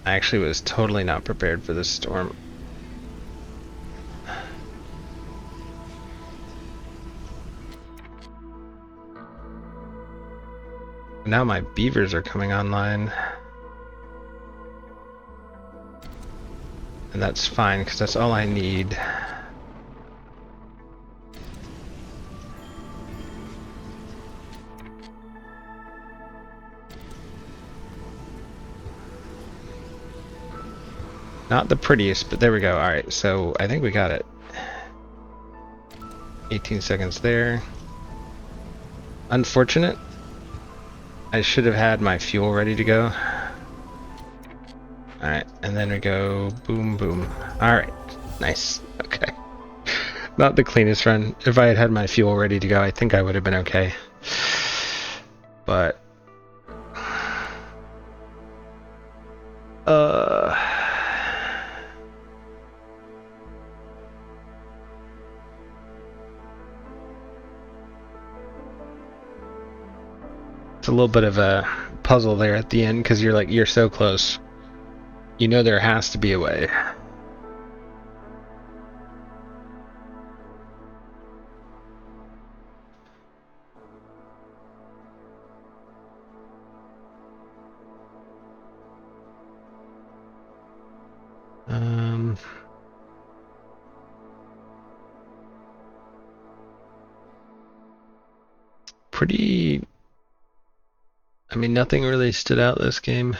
actually was totally not prepared for this storm. Now my beavers are coming online. And that's fine, because that's all I need. Not the prettiest, but there we go. Alright, so I think we got it. 18 seconds there. Unfortunate. I should have had my fuel ready to go. Alright, and then we go boom, boom. Alright, nice. Okay. Not the cleanest run. If I had had my fuel ready to go, I think I would have been okay. But... It's a little bit of a puzzle there at the end, because you're so close. You know there has to be a way. Pretty... I mean, nothing really stood out this game.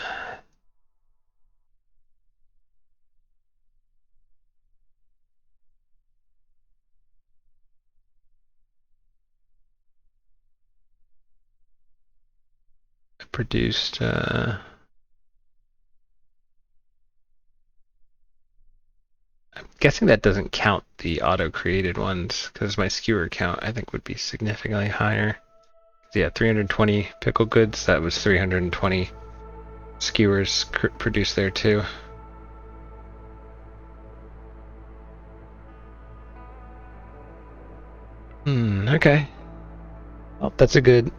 I produced... I'm guessing that doesn't count the auto-created ones, because my skewer count, I think, would be significantly higher. Yeah, 320 pickle goods, that was 320 skewers produced there too. Okay. Well, that's a good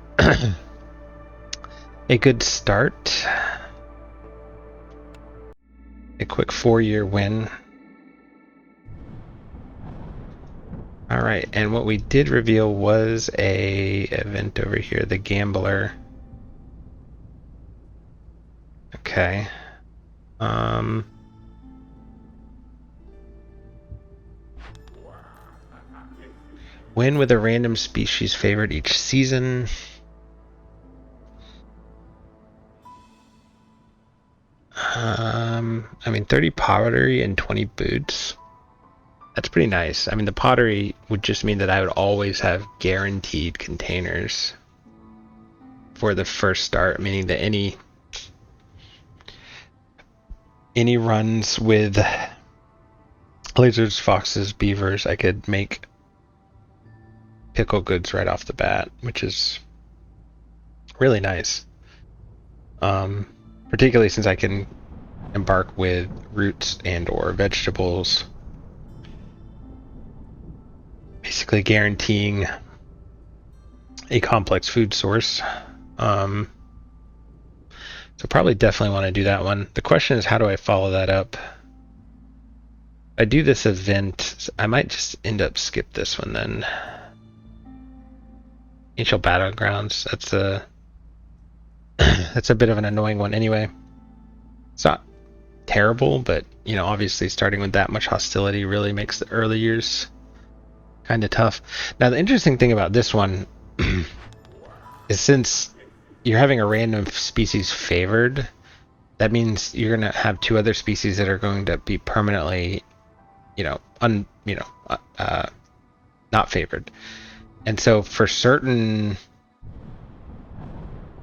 a good start. A quick 4-year win. Alright, and what we did reveal was a event over here, the Gambler. Okay. Win with a random species favored each season. I mean, 30 pottery and 20 boots. That's pretty nice. I mean, the pottery would just mean that I would always have guaranteed containers for the first start, meaning that any runs with lizards, foxes, beavers, I could make pickle goods right off the bat, which is really nice. Particularly since I can embark with roots and or vegetables, basically guaranteeing a complex food source. So probably definitely want to do that one. The question is, how do I follow that up? I do this event, I might just end up skip this one then. Ancient Battlegrounds, that's a that's a bit of an annoying one anyway. It's not terrible, but you know, obviously starting with that much hostility really makes the early years kind of tough. Now the interesting thing about this one is since you're having a random species favored, that means you're going to have two other species that are going to be permanently, not favored. And so for certain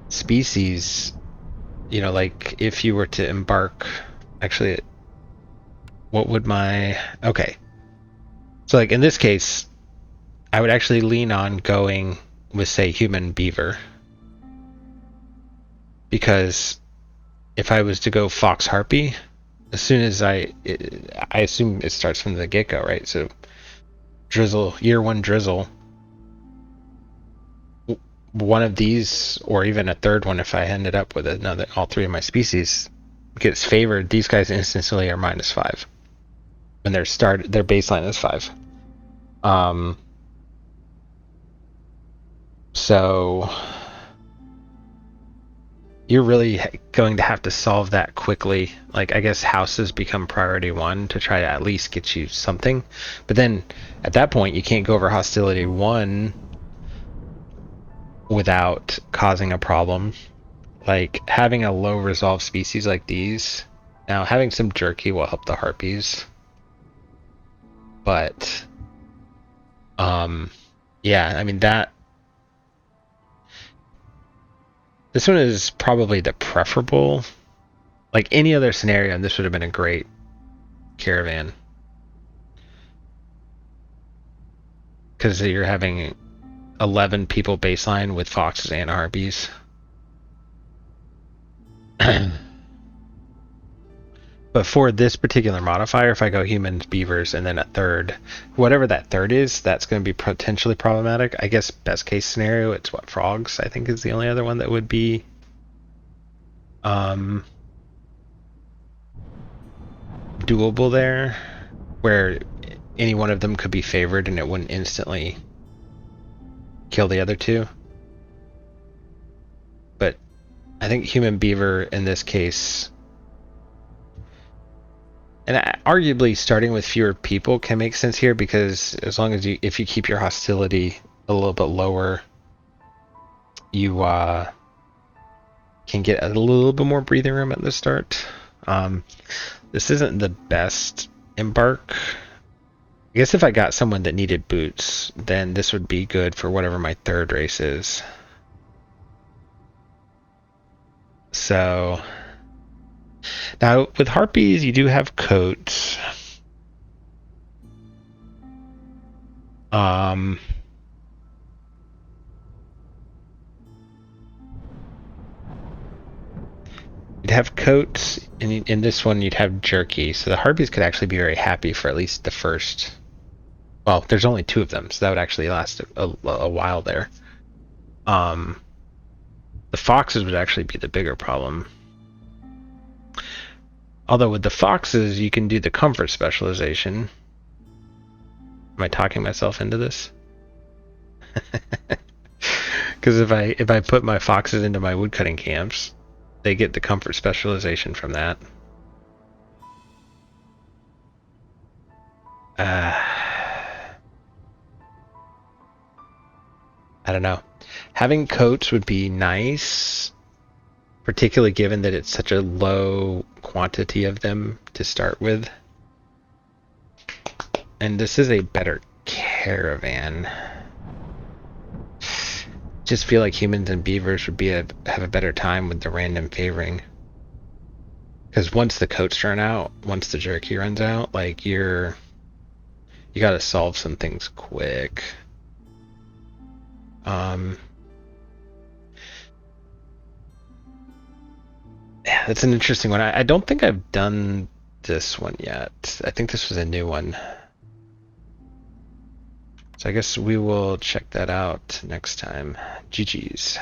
species, like if you were to embark, actually, what would okay. So like in this case, I would actually lean on going with, say, human beaver. Because if I was to go fox harpy, as soon as I assume it starts from the get-go, right? So Drizzle, year one Drizzle, one of these, or even a third one if I ended up with another, all three of my species, gets favored. These guys instantly are -5 when their baseline is 5. So you're really going to have to solve that quickly. Like, I guess houses become priority 1 to try to at least get you something. But then at that point, you can't go over hostility 1 without causing a problem. Like, having a low resolve species like these. Now, having some jerky will help the harpies. But, yeah, I mean, this one is probably the preferable. Like, any other scenario, this would have been a great caravan. Because you're having 11 people baseline with foxes and harpies. But for this particular modifier, if I go humans, beavers, and then a third, whatever that third is, that's going to be potentially problematic. I guess best case scenario, it's frogs, I think, is the only other one that would be doable there, where any one of them could be favored and it wouldn't instantly kill the other two. But I think human beaver in this case, and arguably starting with fewer people can make sense here, because as long as if you keep your hostility a little bit lower, you can get a little bit more breathing room at the start. This isn't the best embark. I guess if I got someone that needed boots, then this would be good for whatever my third race is. So now with harpies, you do have coats. You'd have coats, and in this one you'd have jerky. So the harpies could actually be very happy for at least the first. Well, there's only 2 of them, so that would actually last a while there. The foxes would actually be the bigger problem. Although with the foxes, you can do the comfort specialization. Am I talking myself into this? Because if I put my foxes into my woodcutting camps, they get the comfort specialization from that. I don't know. Having coats would be nice, particularly given that it's such a low quantity of them to start with. And this is a better caravan. Just feel like humans and beavers would have a better time with the random favoring. Because once the coats run out, once the jerky runs out, like you gotta solve some things quick. Yeah, that's an interesting one. I don't think I've done this one yet. I think this was a new one. So I guess we will check that out next time. GG's.